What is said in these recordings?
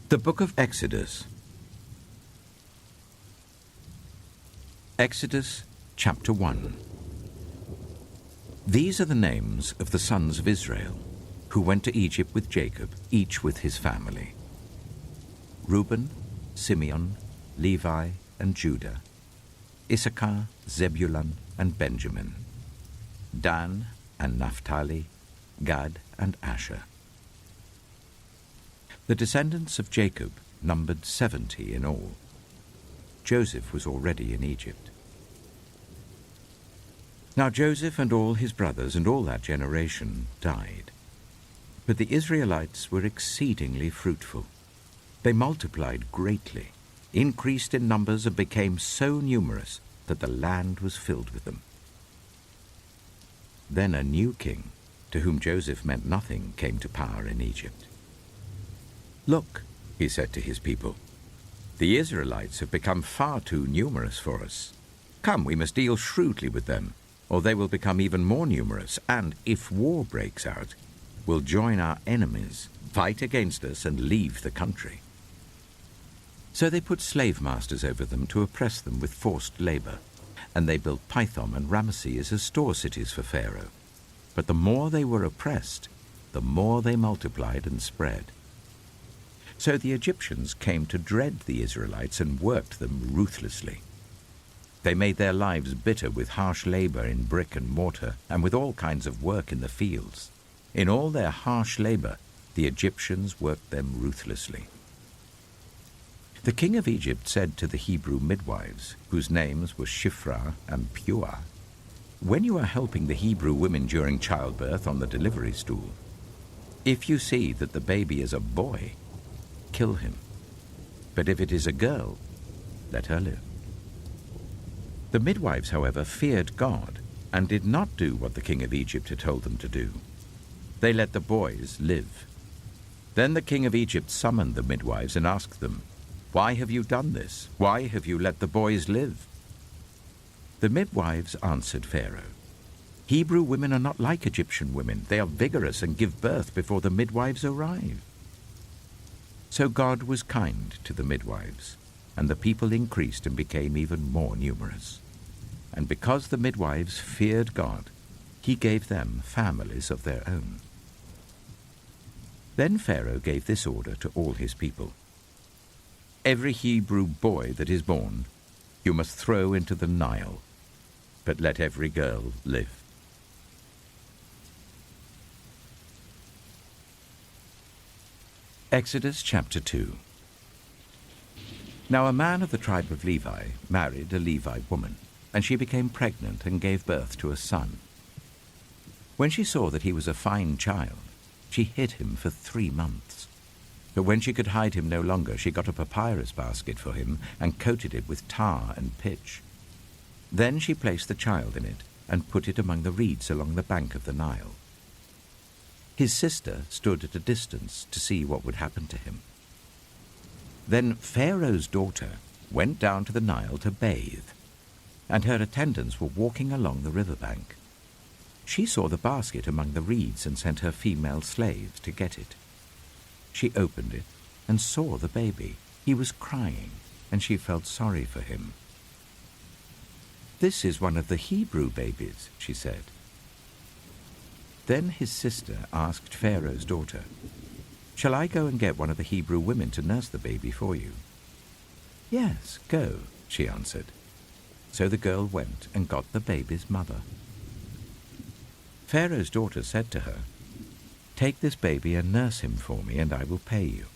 The Book of Exodus. Exodus chapter 1. These are the names of the sons of Israel, who went to Egypt with Jacob, each with his family: Reuben, Simeon, Levi, and Judah; Issachar, Zebulun, and Benjamin; Dan and Naphtali, Gad and Asher. The descendants of Jacob numbered 70 in all. Joseph was already in Egypt. Now Joseph and all his brothers and all that generation died. But the Israelites were exceedingly fruitful. They multiplied greatly, increased in numbers, and became so numerous that the land was filled with them. Then a new king, to whom Joseph meant nothing, came to power in Egypt. "Look," he said to his people, "the Israelites have become far too numerous for us. Come, we must deal shrewdly with them, or they will become even more numerous, and, if war breaks out, will join our enemies, fight against us, and leave the country." So they put slave masters over them to oppress them with forced labor, and they built Pithom and Ramesses as store cities for Pharaoh. But the more they were oppressed, the more they multiplied and spread. So the Egyptians came to dread the Israelites and worked them ruthlessly. They made their lives bitter with harsh labor in brick and mortar and with all kinds of work in the fields. In all their harsh labor, the Egyptians worked them ruthlessly. The king of Egypt said to the Hebrew midwives, whose names were Shiphrah and Puah, "When you are helping the Hebrew women during childbirth on the delivery stool, if you see that the baby is a boy, kill him. But if it is a girl, let her live." The midwives, however, feared God and did not do what the king of Egypt had told them to do. They let the boys live. Then the king of Egypt summoned the midwives and asked them, "Why have you done this? Why have you let the boys live?" The midwives answered Pharaoh, "Hebrew women are not like Egyptian women. They are vigorous and give birth before the midwives arrive." So God was kind to the midwives, and the people increased and became even more numerous. And because the midwives feared God, he gave them families of their own. Then Pharaoh gave this order to all his people: "Every Hebrew boy that is born you must throw into the Nile, but let every girl live." Exodus chapter 2. Now a man of the tribe of Levi married a Levite woman, and she became pregnant and gave birth to a son. When she saw that he was a fine child, she hid him for 3 months. But when she could hide him no longer, she got a papyrus basket for him and coated it with tar and pitch. Then she placed the child in it and put it among the reeds along the bank of the Nile. His sister stood at a distance to see what would happen to him. Then Pharaoh's daughter went down to the Nile to bathe, and her attendants were walking along the riverbank. She saw the basket among the reeds and sent her female slaves to get it. She opened it and saw the baby. He was crying, and she felt sorry for him. "This is one of the Hebrew babies," she said. Then his sister asked Pharaoh's daughter, "Shall I go and get one of the Hebrew women to nurse the baby for you?" "Yes, go," she answered. So the girl went and got the baby's mother. Pharaoh's daughter said to her, "Take this baby and nurse him for me, and I will pay you."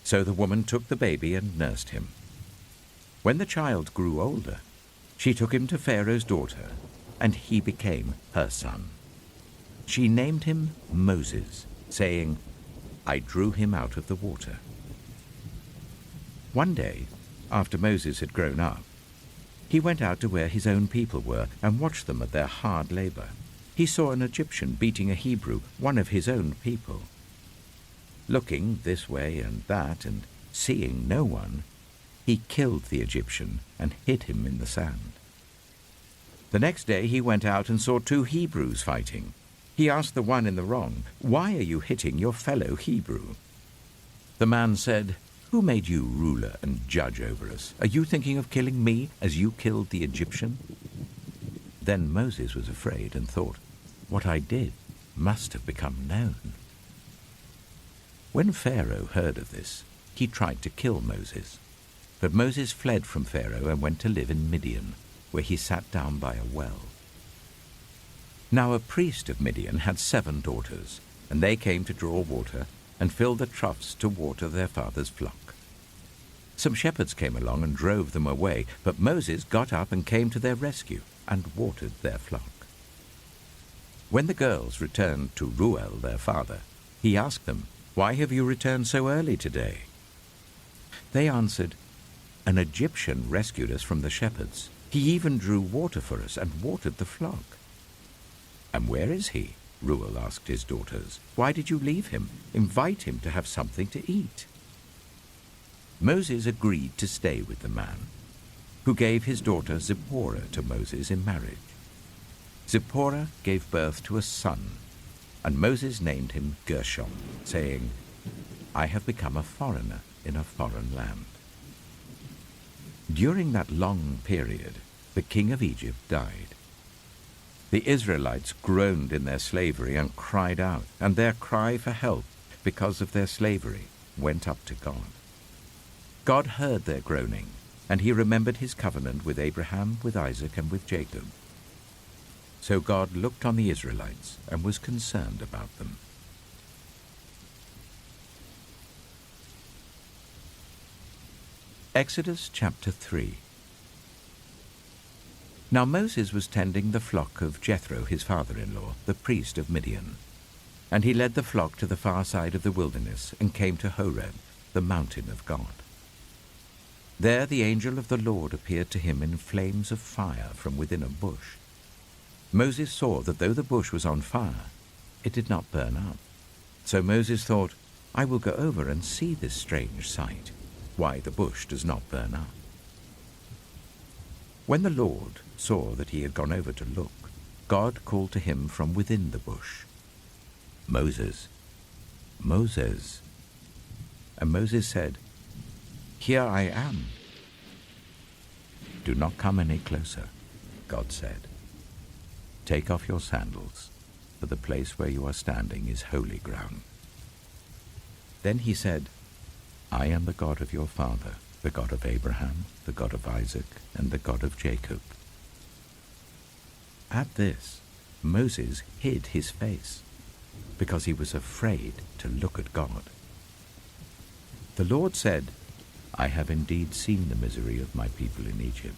So the woman took the baby and nursed him. When the child grew older, she took him to Pharaoh's daughter, and he became her son. She named him Moses, saying, "I drew him out of the water." One day, after Moses had grown up, he went out to where his own people were and watched them at their hard labor. He saw an Egyptian beating a Hebrew, one of his own people. Looking this way and that and seeing no one, he killed the Egyptian and hid him in the sand. The next day he went out and saw 2 Hebrews fighting. He asked the one in the wrong, "Why are you hitting your fellow Hebrew?" The man said, "Who made you ruler and judge over us? Are you thinking of killing me as you killed the Egyptian?" Then Moses was afraid and thought, "What I did must have become known." When Pharaoh heard of this, he tried to kill Moses. But Moses fled from Pharaoh and went to live in Midian, where he sat down by a well. Now a priest of Midian had 7 daughters, and they came to draw water and fill the troughs to water their father's flock. Some shepherds came along and drove them away, but Moses got up and came to their rescue and watered their flock. When the girls returned to Reuel, their father, he asked them, "Why have you returned so early today?" They answered, "An Egyptian rescued us from the shepherds. He even drew water for us and watered the flock." "And where is he?" Reuel asked his daughters. "Why did you leave him? Invite him to have something to eat." Moses agreed to stay with the man, who gave his daughter Zipporah to Moses in marriage. Zipporah gave birth to a son, and Moses named him Gershom, saying, "I have become a foreigner in a foreign land." During that long period, the king of Egypt died. The Israelites groaned in their slavery and cried out, and their cry for help because of their slavery went up to God. God heard their groaning, and he remembered his covenant with Abraham, with Isaac, and with Jacob. So God looked on the Israelites and was concerned about them. Exodus chapter 3. Now Moses was tending the flock of Jethro, his father-in-law, the priest of Midian. And he led the flock to the far side of the wilderness and came to Horeb, the mountain of God. There the angel of the Lord appeared to him in flames of fire from within a bush. Moses saw that though the bush was on fire, it did not burn up. So Moses thought, "I will go over and see this strange sight, why the bush does not burn up." When the Lord saw that he had gone over to look, God called to him from within the bush, "Moses, Moses." And Moses said, "Here I am." "Do not come any closer," God said. "Take off your sandals, for the place where you are standing is holy ground." Then he said, "I am the God of your father, the God of Abraham, the God of Isaac, and the God of Jacob." At this, Moses hid his face, because he was afraid to look at God. The Lord said, "I have indeed seen the misery of my people in Egypt.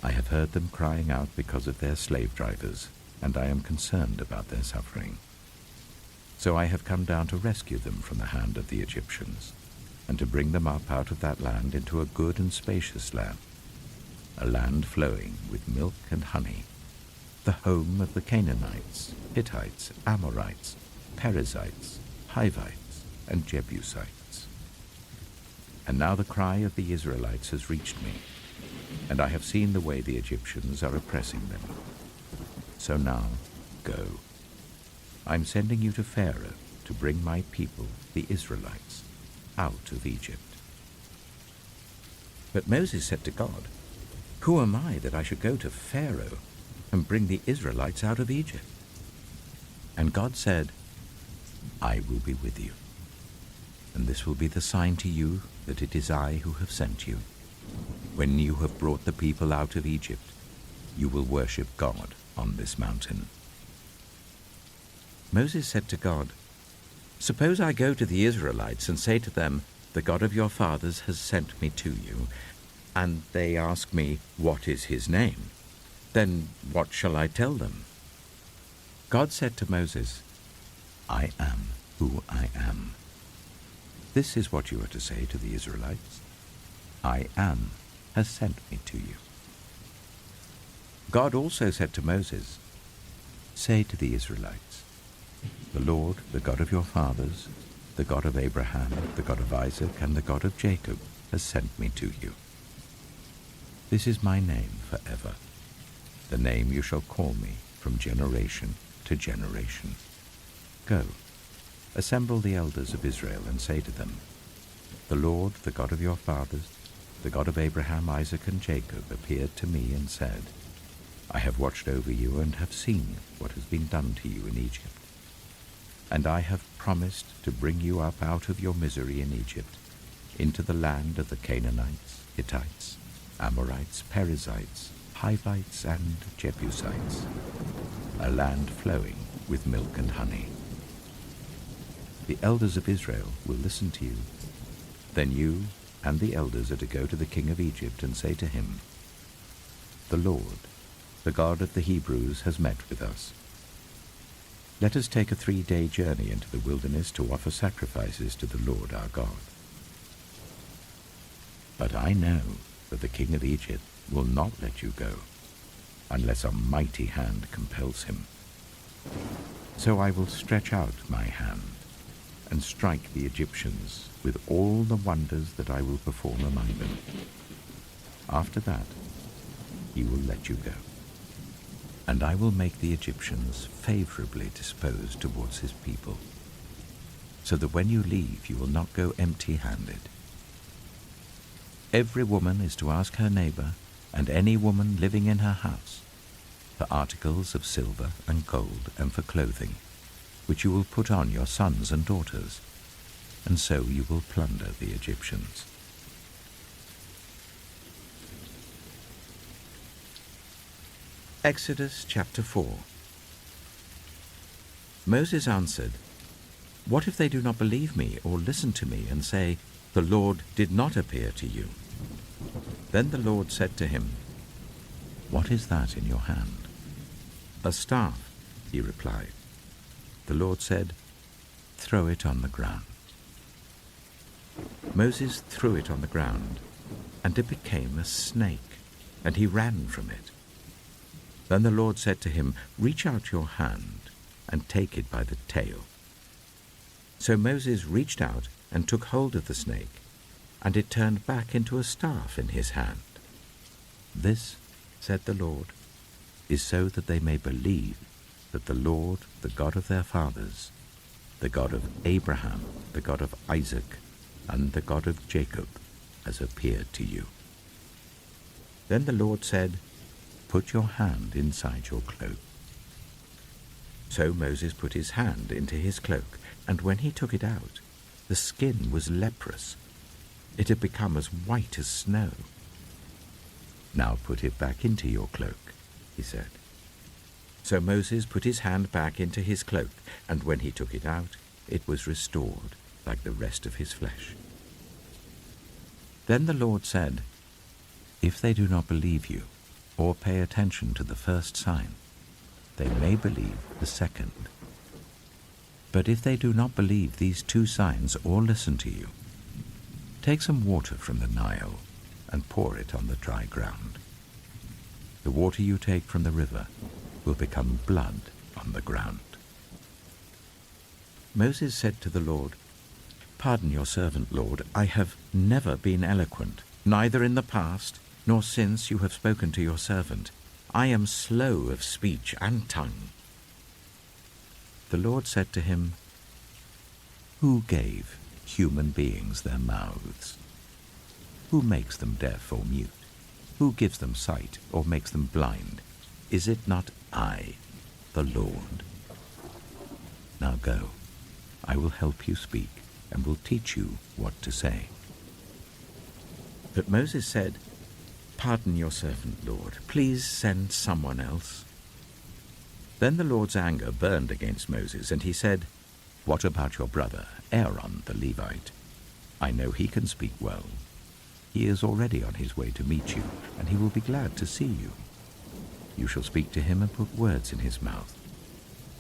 I have heard them crying out because of their slave drivers, and I am concerned about their suffering. So I have come down to rescue them from the hand of the Egyptians, and to bring them up out of that land into a good and spacious land, a land flowing with milk and honey, the home of the Canaanites, Hittites, Amorites, Perizzites, Hivites, and Jebusites. And now the cry of the Israelites has reached me, and I have seen the way the Egyptians are oppressing them. So now, go. I'm sending you to Pharaoh to bring my people, the Israelites, out of Egypt." But Moses said to God, "Who am I that I should go to Pharaoh and bring the Israelites out of Egypt?" And God said, "I will be with you, and this will be the sign to you that it is I who have sent you. When you have brought the people out of Egypt, you will worship God on this mountain." Moses said to God, "Suppose I go to the Israelites and say to them, 'The God of your fathers has sent me to you,' and they ask me, 'What is his name?' Then what shall I tell them?" God said to Moses, "I am who I am. This is what you are to say to the Israelites. 'I am has sent me to you.'" God also said to Moses, "Say to the Israelites, 'The Lord, the God of your fathers, the God of Abraham, the God of Isaac, and the God of Jacob, has sent me to you. This is my name forever, the name you shall call me from generation to generation. Go, assemble the elders of Israel and say to them, The Lord, the God of your fathers, the God of Abraham, Isaac, and Jacob, appeared to me and said, I have watched over you and have seen what has been done to you in Egypt. And I have promised to bring you up out of your misery in Egypt, into the land of the Canaanites, Hittites, Amorites, Perizzites, Hivites, and Jebusites, a land flowing with milk and honey. The elders of Israel will listen to you. Then you and the elders are to go to the king of Egypt and say to him, The Lord, the God of the Hebrews, has met with us. Let us take a 3-day journey into the wilderness to offer sacrifices to the Lord our God. But I know that the king of Egypt will not let you go, unless a mighty hand compels him. So I will stretch out my hand and strike the Egyptians with all the wonders that I will perform among them. After that, he will let you go. And I will make the Egyptians favorably disposed towards his people, so that when you leave you will not go empty-handed. Every woman is to ask her neighbor, and any woman living in her house, for articles of silver and gold and for clothing, which you will put on your sons and daughters, and so you will plunder the Egyptians. Exodus chapter 4. Moses answered, What if they do not believe me or listen to me and say, The Lord did not appear to you? Then the Lord said to him, What is that in your hand? A staff, he replied. The Lord said, Throw it on the ground. Moses threw it on the ground, and it became a snake, and he ran from it. Then the Lord said to him, Reach out your hand and take it by the tail. So Moses reached out and took hold of the snake, and it turned back into a staff in his hand. This, said the Lord, is so that they may believe that the Lord, the God of their fathers, the God of Abraham, the God of Isaac, and the God of Jacob, has appeared to you. Then the Lord said, Put your hand inside your cloak. So Moses put his hand into his cloak, and when he took it out, the skin was leprous. It had become as white as snow. Now put it back into your cloak, he said. So Moses put his hand back into his cloak, and when he took it out, it was restored like the rest of his flesh. Then the Lord said, If they do not believe you, or pay attention to the first sign, they may believe the second. But if they do not believe these 2 signs or listen to you, take some water from the Nile and pour it on the dry ground. The water you take from the river will become blood on the ground. Moses said to the Lord, Pardon your servant, Lord, I have never been eloquent, neither in the past nor since you have spoken to your servant. I am slow of speech and tongue. The Lord said to him, Who gave human beings their mouths? Who makes them deaf or mute? Who gives them sight or makes them blind? Is it not I, the Lord? Now go, I will help you speak and will teach you what to say. But Moses said, Pardon your servant, Lord. Please send someone else. Then the Lord's anger burned against Moses, and he said, What about your brother, Aaron the Levite? I know he can speak well. He is already on his way to meet you, and he will be glad to see you. You shall speak to him and put words in his mouth.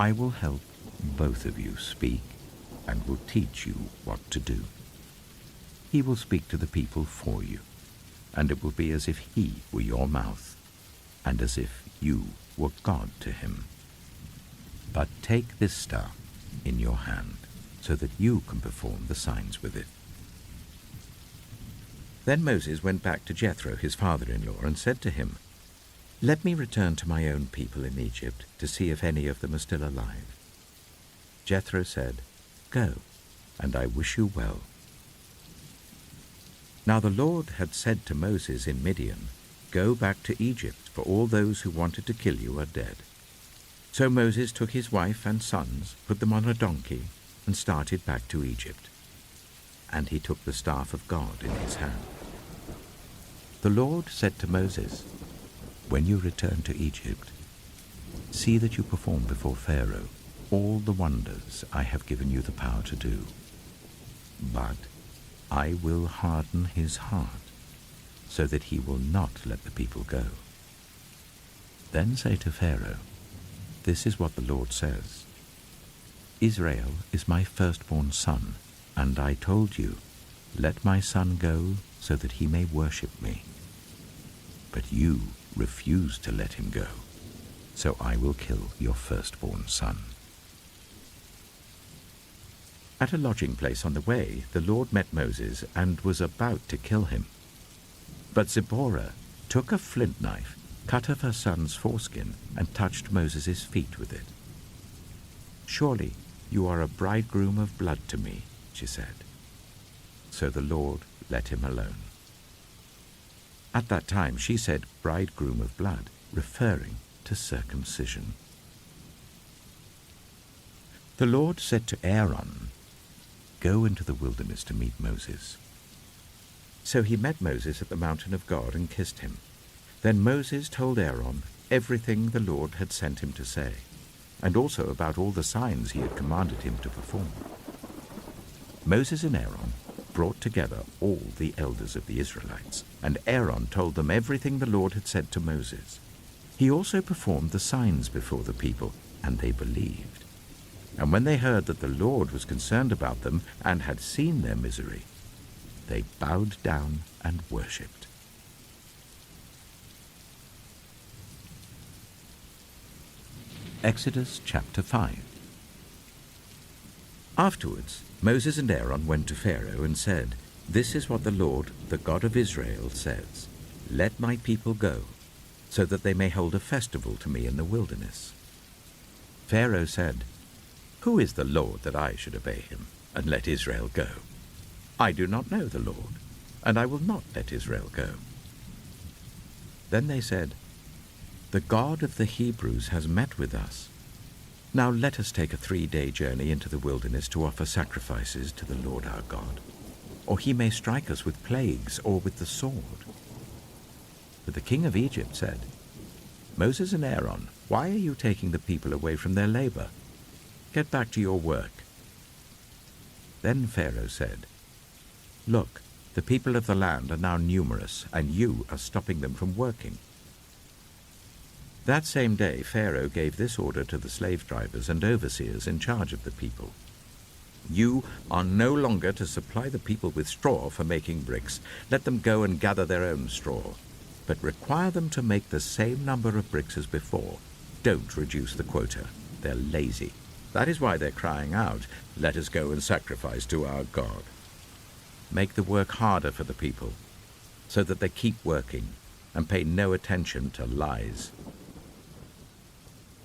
I will help both of you speak, and will teach you what to do. He will speak to the people for you, and it will be as if he were your mouth, and as if you were God to him. But take this staff in your hand, so that you can perform the signs with it. Then Moses went back to Jethro, his father-in-law, and said to him, Let me return to my own people in Egypt, to see if any of them are still alive. Jethro said, Go, and I wish you well. Now the Lord had said to Moses in Midian, "Go back to Egypt, for all those who wanted to kill you are dead." So Moses took his wife and sons, put them on a donkey, and started back to Egypt. And he took the staff of God in his hand. The Lord said to Moses, "When you return to Egypt, see that you perform before Pharaoh all the wonders I have given you the power to do. But I will harden his heart, so that he will not let the people go. Then say to Pharaoh, 'This is what the Lord says. Israel is my firstborn son, and I told you, let my son go so that he may worship me. But you refused to let him go, so I will kill your firstborn son.'" At a lodging place on the way, the Lord met Moses and was about to kill him. But Zipporah took a flint knife, cut off her son's foreskin, and touched Moses' feet with it. "Surely you are a bridegroom of blood to me," she said. So the Lord let him alone. At that time she said bridegroom of blood, referring to circumcision. The Lord said to Aaron, "Go into the wilderness to meet Moses." So he met Moses at the mountain of God and kissed him. Then Moses told Aaron everything the Lord had sent him to say, and also about all the signs he had commanded him to perform. Moses and Aaron brought together all the elders of the Israelites, and Aaron told them everything the Lord had said to Moses. He also performed the signs before the people, and they believed. And when they heard that the Lord was concerned about them and had seen their misery, they bowed down and worshipped. Exodus chapter 5. Afterwards, Moses and Aaron went to Pharaoh and said, "This is what the Lord, the God of Israel, says. Let my people go, so that they may hold a festival to me in the wilderness." Pharaoh said, "Who is the Lord that I should obey him and let Israel go? I do not know the Lord, and I will not let Israel go." Then they said, "The God of the Hebrews has met with us. Now let us take a 3-day journey into the wilderness to offer sacrifices to the Lord our God, or he may strike us with plagues or with the sword." But the king of Egypt said, "Moses and Aaron, why are you taking the people away from their labor? Get back to your work." Then Pharaoh said, "Look, the people of the land are now numerous, and you are stopping them from working." That same day Pharaoh gave this order to the slave drivers and overseers in charge of the people: "You are no longer to supply the people with straw for making bricks. Let them go and gather their own straw, but require them to make the same number of bricks as before. Don't reduce the quota. They're lazy. That is why they're crying out, 'Let us go and sacrifice to our God.' Make the work harder for the people, so that they keep working and pay no attention to lies."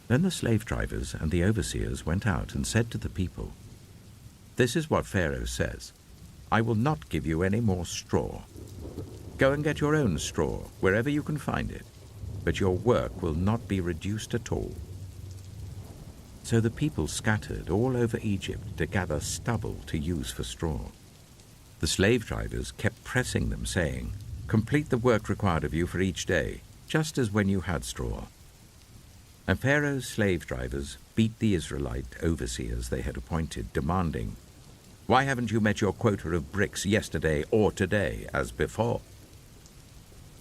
Then the slave drivers and the overseers went out and said to the people, "This is what Pharaoh says. I will not give you any more straw. Go and get your own straw wherever you can find it, but your work will not be reduced at all." So the people scattered all over Egypt to gather stubble to use for straw. The slave drivers kept pressing them, saying, "Complete the work required of you for each day, just as when you had straw." And Pharaoh's slave drivers beat the Israelite overseers they had appointed, demanding, "Why haven't you met your quota of bricks yesterday or today as before?"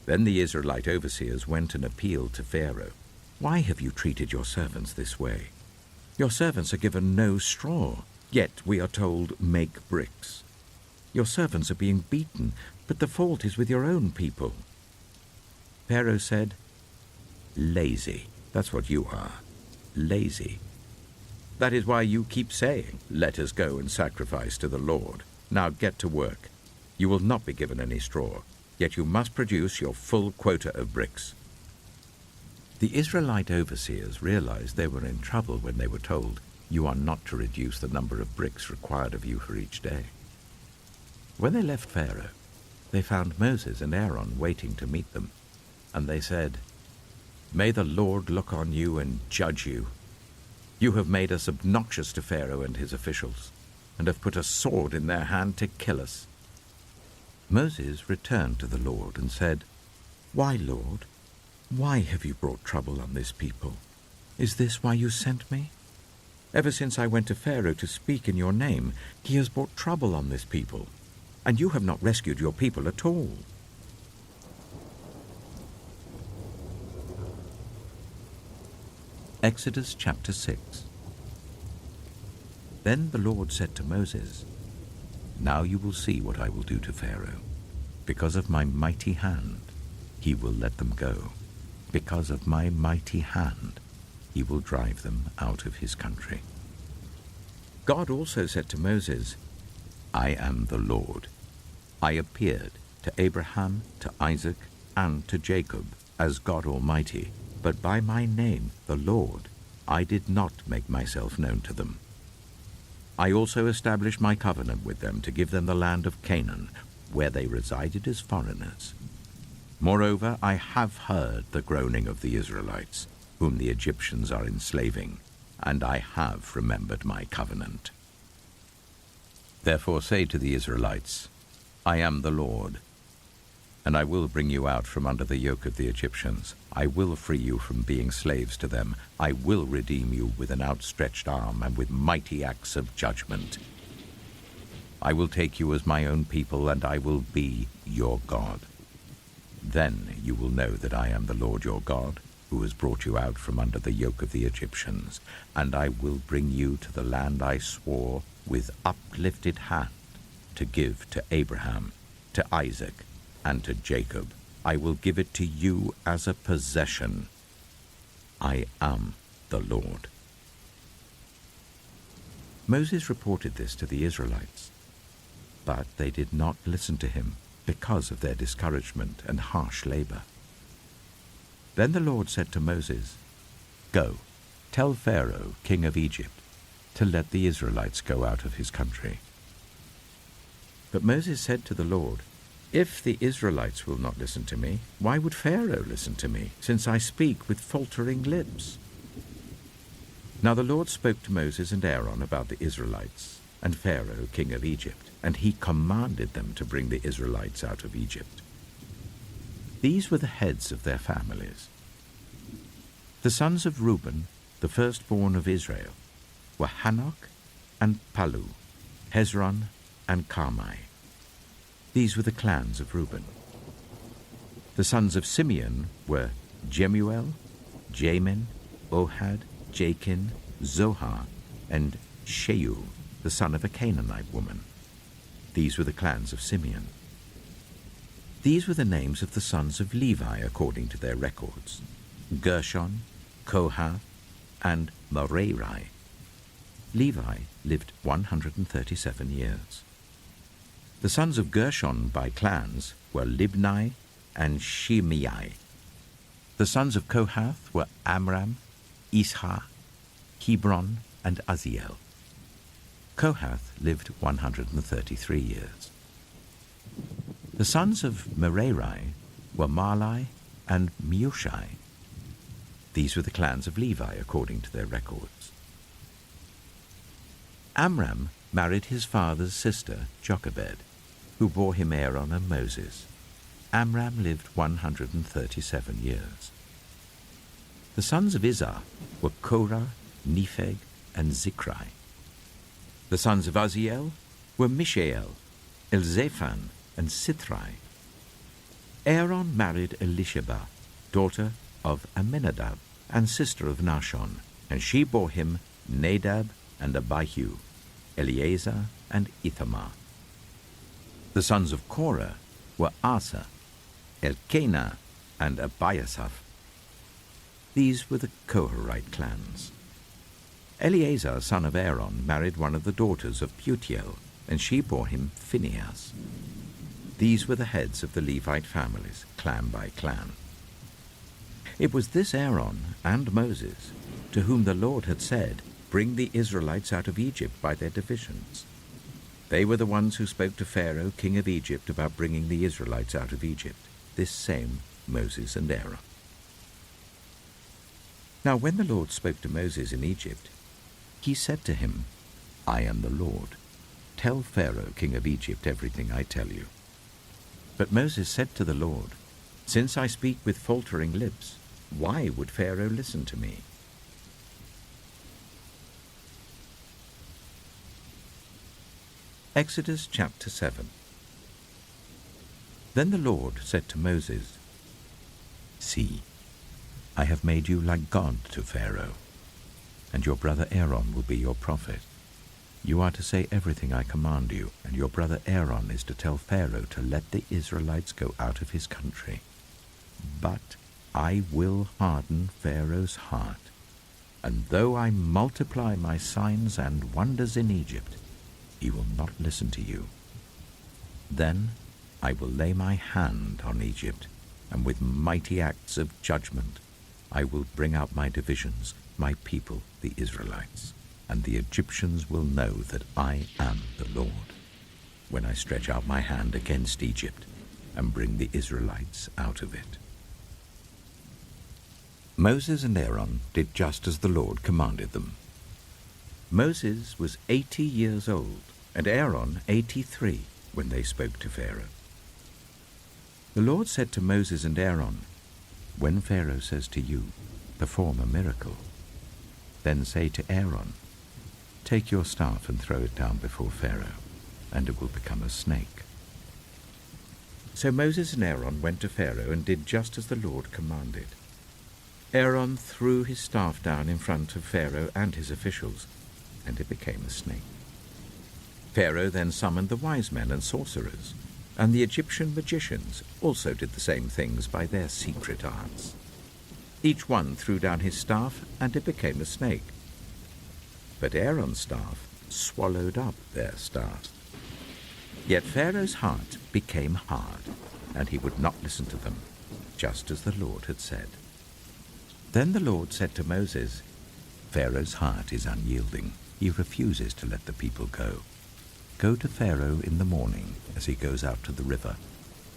Then the Israelite overseers went and appealed to Pharaoh, "Why have you treated your servants this way? Your servants are given no straw, yet we are told, 'Make bricks.' Your servants are being beaten, but the fault is with your own people." Pharaoh said, "Lazy. That's what you are. Lazy. That is why you keep saying, 'Let us go and sacrifice to the Lord.' Now get to work. You will not be given any straw, yet you must produce your full quota of bricks." The Israelite overseers realized they were in trouble when they were told, "You are not to reduce the number of bricks required of you for each day." When they left Pharaoh, they found Moses and Aaron waiting to meet them, and they said, "May the Lord look on you and judge you. You have made us obnoxious to Pharaoh and his officials, and have put a sword in their hand to kill us." Moses returned to the Lord and said, "Why, Lord? Why have you brought trouble on this people? Is this why you sent me? Ever since I went to Pharaoh to speak in your name, he has brought trouble on this people, and you have not rescued your people at all." Exodus chapter 6. Then the Lord said to Moses, "Now you will see what I will do to Pharaoh. Because of my mighty hand, he will let them go. Because of my mighty hand, he will drive them out of his country." God also said to Moses, "I am the Lord. I appeared to Abraham, to Isaac, and to Jacob as God Almighty, but by my name, the Lord, I did not make myself known to them. I also established my covenant with them to give them the land of Canaan, where they resided as foreigners. Moreover, I have heard the groaning of the Israelites, whom the Egyptians are enslaving, and I have remembered my covenant. Therefore say to the Israelites, I am the Lord, and I will bring you out from under the yoke of the Egyptians. I will free you from being slaves to them. I will redeem you with an outstretched arm and with mighty acts of judgment. I will take you as my own people, and I will be your God. Then you will know that I am the Lord your God, who has brought you out from under the yoke of the Egyptians, and I will bring you to the land I swore with uplifted hand to give to Abraham, to Isaac, and to Jacob. I will give it to you as a possession. I am the Lord." Moses reported this to the Israelites, but they did not listen to him because of their discouragement and harsh labor. Then the Lord said to Moses, "Go, tell Pharaoh, king of Egypt, to let the Israelites go out of his country." But Moses said to the Lord, "If the Israelites will not listen to me, why would Pharaoh listen to me, since I speak with faltering lips?" Now the Lord spoke to Moses and Aaron about the Israelites and Pharaoh, king of Egypt, and he commanded them to bring the Israelites out of Egypt. These were the heads of their families. The sons of Reuben, the firstborn of Israel, were Hanok and Palu, Hezron and Carmi. These were the clans of Reuben. The sons of Simeon were Jemuel, Jamin, Ohad, Jachin, Zohar, and Sheu, the son of a Canaanite woman. These were the clans of Simeon. These were the names of the sons of Levi according to their records: Gershon, Kohath, and Merari. Levi lived 137 years. The sons of Gershon by clans were Libni and Shimei. The sons of Kohath were Amram, Ishah, Hebron, and Uzziel. Kohath lived 133 years. The sons of Merari were Mahli and Mushai. These were the clans of Levi according to their records. Amram married his father's sister, Jochebed, who bore him Aaron and Moses. Amram lived 137 years. The sons of Izhar were Korah, Nepheg, and Zikri. The sons of Uzziel were Mishael, Elzaphan, and Sithri. Aaron married Elisheba, daughter of Amminadab and sister of Nahshon, and she bore him Nadab and Abihu, Eleazar and Ithamar. The sons of Korah were Asa, Elkanah, and Abiasaph. These were the Koharite clans. Eleazar, son of Aaron, married one of the daughters of Putiel, and she bore him Phinehas. These were the heads of the Levite families, clan by clan. It was this Aaron and Moses to whom the Lord had said, "Bring the Israelites out of Egypt by their divisions." They were the ones who spoke to Pharaoh, king of Egypt, about bringing the Israelites out of Egypt, this same Moses and Aaron. Now when the Lord spoke to Moses in Egypt, he said to him, I am the Lord. Tell Pharaoh, king of Egypt, everything I tell you. But Moses said to the Lord, Since I speak with faltering lips, why would Pharaoh listen to me? Exodus chapter 7. Then the Lord said to Moses, See, I have made you like God to Pharaoh, and your brother Aaron will be your prophet. You are to say everything I command you, and your brother Aaron is to tell Pharaoh to let the Israelites go out of his country. But I will harden Pharaoh's heart, and though I multiply my signs and wonders in Egypt, he will not listen to you. Then I will lay my hand on Egypt, and with mighty acts of judgment I will bring out my divisions, my people, the Israelites, and the Egyptians will know that I am the Lord, when I stretch out my hand against Egypt and bring the Israelites out of it. Moses and Aaron did just as the Lord commanded them. Moses was 80 years old, and Aaron 83, when they spoke to Pharaoh. The Lord said to Moses and Aaron, When Pharaoh says to you, Perform a miracle, then say to Aaron, Take your staff and throw it down before Pharaoh, and it will become a snake. So Moses and Aaron went to Pharaoh and did just as the Lord commanded. Aaron threw his staff down in front of Pharaoh and his officials, and it became a snake. Pharaoh then summoned the wise men and sorcerers, and the Egyptian magicians also did the same things by their secret arts. Each one threw down his staff, and it became a snake. But Aaron's staff swallowed up their staffs. Yet Pharaoh's heart became hard, and he would not listen to them, just as the Lord had said. Then the Lord said to Moses, Pharaoh's heart is unyielding. He refuses to let the people go. Go to Pharaoh in the morning as he goes out to the river.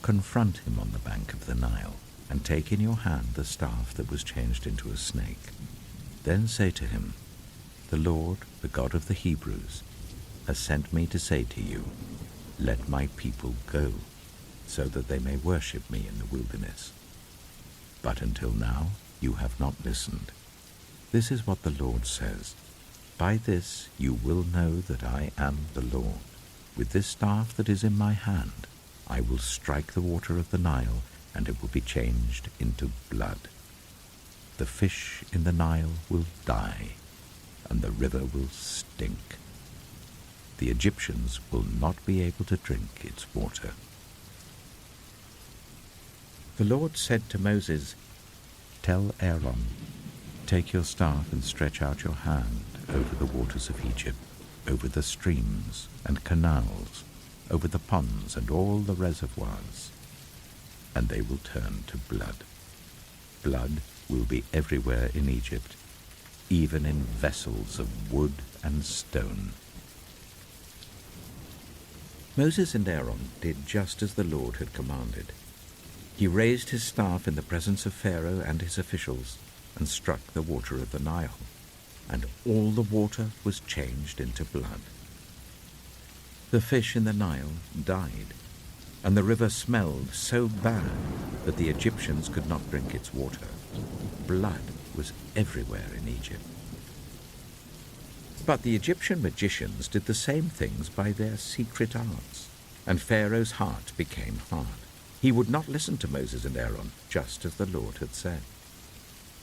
Confront him on the bank of the Nile, and take in your hand the staff that was changed into a snake. Then say to him, The Lord, the God of the Hebrews, has sent me to say to you, Let my people go, so that they may worship me in the wilderness. But until now you have not listened. This is what the Lord says. By this you will know that I am the Lord. With this staff that is in my hand, I will strike the water of the Nile, and it will be changed into blood. The fish in the Nile will die, and the river will stink. The Egyptians will not be able to drink its water. The Lord said to Moses, Tell Aaron, Take your staff and stretch out your hand over the waters of Egypt, over the streams and canals, over the ponds and all the reservoirs, and they will turn to blood. Blood will be everywhere in Egypt, even in vessels of wood and stone. Moses and Aaron did just as the Lord had commanded. He raised his staff in the presence of Pharaoh and his officials and struck the water of the Nile, and all the water was changed into blood. The fish in the Nile died, and the river smelled so bad that the Egyptians could not drink its water. Blood was everywhere in Egypt. But the Egyptian magicians did the same things by their secret arts, and Pharaoh's heart became hard. He would not listen to Moses and Aaron, just as the Lord had said.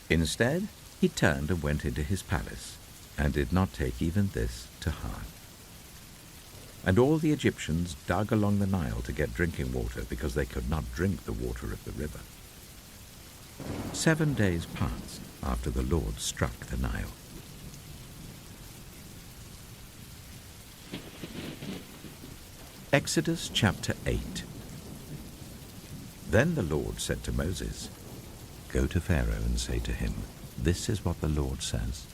Instead, he turned and went into his palace, and did not take even this to heart. And all the Egyptians dug along the Nile to get drinking water, because they could not drink the water of the river. 7 days passed after the Lord struck the Nile. Exodus chapter 8. Then the Lord said to Moses, Go to Pharaoh and say to him, This is what the Lord says.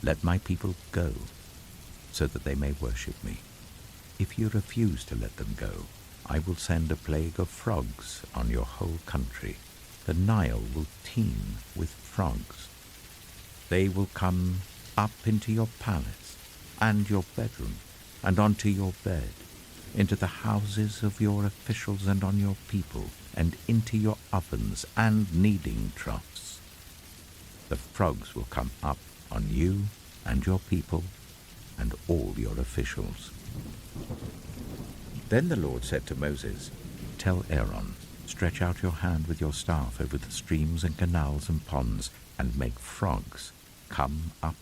Let my people go, so that they may worship me. If you refuse to let them go, I will send a plague of frogs on your whole country. The Nile will teem with frogs. They will come up into your palace and your bedroom and onto your bed, into the houses of your officials and on your people, and into your ovens and kneading troughs. The frogs will come up on you and your people and all your officials. Then the Lord said to Moses, "Tell Aaron, stretch out your hand with your staff over the streams and canals and ponds, and make frogs come up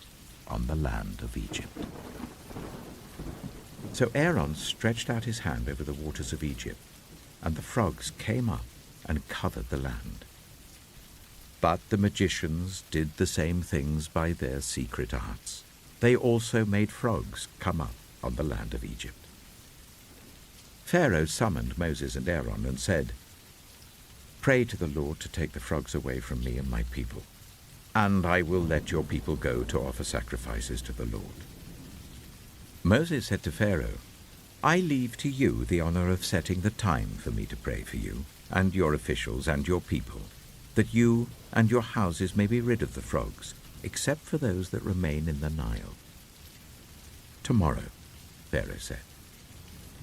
on the land of Egypt." So Aaron stretched out his hand over the waters of Egypt, and the frogs came up and covered the land. But the magicians did the same things by their secret arts. They also made frogs come up on the land of Egypt. Pharaoh summoned Moses and Aaron and said, "Pray to the Lord to take the frogs away from me and my people, and I will let your people go to offer sacrifices to the Lord." Moses said to Pharaoh, "I leave to you the honor of setting the time for me to pray for you and your officials and your people, that you and your houses may be rid of the frogs, except for those that remain in the Nile." "Tomorrow," Pharaoh said.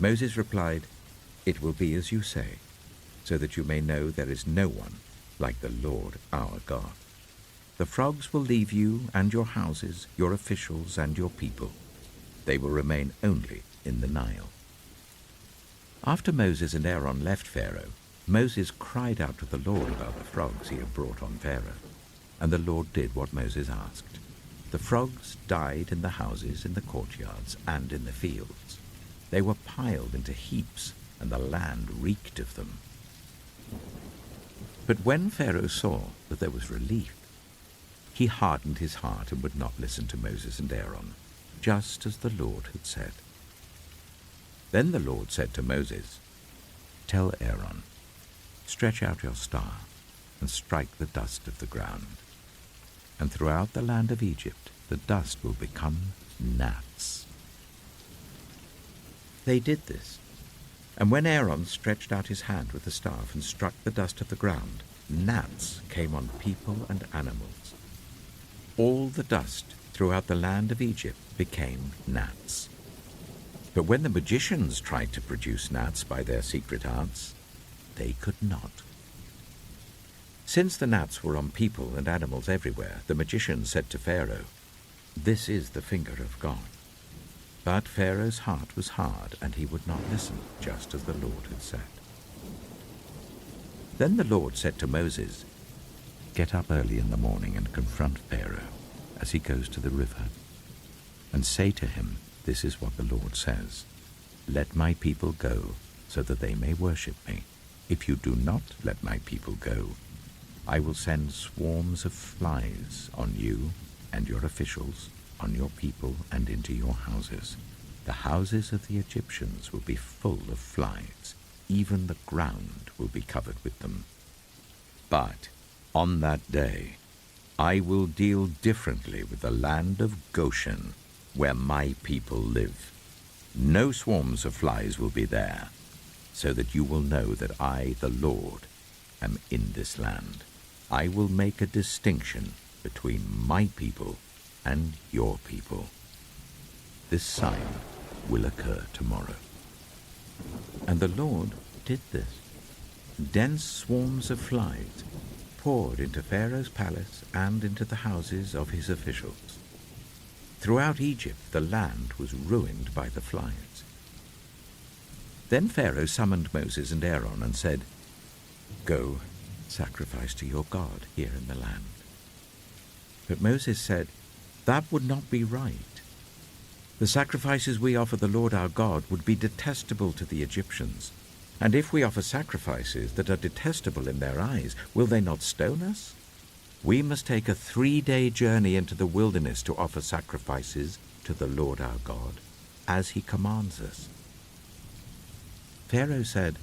Moses replied, "It will be as you say, so that you may know there is no one like the Lord our God. The frogs will leave you and your houses, your officials and your people. They will remain only in the Nile." After Moses and Aaron left Pharaoh, Moses cried out to the Lord about the frogs he had brought on Pharaoh, and the Lord did what Moses asked. The frogs died in the houses, in the courtyards, and in the fields. They were piled into heaps, and the land reeked of them. But when Pharaoh saw that there was relief, he hardened his heart and would not listen to Moses and Aaron, just as the Lord had said. Then the Lord said to Moses, "Tell Aaron, stretch out your staff and strike the dust of the ground, and throughout the land of Egypt the dust will become gnats." They did this, and when Aaron stretched out his hand with the staff and struck the dust of the ground, gnats came on people and animals. All the dust throughout the land of Egypt became gnats. But when the magicians tried to produce gnats by their secret arts, they could not. Since the gnats were on people and animals everywhere, the magicians said to Pharaoh, "This is the finger of God." But Pharaoh's heart was hard, and he would not listen, just as the Lord had said. Then the Lord said to Moses, "Get up early in the morning and confront Pharaoh as he goes to the river, and say to him, 'This is what the Lord says. Let my people go, so that they may worship me. If you do not let my people go, I will send swarms of flies on you and your officials, on your people, and into your houses. The houses of the Egyptians will be full of flies. Even the ground will be covered with them. But on that day, I will deal differently with the land of Goshen, where my people live. No swarms of flies will be there, so that you will know that I, the Lord, am in this land. I will make a distinction between my people and your people. This sign will occur tomorrow." And the Lord did this. Dense swarms of flies poured into Pharaoh's palace and into the houses of his officials. Throughout Egypt the land was ruined by the flies. Then Pharaoh summoned Moses and Aaron and said, "Go, sacrifice to your God here in the land." But Moses said, "That would not be right. The sacrifices we offer the Lord our God would be detestable to the Egyptians. And if we offer sacrifices that are detestable in their eyes, will they not stone us? We must take a 3-day journey into the wilderness to offer sacrifices to the Lord our God, as he commands us." Pharaoh said,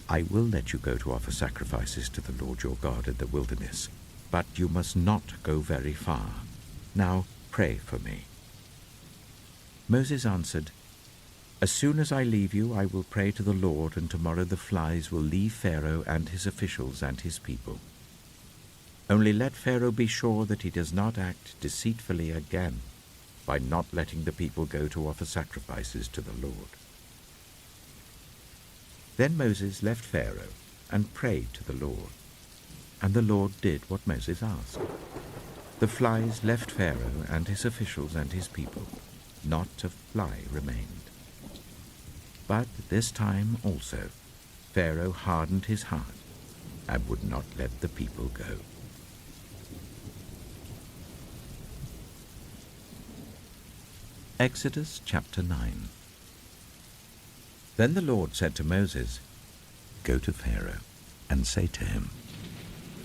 "I will let you go to offer sacrifices to the Lord your God in the wilderness, but you must not go very far. Now pray for me." Moses answered, As soon as I leave you, I will pray to the Lord, and tomorrow the flies will leave Pharaoh and his officials and his people. Only let Pharaoh be sure that he does not act deceitfully again by not letting the people go to offer sacrifices to the Lord." Then Moses left Pharaoh and prayed to the Lord, and the Lord did what Moses asked. The flies left Pharaoh and his officials and his people. Not a fly remained. But this time also Pharaoh hardened his heart and would not let the people go. Exodus chapter 9. Then the Lord said to Moses, "Go to Pharaoh and say to him,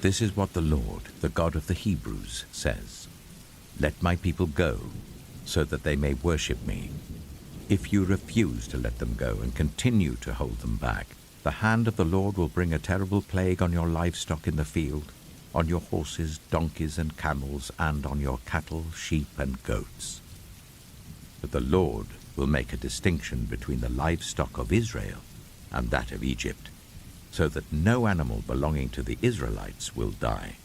'This is what the Lord, the God of the Hebrews, says. Let my people go, so that they may worship me. If you refuse to let them go and continue to hold them back, the hand of the Lord will bring a terrible plague on your livestock in the field, on your horses, donkeys, and camels, and on your cattle, sheep, and goats. But the Lord will make a distinction between the livestock of Israel and that of Egypt, so that no animal belonging to the Israelites will die.'"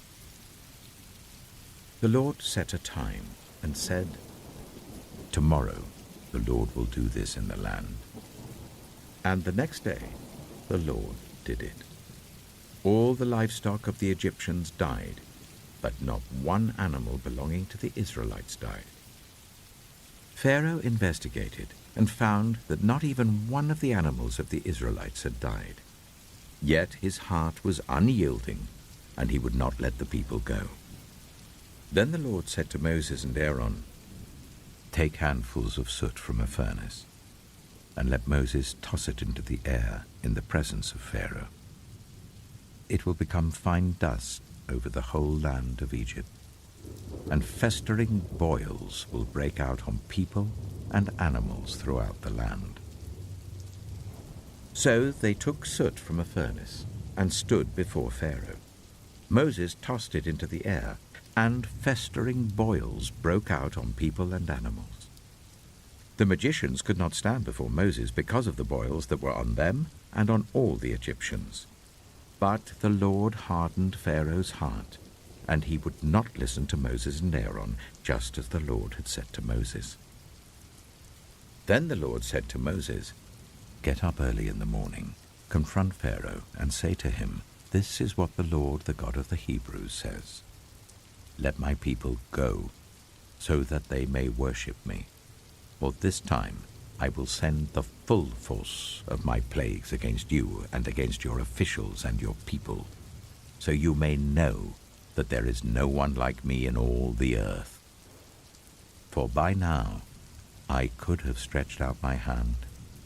The Lord set a time and said, "Tomorrow the Lord will do this in the land." And the next day the Lord did it. All the livestock of the Egyptians died, but not one animal belonging to the Israelites died. Pharaoh investigated and found that not even one of the animals of the Israelites had died. Yet his heart was unyielding, and he would not let the people go. Then the Lord said to Moses and Aaron, "Take handfuls of soot from a furnace, and let Moses toss it into the air in the presence of Pharaoh. It will become fine dust over the whole land of Egypt, and festering boils will break out on people and animals throughout the land." So they took soot from a furnace and stood before Pharaoh. Moses tossed it into the air, and festering boils broke out on people and animals. The magicians could not stand before Moses because of the boils that were on them and on all the Egyptians. But the Lord hardened Pharaoh's heart, and he would not listen to Moses and Aaron, just as the Lord had said to Moses. Then the Lord said to Moses, "Get up early in the morning, confront Pharaoh, and say to him, 'This is what the Lord, the God of the Hebrews, says. Let my people go, so that they may worship me. For this time I will send the full force of my plagues against you and against your officials and your people, so you may know that there is no one like me in all the earth. For by now I could have stretched out my hand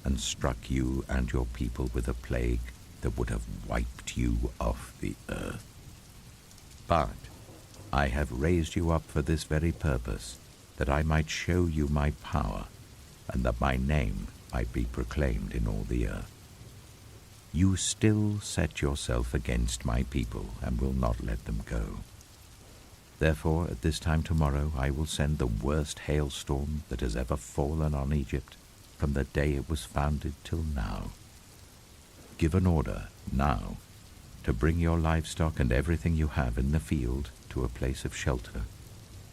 and struck you and your people with a plague that would have wiped you off the earth. But I have raised you up for this very purpose, that I might show you my power, and that my name might be proclaimed in all the earth. You still set yourself against my people and will not let them go. Therefore, at this time tomorrow I will send the worst hailstorm that has ever fallen on Egypt from the day it was founded till now. Give an order now to bring your livestock and everything you have in the field to a place of shelter,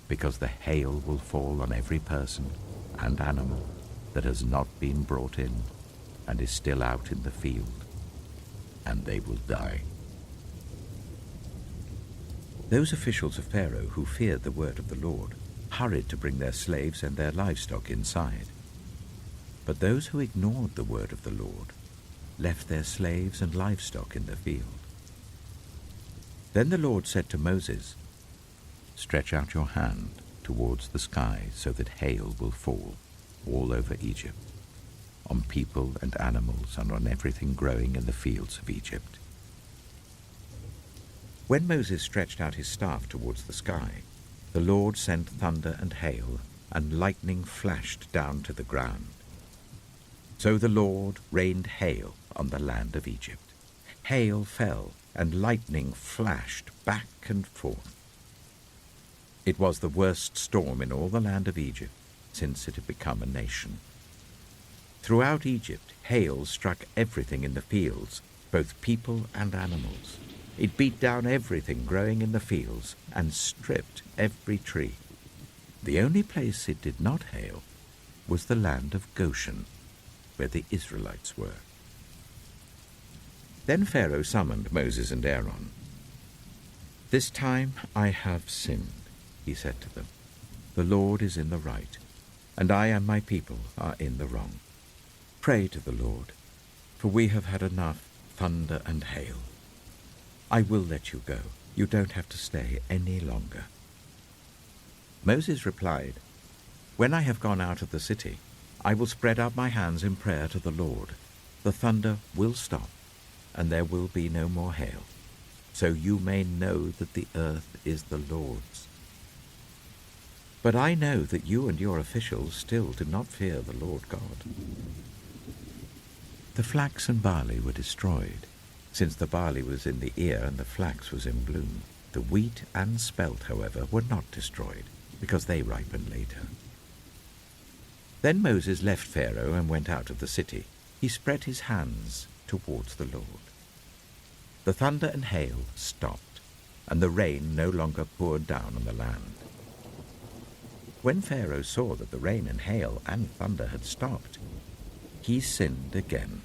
because the hail will fall on every person and animal that has not been brought in and is still out in the field, and they will die." Those officials of Pharaoh who feared the word of the Lord hurried to bring their slaves and their livestock inside. But those who ignored the word of the Lord left their slaves and livestock in the field. Then the Lord said to Moses, "Stretch out your hand towards the sky so that hail will fall all over Egypt, on people and animals and on everything growing in the fields of Egypt." When Moses stretched out his staff towards the sky, the Lord sent thunder and hail, and lightning flashed down to the ground. So the Lord rained hail on the land of Egypt. Hail fell, and lightning flashed back and forth. It was the worst storm in all the land of Egypt since it had become a nation. Throughout Egypt, hail struck everything in the fields, both people and animals. It beat down everything growing in the fields and stripped every tree. The only place it did not hail was the land of Goshen, where the Israelites were. Then Pharaoh summoned Moses and Aaron. "This time I have sinned," he said to them. "The Lord is in the right, and I and my people are in the wrong. Pray to the Lord, for we have had enough thunder and hail. I will let you go. You don't have to stay any longer." Moses replied, "When I have gone out of the city, I will spread out my hands in prayer to the Lord. The thunder will stop, and there will be no more hail, so you may know that the earth is the Lord's. But I know that you and your officials still do not fear the Lord God." The flax and barley were destroyed, since the barley was in the ear and the flax was in bloom. The wheat and spelt, however, were not destroyed, because they ripened later. Then Moses left Pharaoh and went out of the city. He spread his hands towards the Lord. The thunder and hail stopped, and the rain no longer poured down on the land. When Pharaoh saw that the rain and hail and thunder had stopped, he sinned again.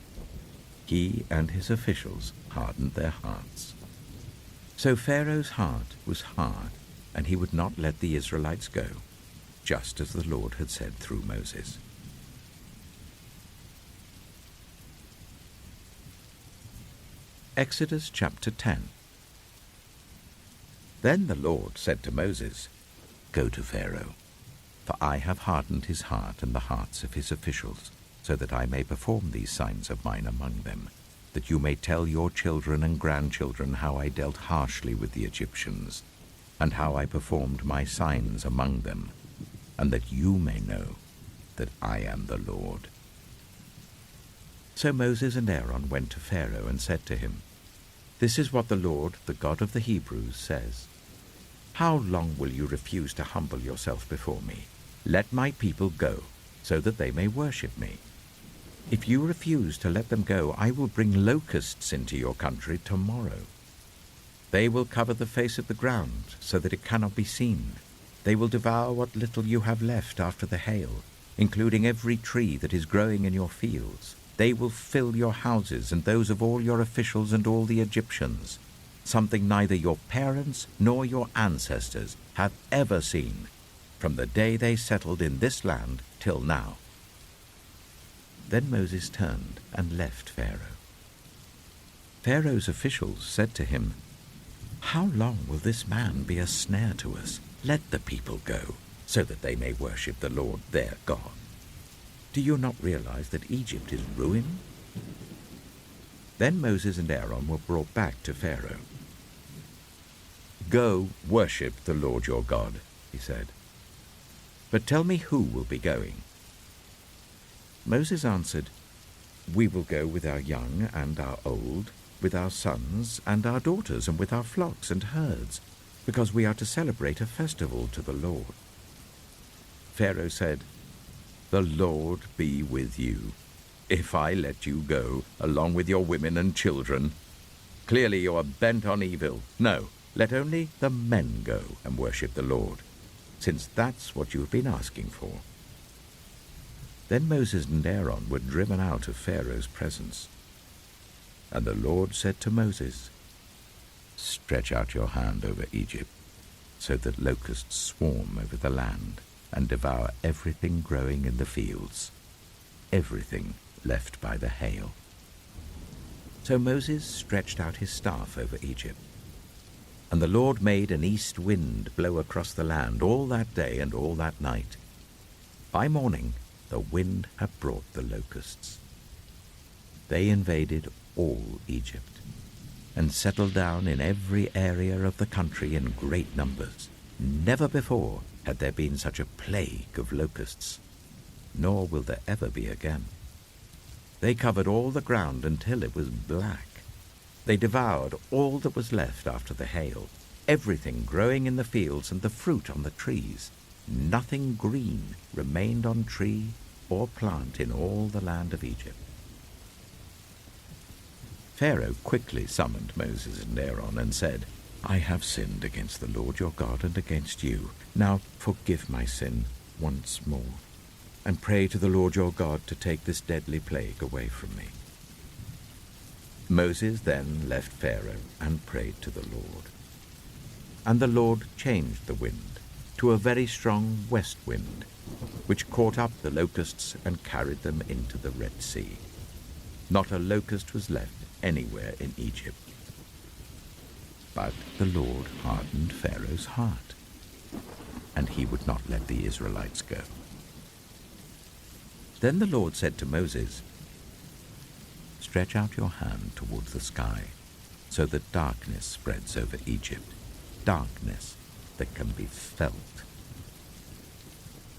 He and his officials hardened their hearts. So Pharaoh's heart was hard, and he would not let the Israelites go, just as the Lord had said through Moses. Exodus chapter 10. Then the Lord said to Moses, "Go to Pharaoh, for I have hardened his heart and the hearts of his officials, so that I may perform these signs of mine among them, that you may tell your children and grandchildren how I dealt harshly with the Egyptians, and how I performed my signs among them, and that you may know that I am the Lord." So Moses and Aaron went to Pharaoh and said to him, "This is what the Lord, the God of the Hebrews, says. How long will you refuse to humble yourself before me? Let my people go, so that they may worship me. If you refuse to let them go, I will bring locusts into your country tomorrow. They will cover the face of the ground so that it cannot be seen. They will devour what little you have left after the hail, including every tree that is growing in your fields. They will fill your houses and those of all your officials and all the Egyptians, something neither your parents nor your ancestors have ever seen, from the day they settled in this land till now." Then Moses turned and left Pharaoh. Pharaoh's officials said to him, "How long will this man be a snare to us? Let the people go, so that they may worship the Lord their God. Do you not realize that Egypt is ruined?" Then Moses and Aaron were brought back to Pharaoh. "Go worship the Lord your God," he said. "But tell me who will be going." Moses answered, "We will go with our young and our old, with our sons and our daughters, and with our flocks and herds, because we are to celebrate a festival to the Lord." Pharaoh said, "The Lord be with you, if I let you go, along with your women and children. Clearly you are bent on evil. No, let only the men go and worship the Lord, since that's what you've been asking for." Then Moses and Aaron were driven out of Pharaoh's presence. And the Lord said to Moses, "Stretch out your hand over Egypt, so that locusts swarm over the land and devour everything growing in the fields, everything left by the hail." So Moses stretched out his staff over Egypt, and the Lord made an east wind blow across the land all that day and all that night. By morning, the wind had brought the locusts. They invaded all Egypt and settled down in every area of the country in great numbers. Never before had there been such a plague of locusts, nor will there ever be again. They covered all the ground until it was black. They devoured all that was left after the hail, everything growing in the fields and the fruit on the trees. Nothing green remained on tree or plant in all the land of Egypt. Pharaoh quickly summoned Moses and Aaron and said, I have sinned against the Lord your God and against you. Now forgive my sin once more, and pray to the Lord your God to take this deadly plague away from me. Moses then left Pharaoh and prayed to the Lord. And the Lord changed the wind to a very strong west wind, which caught up the locusts and carried them into the Red Sea. Not a locust was left anywhere in Egypt. But the Lord hardened Pharaoh's heart, and he would not let the Israelites go. Then the Lord said to Moses, Stretch out your hand towards the sky, so that darkness spreads over Egypt, darkness that can be felt.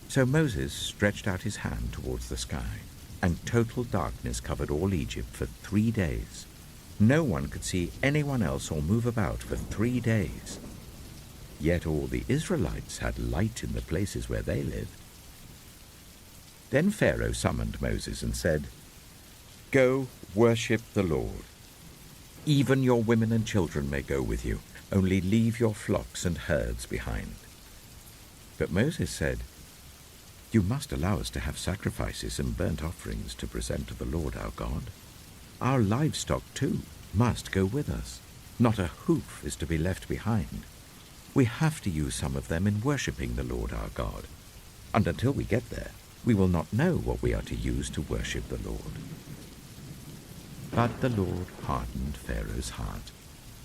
So Moses stretched out his hand towards the sky, and total darkness covered all Egypt for 3 days. No one could see anyone else or move about for 3 days. Yet all the Israelites had light in the places where they lived. Then Pharaoh summoned Moses and said, Go, worship the Lord. Even your women and children may go with you, only leave your flocks and herds behind. But Moses said, You must allow us to have sacrifices and burnt offerings to present to the Lord our God. Our livestock, too, must go with us. Not a hoof is to be left behind. We have to use some of them in worshipping the Lord our God. And until we get there, we will not know what we are to use to worship the Lord. But the Lord hardened Pharaoh's heart,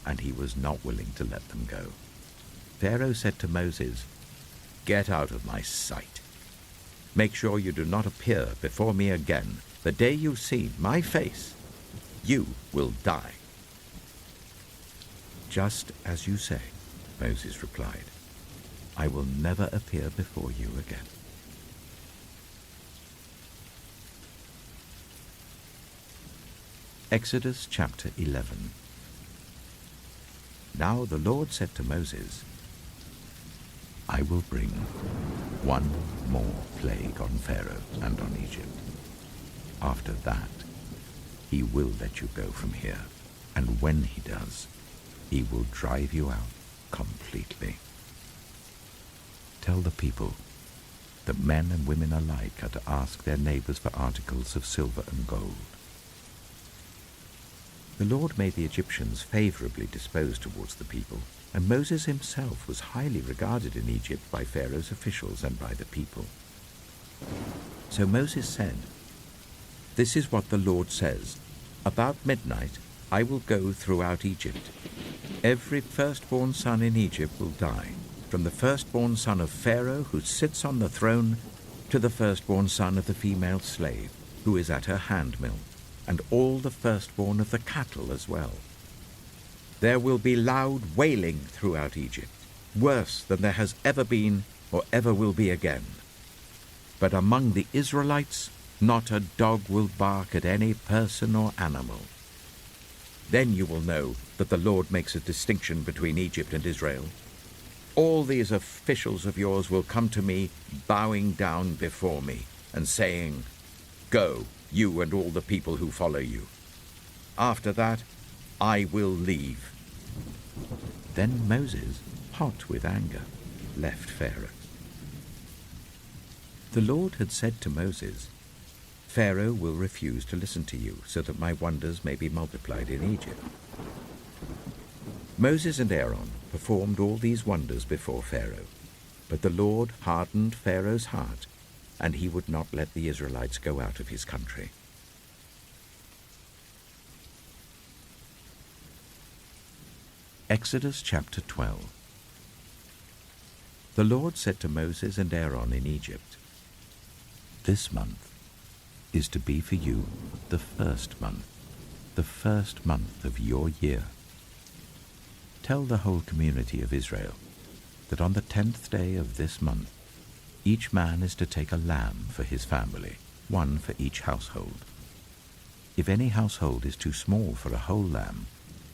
and he was not willing to let them go. Pharaoh said to Moses, Get out of my sight. Make sure you do not appear before me again. The day you see my face, you will die. Just as you say, Moses replied, I will never appear before you again. Exodus chapter 11. Now the Lord said to Moses, I will bring one more plague on Pharaoh and on Egypt. After that, he will let you go from here, and when he does, he will drive you out completely. Tell the people that men and women alike are to ask their neighbors for articles of silver and gold. The Lord made the Egyptians favorably disposed towards the people, and Moses himself was highly regarded in Egypt by Pharaoh's officials and by the people. So Moses said, This is what the Lord says, About midnight I will go throughout Egypt. Every firstborn son in Egypt will die, from the firstborn son of Pharaoh who sits on the throne to the firstborn son of the female slave who is at her handmill, and all the firstborn of the cattle as well. There will be loud wailing throughout Egypt, worse than there has ever been or ever will be again. But among the Israelites, not a dog will bark at any person or animal. Then you will know that the Lord makes a distinction between Egypt and Israel. All these officials of yours will come to me, bowing down before me, and saying, Go, you and all the people who follow you. After that, I will leave. Then Moses, hot with anger, left Pharaoh. The Lord had said to Moses, Pharaoh will refuse to listen to you, so that my wonders may be multiplied in Egypt. Moses and Aaron performed all these wonders before Pharaoh, but the Lord hardened Pharaoh's heart, and he would not let the Israelites go out of his country. Exodus chapter 12. The Lord said to Moses and Aaron in Egypt, This month is to be for you the first month of your year. Tell the whole community of Israel that on the 10th day of this month, each man is to take a lamb for his family, one for each household. If any household is too small for a whole lamb,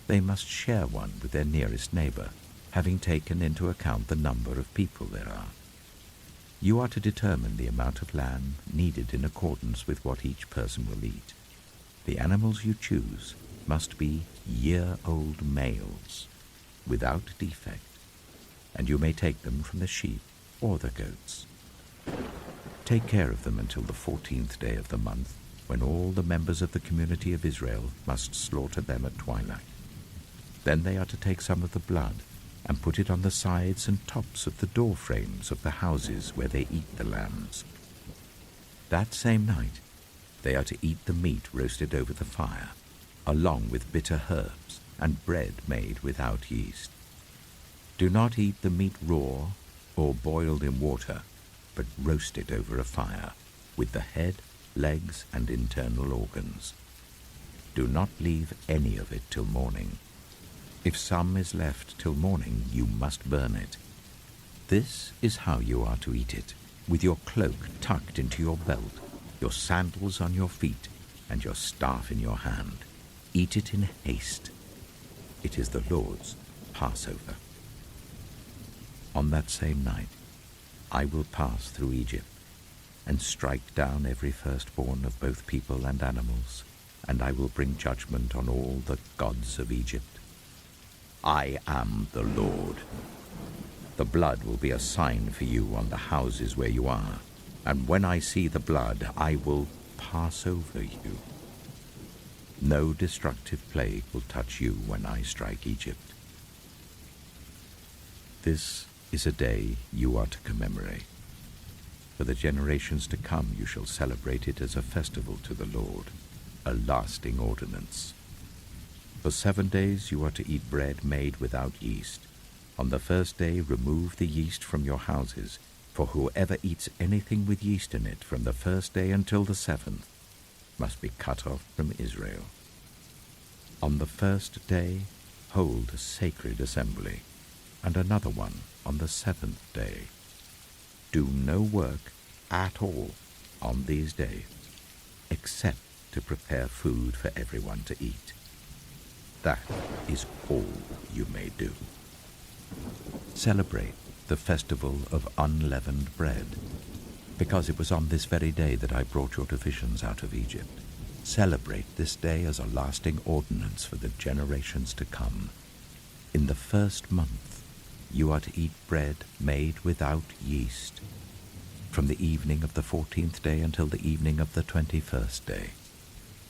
they must share one with their nearest neighbor, having taken into account the number of people there are. You are to determine the amount of lamb needed in accordance with what each person will eat. The animals you choose must be year-old males, without defect, and you may take them from the sheep or the goats. Take care of them until the 14th day of the month, when all the members of the community of Israel must slaughter them at twilight. Then they are to take some of the blood and put it on the sides and tops of the door frames of the houses where they eat the lambs. That same night they are to eat the meat roasted over the fire, along with bitter herbs and bread made without yeast. Do not eat the meat raw or boiled in water, but roast it over a fire, with the head, legs, and internal organs. Do not leave any of it till morning. If some is left till morning, you must burn it. This is how you are to eat it, with your cloak tucked into your belt, your sandals on your feet, and your staff in your hand. Eat it in haste. It is the Lord's Passover. On that same night, I will pass through Egypt, and strike down every firstborn of both people and animals, and I will bring judgment on all the gods of Egypt. I am the Lord. The blood will be a sign for you on the houses where you are, and when I see the blood, I will pass over you. No destructive plague will touch you when I strike Egypt. This is a day you are to commemorate. For the generations to come you shall celebrate it as a festival to the Lord, a lasting ordinance. For 7 days you are to eat bread made without yeast. On the first day remove the yeast from your houses, for whoever eats anything with yeast in it from the first day until the 7th must be cut off from Israel. On the first day hold a sacred assembly, and another one on the 7th day. Do no work at all on these days, except to prepare food for everyone to eat. That is all you may do. Celebrate the festival of unleavened bread, because it was on this very day that I brought your divisions out of Egypt. Celebrate this day as a lasting ordinance for the generations to come. In the first month you are to eat bread made without yeast, from the evening of the 14th day until the evening of the 21st day.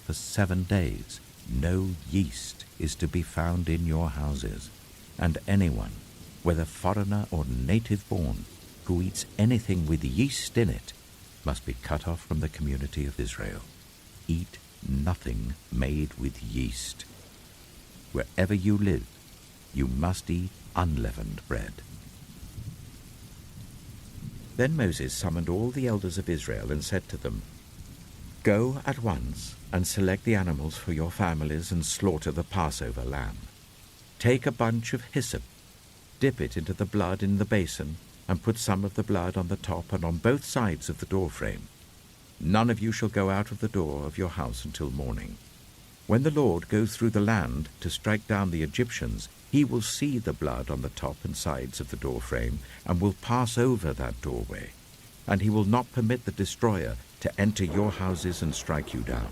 For 7 days no yeast is to be found in your houses, and anyone, whether foreigner or native born, who eats anything with yeast in it must be cut off from the community of Israel. Eat nothing made with yeast. Wherever you live, you must eat unleavened bread. Then Moses summoned all the elders of Israel and said to them, Go at once and select the animals for your families and slaughter the Passover lamb. Take a bunch of hyssop, dip it into the blood in the basin, and put some of the blood on the top and on both sides of the doorframe. None of you shall go out of the door of your house until morning. When the Lord goes through the land to strike down the Egyptians, he will see the blood on the top and sides of the doorframe and will pass over that doorway, and he will not permit the destroyer to enter your houses and strike you down.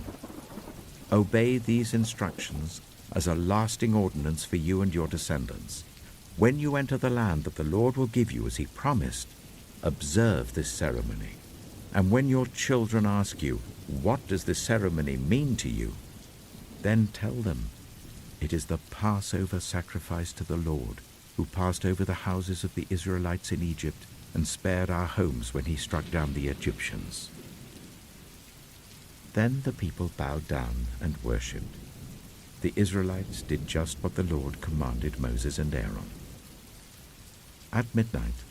Obey these instructions as a lasting ordinance for you and your descendants. When you enter the land that the Lord will give you as he promised, observe this ceremony. And when your children ask you, What does this ceremony mean to you? Then tell them, It is the Passover sacrifice to the Lord, who passed over the houses of the Israelites in Egypt and spared our homes when he struck down the Egyptians. Then the people bowed down and worshipped. The Israelites did just what the Lord commanded Moses and Aaron. At midnight,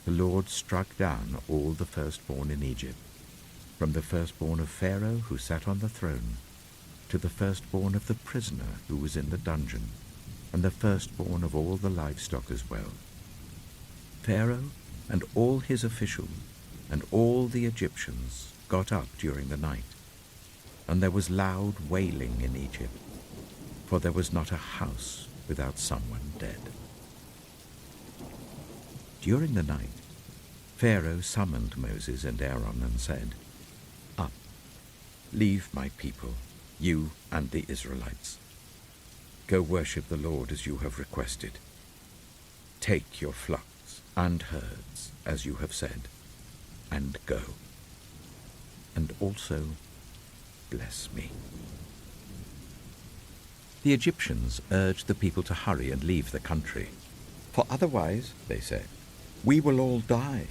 the Lord struck down all the firstborn in Egypt, from the firstborn of Pharaoh who sat on the throne, to the firstborn of the prisoner who was in the dungeon, and the firstborn of all the livestock as well. Pharaoh and all his officials and all the Egyptians got up during the night, and there was loud wailing in Egypt, for there was not a house without someone dead. During the night, Pharaoh summoned Moses and Aaron and said, "Up, leave my people, you and the Israelites. Go worship the Lord as you have requested. Take your flocks and herds, as you have said, and go. And also bless me." The Egyptians urged the people to hurry and leave the country. "For otherwise," they said, "we will all die."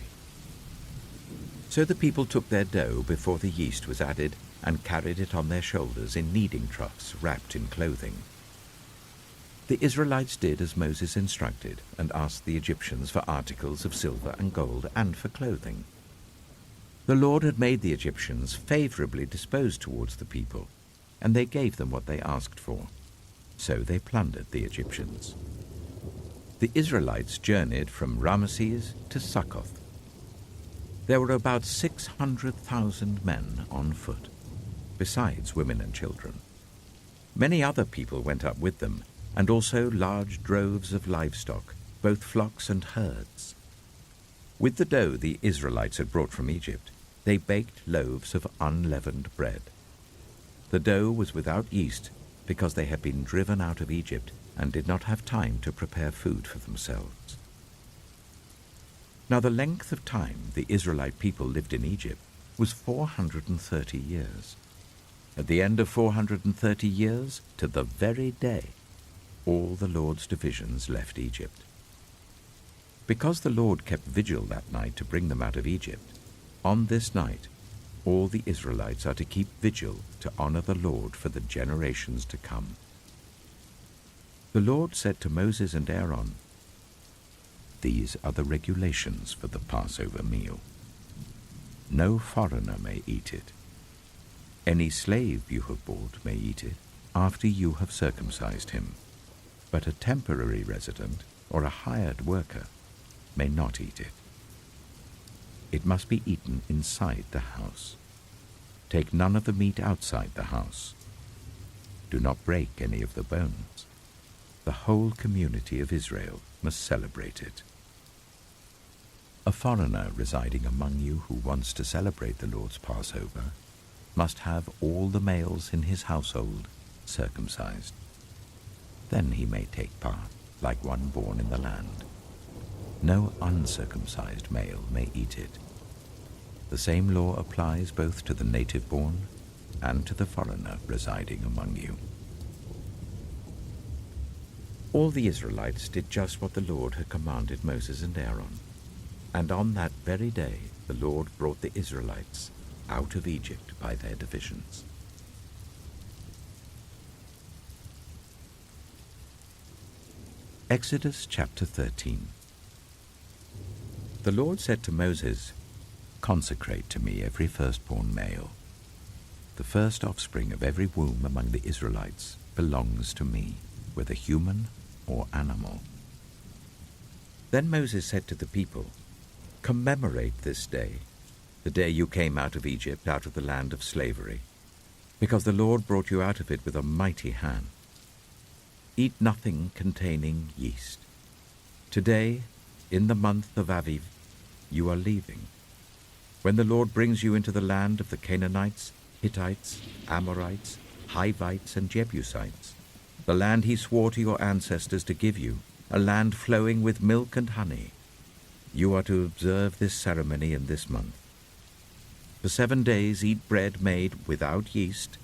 So the people took their dough before the yeast was added and carried it on their shoulders in kneading troughs wrapped in clothing. The Israelites did as Moses instructed and asked the Egyptians for articles of silver and gold and for clothing. The Lord had made the Egyptians favorably disposed towards the people, and they gave them what they asked for. So they plundered the Egyptians. The Israelites journeyed from Ramesses to Succoth. There were about 600,000 men on foot, besides women and children. Many other people went up with them, and also large droves of livestock, both flocks and herds. With the dough the Israelites had brought from Egypt, they baked loaves of unleavened bread. The dough was without yeast because they had been driven out of Egypt and did not have time to prepare food for themselves. Now the length of time the Israelite people lived in Egypt was 430 years. At the end of 430 years, to the very day, all the Lord's divisions left Egypt. Because the Lord kept vigil that night to bring them out of Egypt, on this night all the Israelites are to keep vigil to honor the Lord for the generations to come. The Lord said to Moses and Aaron, "These are the regulations for the Passover meal. No foreigner may eat it. Any slave you have bought may eat it after you have circumcised him, but a temporary resident or a hired worker may not eat it. It must be eaten inside the house. Take none of the meat outside the house. Do not break any of the bones. The whole community of Israel must celebrate it. A foreigner residing among you who wants to celebrate the Lord's Passover must have all the males in his household circumcised. Then he may take part, like one born in the land. No uncircumcised male may eat it. The same law applies both to the native-born and to the foreigner residing among you." All the Israelites did just what the Lord had commanded Moses and Aaron, and on that very day the Lord brought the Israelites out of Egypt by their divisions. Exodus chapter 13. The Lord said to Moses, "Consecrate to me every firstborn male. The first offspring of every womb among the Israelites belongs to me, whether human or animal." Then Moses said to the people, "Commemorate this day, the day you came out of Egypt, out of the land of slavery, because the Lord brought you out of it with a mighty hand. Eat nothing containing yeast. Today, in the month of Aviv, you are leaving. When the Lord brings you into the land of the Canaanites, Hittites, Amorites, Hivites, and Jebusites, the land he swore to your ancestors to give you, a land flowing with milk and honey, you are to observe this ceremony in this month. For 7 days eat bread made without yeast,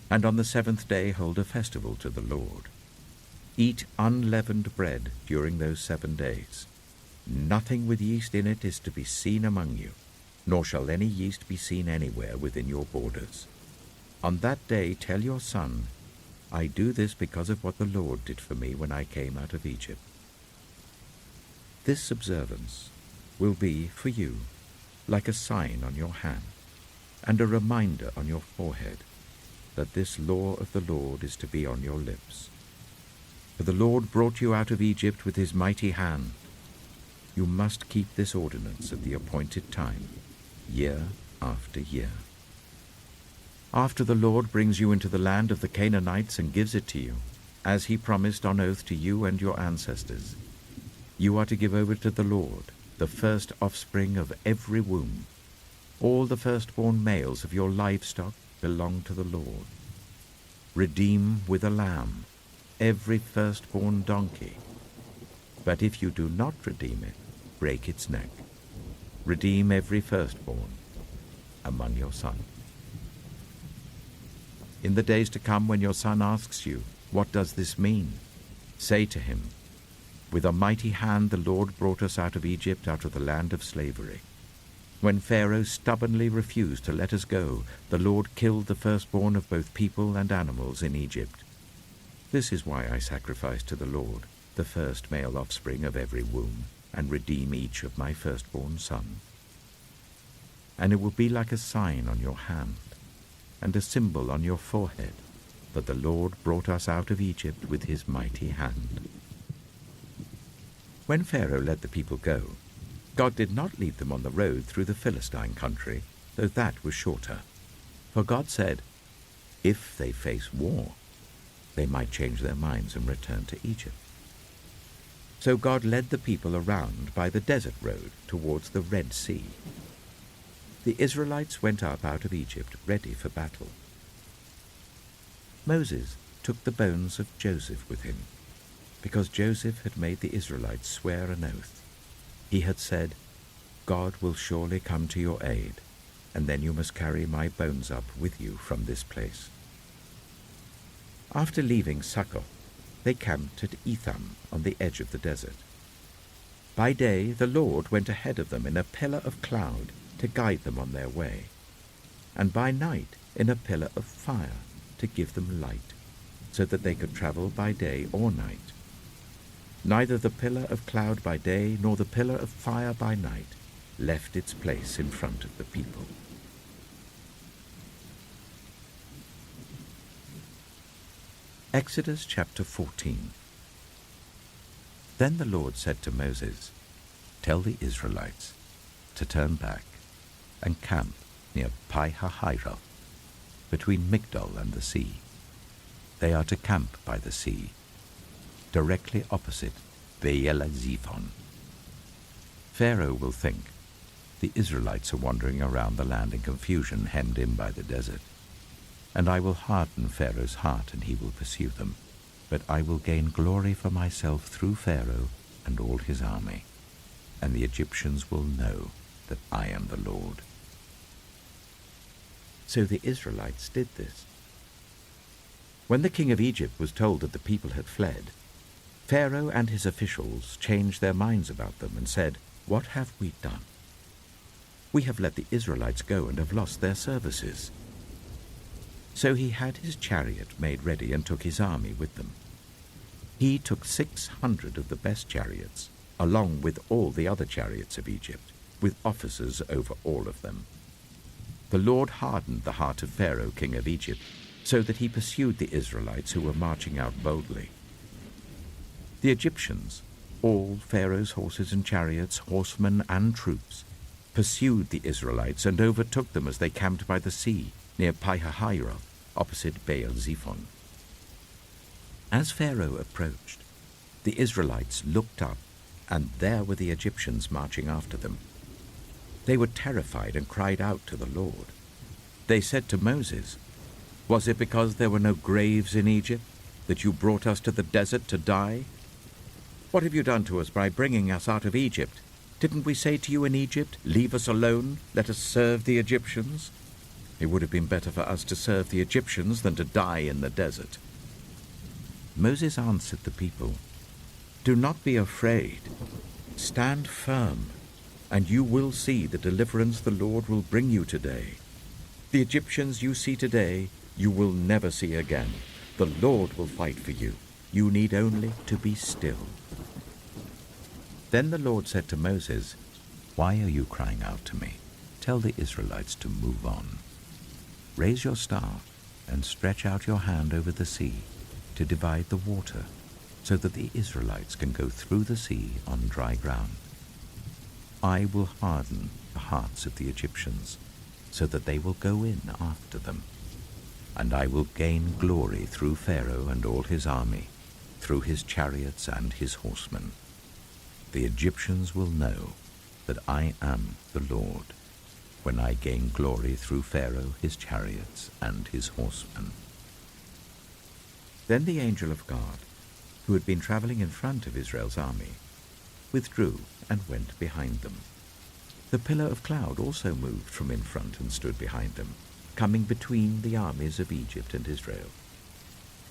and on the 7th day hold a festival to the Lord. Eat unleavened bread during those 7 days. Nothing with yeast in it is to be seen among you, nor shall any yeast be seen anywhere within your borders. On that day tell your son, I do this because of what the Lord did for me when I came out of Egypt. This observance will be for you like a sign on your hand and a reminder on your forehead that this law of the Lord is to be on your lips. For the Lord brought you out of Egypt with his mighty hand. You must keep this ordinance at the appointed time, year after year. After the Lord brings you into the land of the Canaanites and gives it to you, as he promised on oath to you and your ancestors, you are to give over to the Lord the first offspring of every womb. All the firstborn males of your livestock belong to the Lord. Redeem with a lamb every firstborn donkey. But if you do not redeem it, break its neck. Redeem every firstborn among your sons. In the days to come, when your son asks you, "What does this mean?" say to him, "With a mighty hand the Lord brought us out of Egypt, out of the land of slavery. When Pharaoh stubbornly refused to let us go, the Lord killed the firstborn of both people and animals in Egypt. This is why I sacrifice to the Lord the first male offspring of every womb, and redeem each of my firstborn sons. And it will be like a sign on your hand, and a symbol on your forehead, that the Lord brought us out of Egypt with his mighty hand." When Pharaoh let the people go, God did not lead them on the road through the Philistine country, though that was shorter. For God said, if they face war, they might change their minds and return to Egypt. So God led the people around by the desert road towards the Red Sea. The Israelites went up out of Egypt ready for battle. Moses took the bones of Joseph with him, because Joseph had made the Israelites swear an oath. He had said, "God will surely come to your aid, and then you must carry my bones up with you from this place." After leaving Succoth, they camped at Etham on the edge of the desert. By day the Lord went ahead of them in a pillar of cloud to guide them on their way, and by night in a pillar of fire to give them light, so that they could travel by day or night. Neither the pillar of cloud by day nor the pillar of fire by night left its place in front of the people. Exodus chapter 14. Then the Lord said to Moses, "Tell the Israelites to turn back and camp near Pi-hahiroth, between Migdol and the sea. They are to camp by the sea, directly opposite Baal-zephon. Pharaoh will think the Israelites are wandering around the land in confusion, hemmed in by the desert. And I will harden Pharaoh's heart, and he will pursue them. But I will gain glory for myself through Pharaoh and all his army, and the Egyptians will know that I am the Lord." So the Israelites did this. When the king of Egypt was told that the people had fled, Pharaoh and his officials changed their minds about them and said, "What have we done? We have let the Israelites go and have lost their services." So he had his chariot made ready and took his army with them. He took 600 of the best chariots, along with all the other chariots of Egypt, with officers over all of them. The Lord hardened the heart of Pharaoh, king of Egypt, so that he pursued the Israelites who were marching out boldly. The Egyptians, all Pharaoh's horses and chariots, horsemen and troops, pursued the Israelites and overtook them as they camped by the sea, near Pi-hahiroth, opposite Baal-zephon. As Pharaoh approached, the Israelites looked up, and there were the Egyptians marching after them. They were terrified and cried out to the Lord. They said to Moses, "Was it because there were no graves in Egypt that you brought us to the desert to die? What have you done to us by bringing us out of Egypt? Didn't we say to you in Egypt, 'Leave us alone, let us serve the Egyptians'? It would have been better for us to serve the Egyptians than to die in the desert." Moses answered the people, "Do not be afraid. Stand firm, and you will see the deliverance the Lord will bring you today. The Egyptians you see today, you will never see again. The Lord will fight for you. You need only to be still." Then the Lord said to Moses, "Why are you crying out to me? Tell the Israelites to move on. Raise your staff and stretch out your hand over the sea to divide the water, so that the Israelites can go through the sea on dry ground. I will harden the hearts of the Egyptians, so that they will go in after them. And I will gain glory through Pharaoh and all his army, through his chariots and his horsemen. The Egyptians will know that I am the Lord, when I gain glory through Pharaoh, his chariots, and his horsemen." Then the angel of God, who had been traveling in front of Israel's army, withdrew and went behind them. The pillar of cloud also moved from in front and stood behind them, coming between the armies of Egypt and Israel.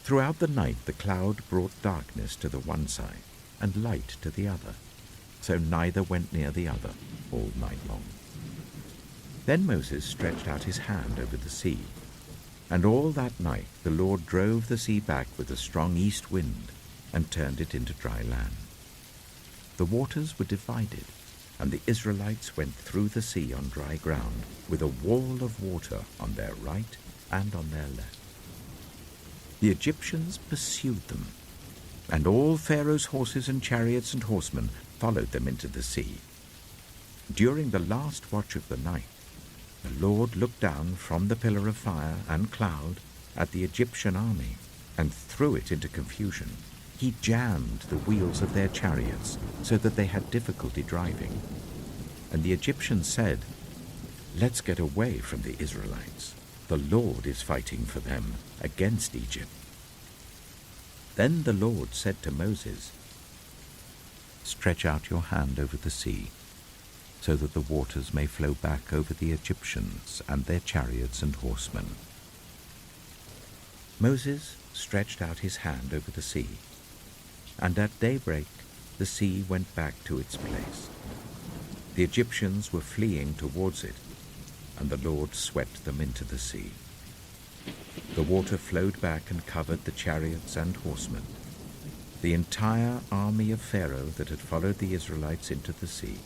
Throughout the night the cloud brought darkness to the one side and light to the other, so neither went near the other all night long. Then Moses stretched out his hand over the sea, and all that night the Lord drove the sea back with a strong east wind and turned it into dry land. The waters were divided, and the Israelites went through the sea on dry ground, with a wall of water on their right and on their left. The Egyptians pursued them, and all Pharaoh's horses and chariots and horsemen followed them into the sea. During the last watch of the night, the Lord looked down from the pillar of fire and cloud at the Egyptian army and threw it into confusion. He jammed the wheels of their chariots so that they had difficulty driving. And the Egyptians said, "Let's get away from the Israelites. The Lord is fighting for them against Egypt." Then the Lord said to Moses, "Stretch out your hand over the sea, so that the waters may flow back over the Egyptians and their chariots and horsemen." Moses stretched out his hand over the sea, and at daybreak the sea went back to its place. The Egyptians were fleeing towards it, and the Lord swept them into the sea. The water flowed back and covered the chariots and horsemen, the entire army of Pharaoh that had followed the Israelites into the sea.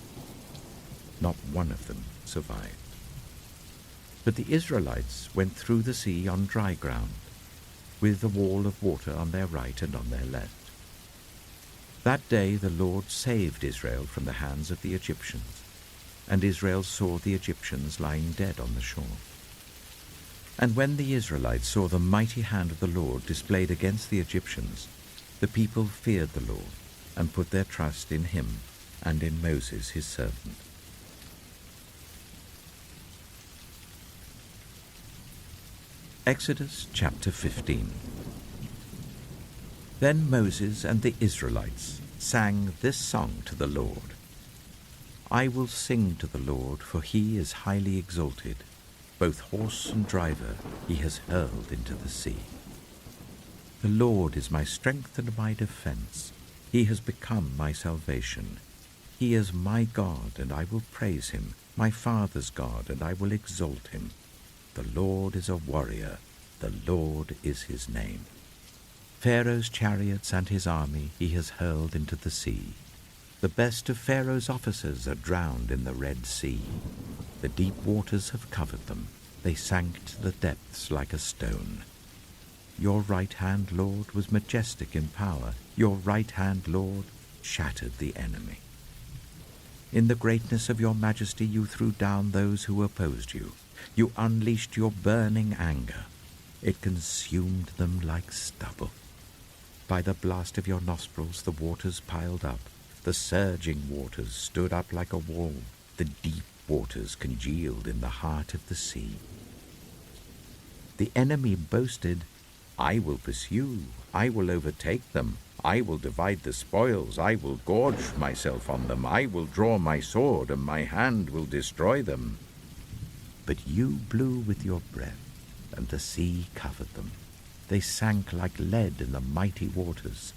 Not one of them survived. But the Israelites went through the sea on dry ground, with a wall of water on their right and on their left. That day the Lord saved Israel from the hands of the Egyptians, and Israel saw the Egyptians lying dead on the shore. And when the Israelites saw the mighty hand of the Lord displayed against the Egyptians, the people feared the Lord and put their trust in him and in Moses his servant. Exodus chapter 15. Then Moses and the Israelites sang this song to the Lord. "I will sing to the Lord, for he is highly exalted. Both horse and driver he has hurled into the sea. The Lord is my strength and my defense. He has become my salvation. He is my God, and I will praise him, my father's God, and I will exalt him. The Lord is a warrior. The Lord is his name. Pharaoh's chariots and his army he has hurled into the sea. The best of Pharaoh's officers are drowned in the Red Sea. The deep waters have covered them. They sank to the depths like a stone. Your right hand, Lord, was majestic in power. Your right hand, Lord, shattered the enemy. In the greatness of your majesty you threw down those who opposed you. You unleashed your burning anger. It consumed them like stubble. By the blast of your nostrils the waters piled up. The surging waters stood up like a wall. The deep waters congealed in the heart of the sea. The enemy boasted, "I will pursue, I will overtake them, I will divide the spoils, I will gorge myself on them, I will draw my sword, and my hand will destroy them." But you blew with your breath, and the sea covered them. They sank like lead in the mighty waters.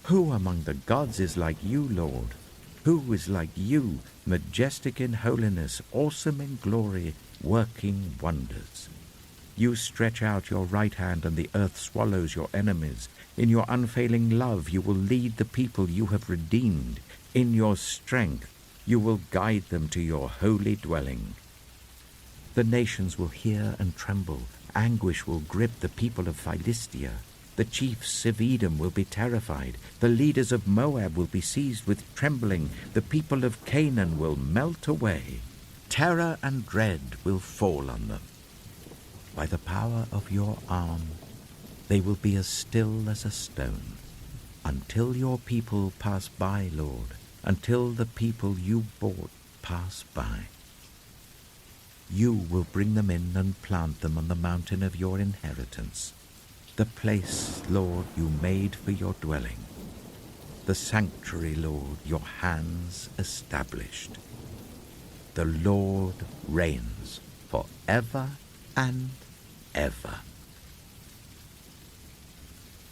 Who among the gods is like you, Lord? Who is like you, majestic in holiness, awesome in glory, working wonders? You stretch out your right hand, and the earth swallows your enemies. In your unfailing love you will lead the people you have redeemed. In your strength you will guide them to your holy dwelling. The nations will hear and tremble. Anguish will grip the people of Philistia. The chiefs of Edom will be terrified. The leaders of Moab will be seized with trembling. The people of Canaan will melt away. Terror and dread will fall on them. By the power of your arm, they will be as still as a stone. Until your people pass by, Lord, until the people you bought pass by. You will bring them in and plant them on the mountain of your inheritance, the place, Lord, you made for your dwelling, the sanctuary, Lord, your hands established. The Lord reigns forever and ever.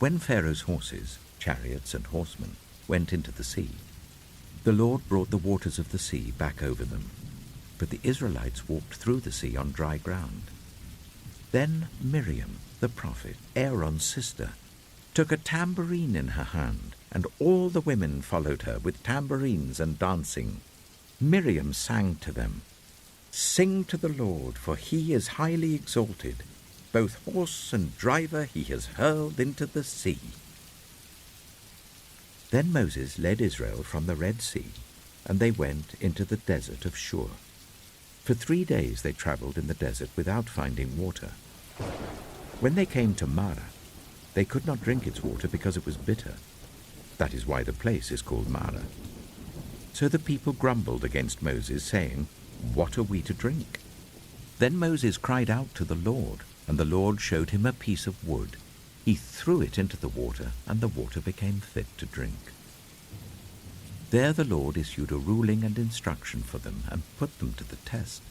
When Pharaoh's horses, chariots, and horsemen went into the sea, the Lord brought the waters of the sea back over them, but the Israelites walked through the sea on dry ground. Then Miriam, the prophet, Aaron's sister, took a tambourine in her hand, and all the women followed her with tambourines and dancing. Miriam sang to them, "Sing to the Lord, for he is highly exalted. Both horse and driver he has hurled into the sea." Then Moses led Israel from the Red Sea, and they went into the desert of Shur. For 3 days they traveled in the desert without finding water. When they came to Marah, they could not drink its water because it was bitter. That is why the place is called Marah. So the people grumbled against Moses, saying, "What are we to drink?" Then Moses cried out to the Lord, and the Lord showed him a piece of wood. He threw it into the water, and the water became fit to drink. There the Lord issued a ruling and instruction for them and put them to the test.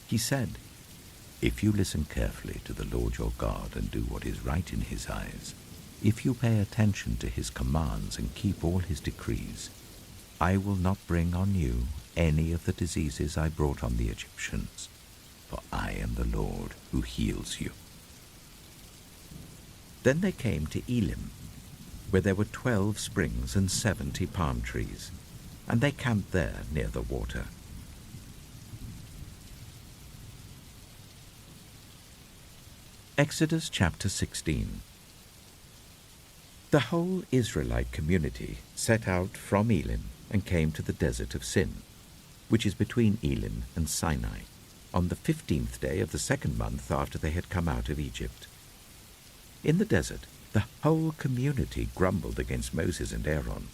He said, "If you listen carefully to the Lord your God and do what is right in his eyes, if you pay attention to his commands and keep all his decrees, I will not bring on you any of the diseases I brought on the Egyptians, for I am the Lord who heals you." Then they came to Elim, where there were 12 springs and 70 palm trees, and they camped there near the water. Exodus chapter 16. The whole Israelite community set out from Elim and came to the desert of Sin, which is between Elim and Sinai, on the 15th day of the 2nd month after they had come out of Egypt. In the desert, the whole community grumbled against Moses and Aaron.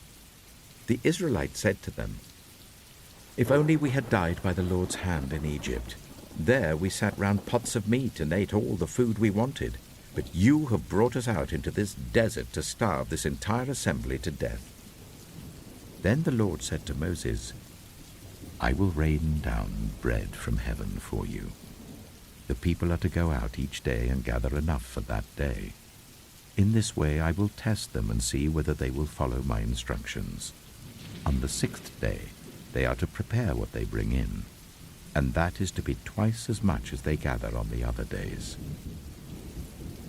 The Israelites said to them, "If only we had died by the Lord's hand in Egypt. There we sat round pots of meat and ate all the food we wanted. But you have brought us out into this desert to starve this entire assembly to death." Then the Lord said to Moses, "I will rain down bread from heaven for you. The people are to go out each day and gather enough for that day. In this way I will test them and see whether they will follow my instructions. On the 6th day they are to prepare what they bring in, and that is to be twice as much as they gather on the other days."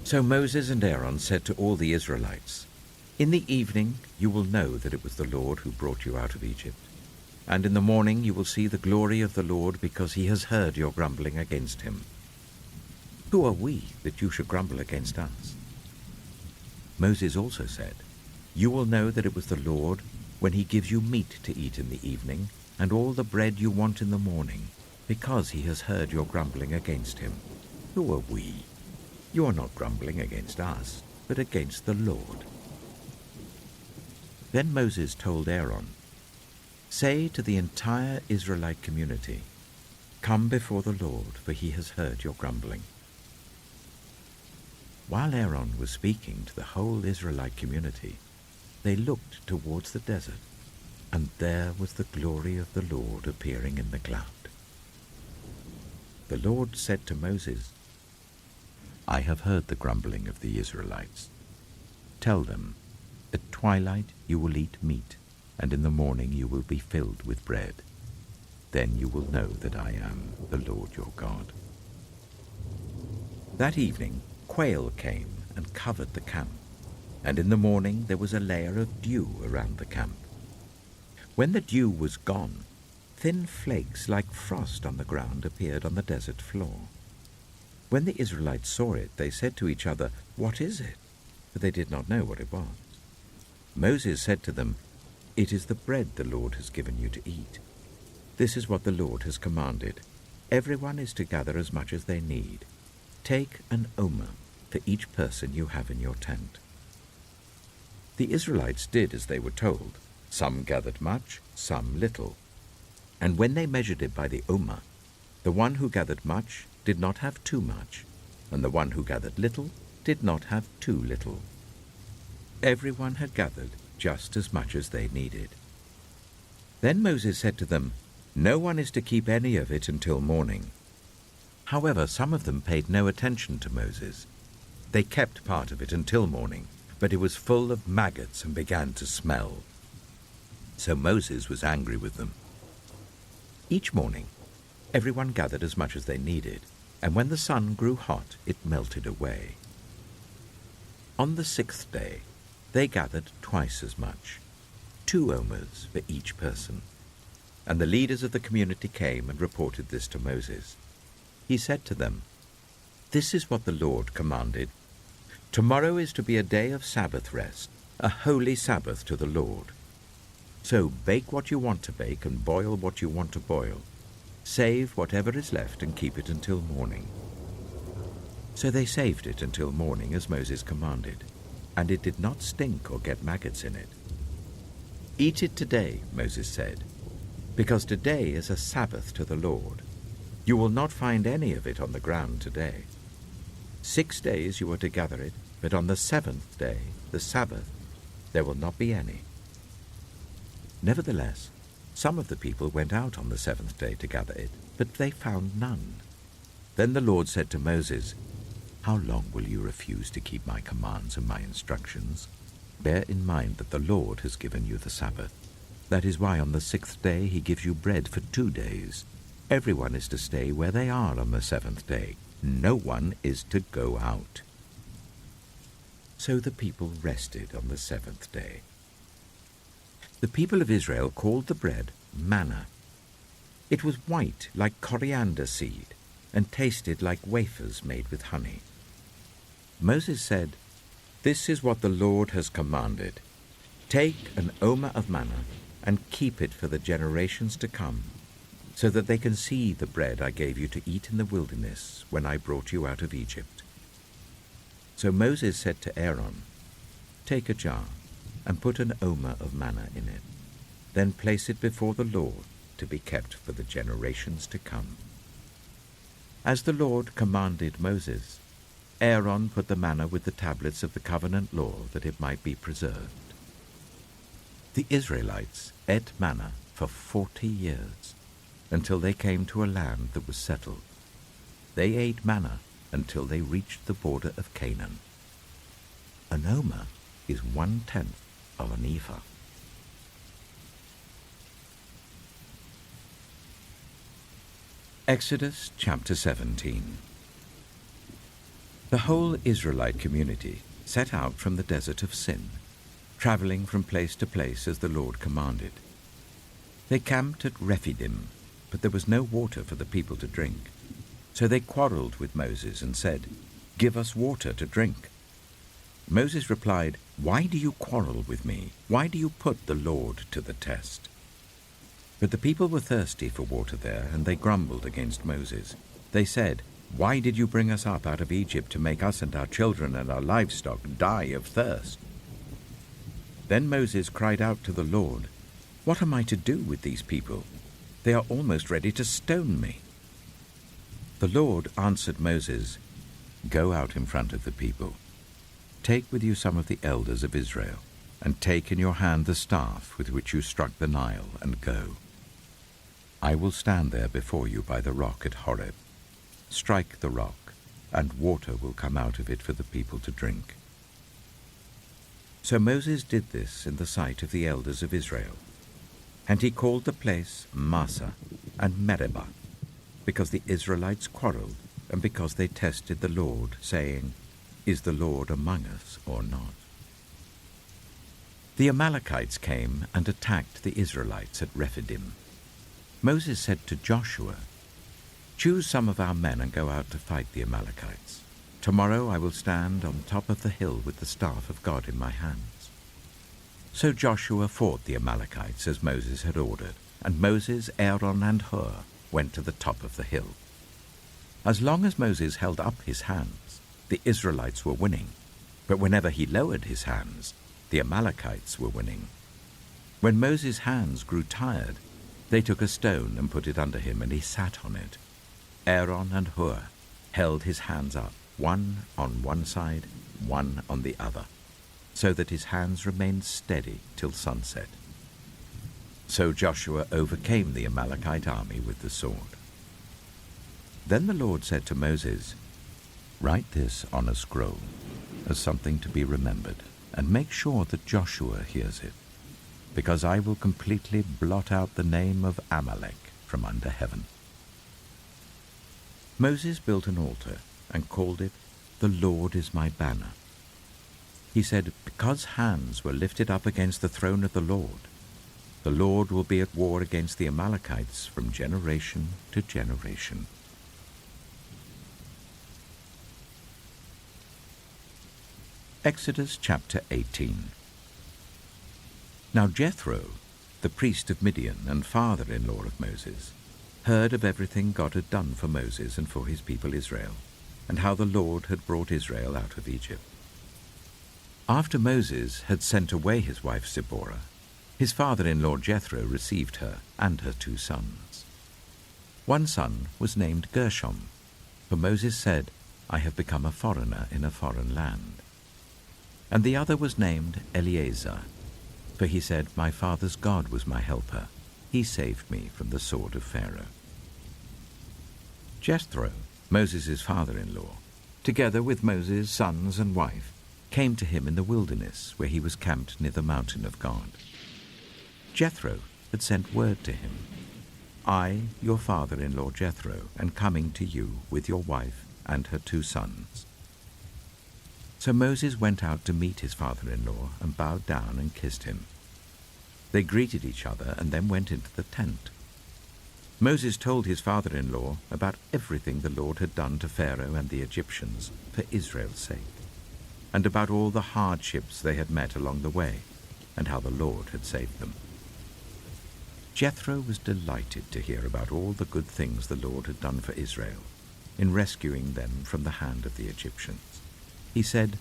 So Moses and Aaron said to all the Israelites, "In the evening you will know that it was the Lord who brought you out of Egypt, and in the morning you will see the glory of the Lord, because he has heard your grumbling against him. Who are we that you should grumble against us?" Moses also said, "You will know that it was the Lord when he gives you meat to eat in the evening, and all the bread you want in the morning, because he has heard your grumbling against him. Who are we? You are not grumbling against us, but against the Lord." Then Moses told Aaron, "Say to the entire Israelite community, 'Come before the Lord, for he has heard your grumbling.'" While Aaron was speaking to the whole Israelite community, they looked towards the desert, and there was the glory of the Lord appearing in the cloud. The Lord said to Moses, "I have heard the grumbling of the Israelites. Tell them, at twilight you will eat meat, and in the morning you will be filled with bread. Then you will know that I am the Lord your God." That evening quail came and covered the camp, and in the morning there was a layer of dew around the camp. When the dew was gone, thin flakes like frost on the ground appeared on the desert floor. When the Israelites saw it, they said to each other, "What is it?" For they did not know what it was. Moses said to them, "It is the bread the Lord has given you to eat. This is what the Lord has commanded. Everyone is to gather as much as they need. Take an omer for each person you have in your tent." The Israelites did as they were told. Some gathered much, some little. And when they measured it by the omer, the one who gathered much did not have too much, and the one who gathered little did not have too little. Everyone had gathered just as much as they needed. Then Moses said to them, "No one is to keep any of it until morning." However, some of them paid no attention to Moses. They kept part of it until morning, but it was full of maggots and began to smell. So Moses was angry with them. Each morning, everyone gathered as much as they needed, and when the sun grew hot, it melted away. On the 6th day, they gathered twice as much, 2 omers for each person. And the leaders of the community came and reported this to Moses. He said to them, "This is what the Lord commanded. Tomorrow is to be a day of Sabbath rest, a holy Sabbath to the Lord. So bake what you want to bake and boil what you want to boil. Save whatever is left and keep it until morning." So they saved it until morning as Moses commanded, and it did not stink or get maggots in it. "Eat it today," Moses said, "because today is a Sabbath to the Lord. You will not find any of it on the ground today. 6 days you are to gather it, but on the 7th day, the Sabbath, there will not be any." Nevertheless, some of the people went out on the 7th day to gather it, but they found none. Then the Lord said to Moses, "How long will you refuse to keep my commands and my instructions? Bear in mind that the Lord has given you the Sabbath. That is why on the 6th day he gives you bread for 2 days. Everyone is to stay where they are on the 7th day. No one is to go out." So the people rested on the 7th day. The people of Israel called the bread manna. It was white like coriander seed and tasted like wafers made with honey. Moses said, "This is what the Lord has commanded. Take an omer of manna and keep it for the generations to come, so that they can see the bread I gave you to eat in the wilderness when I brought you out of Egypt." So Moses said to Aaron, "Take a jar and put an omer of manna in it. Then place it before the Lord to be kept for the generations to come." As the Lord commanded Moses, Aaron put the manna with the tablets of the covenant law that it might be preserved. The Israelites ate manna for 40 years, until they came to a land that was settled. They ate manna until they reached the border of Canaan. An omer is 1/10 of an ephah. Exodus chapter 17. The whole Israelite community set out from the desert of Sin, traveling from place to place as the Lord commanded. They camped at Rephidim, but there was no water for the people to drink. So they quarreled with Moses and said, "Give us water to drink." Moses replied, "Why do you quarrel with me? Why do you put the Lord to the test?" But the people were thirsty for water there, and they grumbled against Moses. They said, "Why did you bring us up out of Egypt to make us and our children and our livestock die of thirst?" Then Moses cried out to the Lord, "What am I to do with these people? They are almost ready to stone me." The Lord answered Moses, "Go out in front of the people. Take with you some of the elders of Israel, and take in your hand the staff with which you struck the Nile, and go. I will stand there before you by the rock at Horeb. Strike the rock, and water will come out of it for the people to drink." So Moses did this in the sight of the elders of Israel, and he called the place Massah and Meribah, because the Israelites quarreled, and because they tested the Lord, saying, "Is the Lord among us or not?" The Amalekites came and attacked the Israelites at Rephidim. Moses said to Joshua, "Choose some of our men and go out to fight the Amalekites. Tomorrow I will stand on top of the hill with the staff of God in my hands." So Joshua fought the Amalekites as Moses had ordered, and Moses, Aaron, and Hur went to the top of the hill. As long as Moses held up his hands, the Israelites were winning, but whenever he lowered his hands, the Amalekites were winning. When Moses' hands grew tired, They took a stone and put it under him, and he sat on it. Aaron and Hur held his hands up, one on one side, one on the other, so that his hands remained steady till sunset. So Joshua overcame the Amalekite army with the sword. Then the Lord said to Moses, "Write this on a scroll as something to be remembered, and make sure that Joshua hears it, because I will completely blot out the name of Amalek from under heaven." Moses built an altar and called it, "The Lord is my banner." He said, "Because hands were lifted up against the throne of the Lord will be at war against the Amalekites from generation to generation." Exodus chapter 18. Now Jethro, the priest of Midian and father-in-law of Moses, heard of everything God had done for Moses and for his people Israel, and how the Lord had brought Israel out of Egypt. After Moses had sent away his wife Zipporah, his father-in-law Jethro received her and her 2 sons. One son was named Gershom, for Moses said, "I have become a foreigner in a foreign land." And the other was named Eleazar, for he said, "My father's God was my helper. He saved me from the sword of Pharaoh." Jethro, Moses' father-in-law, together with Moses' sons and wife, came to him in the wilderness where he was camped near the mountain of God. Jethro had sent word to him, "I, your father-in-law Jethro, am coming to you with your wife and her 2 sons." So Moses went out to meet his father-in-law and bowed down and kissed him. They greeted each other and then went into the tent. Moses told his father-in-law about everything the Lord had done to Pharaoh and the Egyptians for Israel's sake, and about all the hardships they had met along the way, and how the Lord had saved them. Jethro was delighted to hear about all the good things the Lord had done for Israel in rescuing them from the hand of the Egyptians. He said,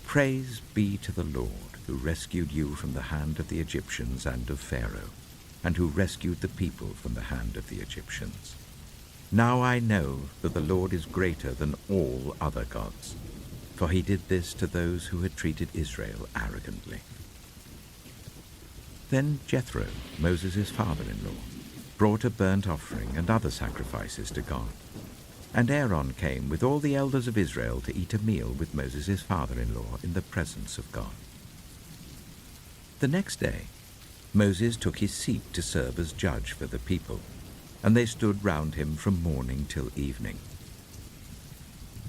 "Praise be to the Lord, who rescued you from the hand of the Egyptians and of Pharaoh, and who rescued the people from the hand of the Egyptians. Now I know that the Lord is greater than all other gods, for he did this to those who had treated Israel arrogantly." Then Jethro, Moses' father-in-law, brought a burnt offering and other sacrifices to God. And Aaron came with all the elders of Israel to eat a meal with Moses' father-in-law in the presence of God. The next day, Moses took his seat to serve as judge for the people, and they stood round him from morning till evening.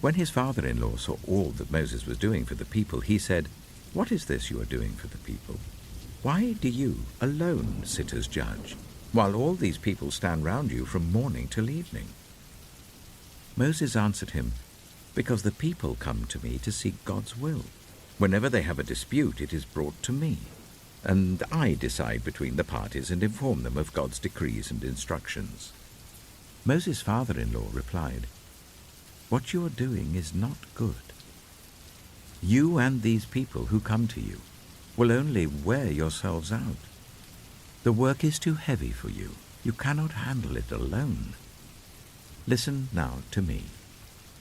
When his father-in-law saw all that Moses was doing for the people, he said, "What is this you are doing for the people? Why do you alone sit as judge, while all these people stand round you from morning till evening?" Moses answered him, "Because the people come to me to seek God's will. Whenever they have a dispute, it is brought to me, and I decide between the parties and inform them of God's decrees and instructions." Moses' father-in-law replied, "What you are doing is not good. You and these people who come to you will only wear yourselves out. The work is too heavy for you. You cannot handle it alone. Listen now to me,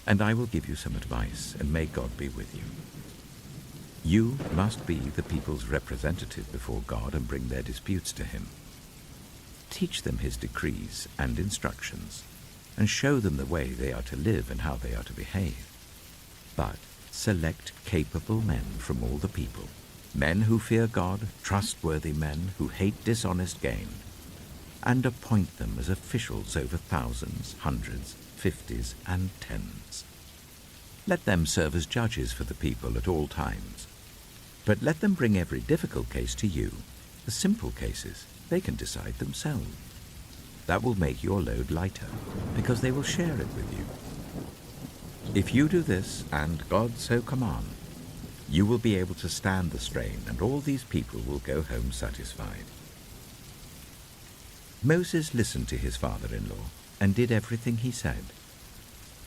and I will give you some advice, and may God be with you. You must be the people's representative before God and bring their disputes to him. Teach them his decrees and instructions, and show them the way they are to live and how they are to behave. But select capable men from all the people, men who fear God, trustworthy men who hate dishonest gain, and appoint them as officials over thousands, hundreds, fifties, and tens. Let them serve as judges for the people at all times. But let them bring every difficult case to you. The simple cases they can decide themselves. That will make your load lighter, because they will share it with you. If you do this, and God so command, you will be able to stand the strain, and all these people will go home satisfied." Moses listened to his father-in-law and did everything he said.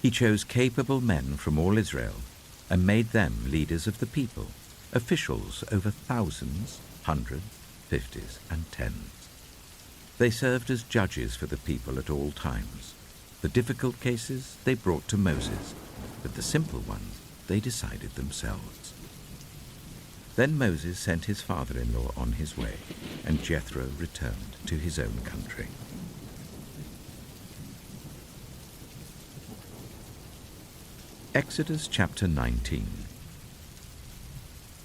He chose capable men from all Israel and made them leaders of the people, officials over thousands, hundreds, fifties, and tens. They served as judges for the people at all times. The difficult cases they brought to Moses, but the simple ones they decided themselves. Then Moses sent his father-in-law on his way, and Jethro returned to his own country. Exodus chapter 19.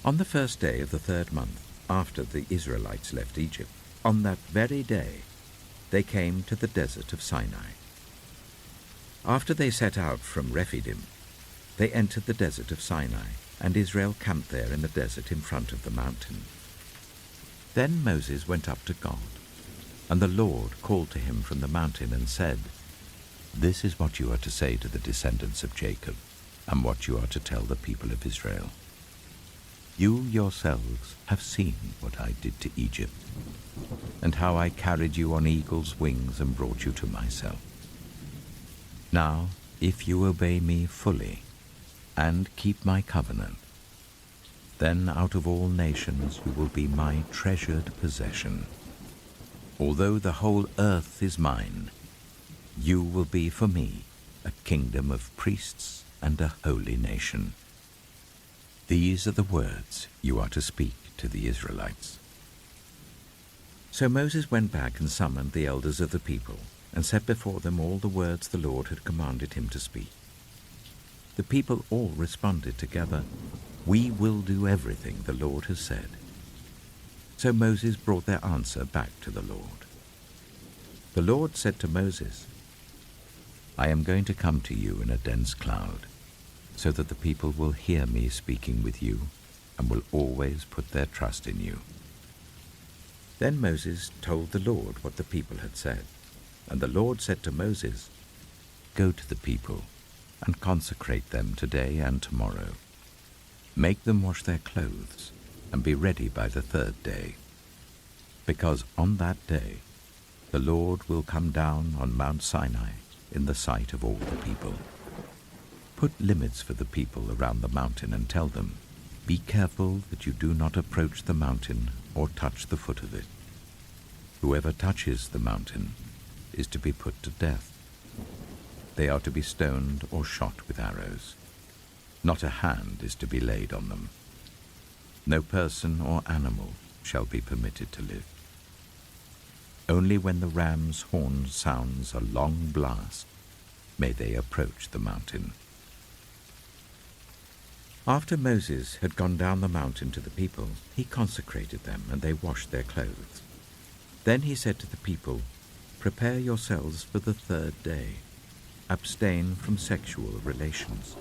On the first day of the 3rd month, after the Israelites left Egypt, on that very day, they came to the desert of Sinai. After they set out from Rephidim, they entered the desert of Sinai, and Israel camped there in the desert in front of the mountain. Then Moses went up to God, and the Lord called to him from the mountain and said, "This is what you are to say to the descendants of Jacob, and what you are to tell the people of Israel. You yourselves have seen what I did to Egypt, and how I carried you on eagle's wings and brought you to myself. Now, if you obey me fully and keep my covenant, then out of all nations you will be my treasured possession. Although the whole earth is mine, you will be for me a kingdom of priests and a holy nation. These are the words you are to speak to the Israelites." So Moses went back and summoned the elders of the people, and set before them all the words the Lord had commanded him to speak. The people all responded together, "We will do everything the Lord has said." So Moses brought their answer back to the Lord. The Lord said to Moses, "I am going to come to you in a dense cloud, so that the people will hear me speaking with you and will always put their trust in you." Then Moses told the Lord what the people had said, and the Lord said to Moses, "Go to the people and consecrate them today and tomorrow. Make them wash their clothes and be ready by the 3rd day, because on that day the Lord will come down on Mount Sinai in the sight of all the people. Put limits for the people around the mountain and tell them, 'Be careful that you do not approach the mountain or touch the foot of it. Whoever touches the mountain is to be put to death. They are to be stoned or shot with arrows. Not a hand is to be laid on them. No person or animal shall be permitted to live. Only when the ram's horn sounds a long blast may they approach the mountain." After Moses had gone down the mountain to the people, he consecrated them, and they washed their clothes. Then he said to the people, "Prepare yourselves for the 3rd day. Abstain from sexual relations."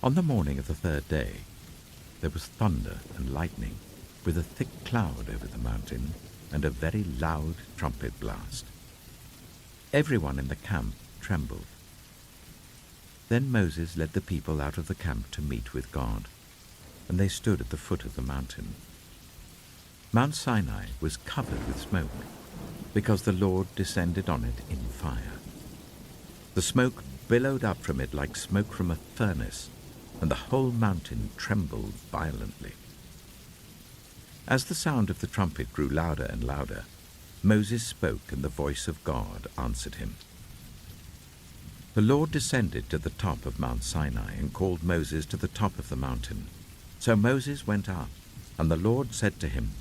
On the morning of the 3rd day, there was thunder and lightning, with a thick cloud over the mountain, and a very loud trumpet blast. Everyone in the camp trembled. Then Moses led the people out of the camp to meet with God, and they stood at the foot of the mountain. Mount Sinai was covered with smoke, because the Lord descended on it in fire. The smoke billowed up from it like smoke from a furnace, and the whole mountain trembled violently. As the sound of the trumpet grew louder and louder, Moses spoke, and the voice of God answered him. The Lord descended to the top of Mount Sinai and called Moses to the top of the mountain. So Moses went up, and the Lord said to him,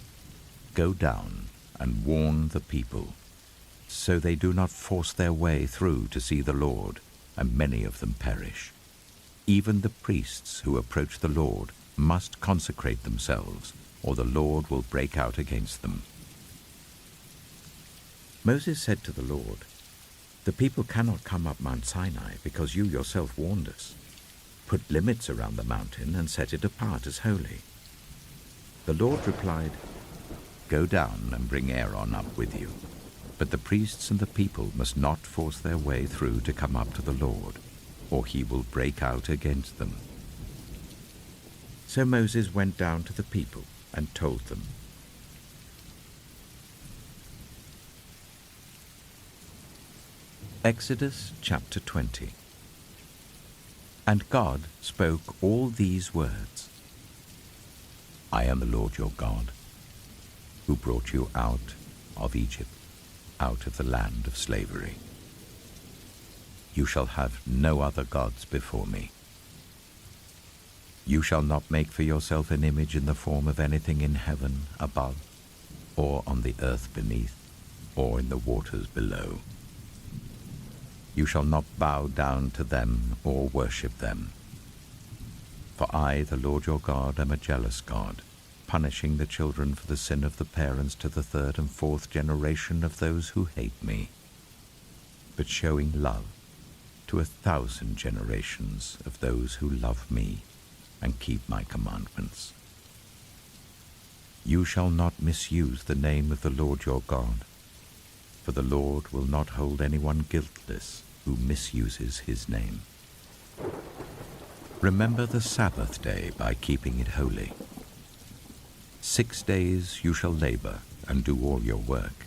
"Go down and warn the people, so they do not force their way through to see the Lord, and many of them perish. Even the priests who approach the Lord must consecrate themselves, or the Lord will break out against them." Moses said to the Lord, "The people cannot come up Mount Sinai because you yourself warned us. Put limits around the mountain and set it apart as holy." The Lord replied, "Go down and bring Aaron up with you. But the priests and the people must not force their way through to come up to the Lord, or he will break out against them." So Moses went down to the people and told them. Exodus chapter 20. And God spoke all these words: "I am the Lord your God, who brought you out of Egypt, out of the land of slavery. You shall have no other gods before me. You shall not make for yourself an image in the form of anything in heaven above, or on the earth beneath, or in the waters below. You shall not bow down to them or worship them. For I, the Lord your God, am a jealous God, punishing the children for the sin of the parents to the third and fourth generation of those who hate me, but showing love to 1,000 generations of those who love me and keep my commandments. You shall not misuse the name of the Lord your God, for the Lord will not hold anyone guiltless who misuses his name. Remember the Sabbath day by keeping it holy. 6 days you shall labor and do all your work,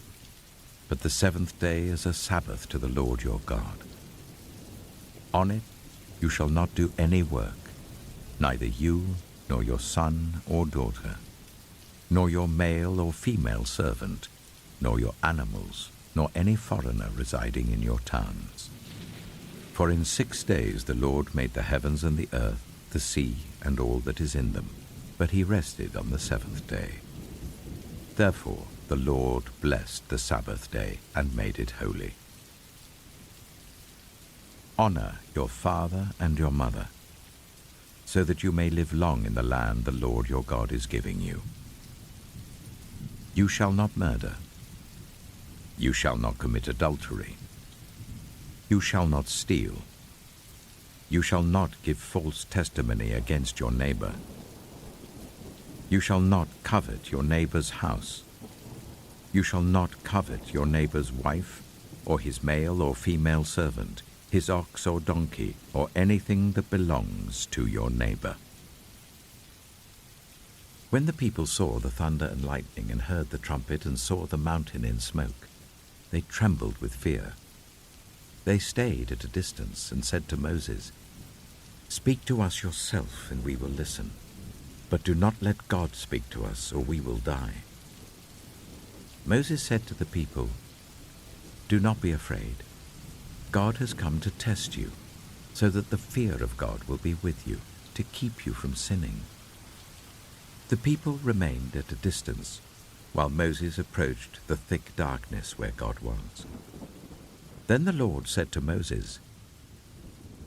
but the seventh day is a Sabbath to the Lord your God. On it you shall not do any work, neither you, nor your son or daughter, nor your male or female servant, nor your animals, nor any foreigner residing in your towns. For in 6 days the Lord made the heavens and the earth, the sea, and all that is in them, but he rested on the seventh day. Therefore the Lord blessed the Sabbath day and made it holy. Honor your father and your mother, so that you may live long in the land the Lord your God is giving you. You shall not murder. You shall not commit adultery. You shall not steal. You shall not give false testimony against your neighbor. You shall not covet your neighbor's house. You shall not covet your neighbor's wife, or his male or female servant, his ox or donkey, or anything that belongs to your neighbor. When the people saw the thunder and lightning and heard the trumpet and saw the mountain in smoke, they trembled with fear. They stayed at a distance and said to Moses, "Speak to us yourself, and we will listen. But do not let God speak to us, or we will die." Moses said to the people, "Do not be afraid. God has come to test you, so that the fear of God will be with you, to keep you from sinning." The people remained at a distance, while Moses approached the thick darkness where God was. Then the Lord said to Moses,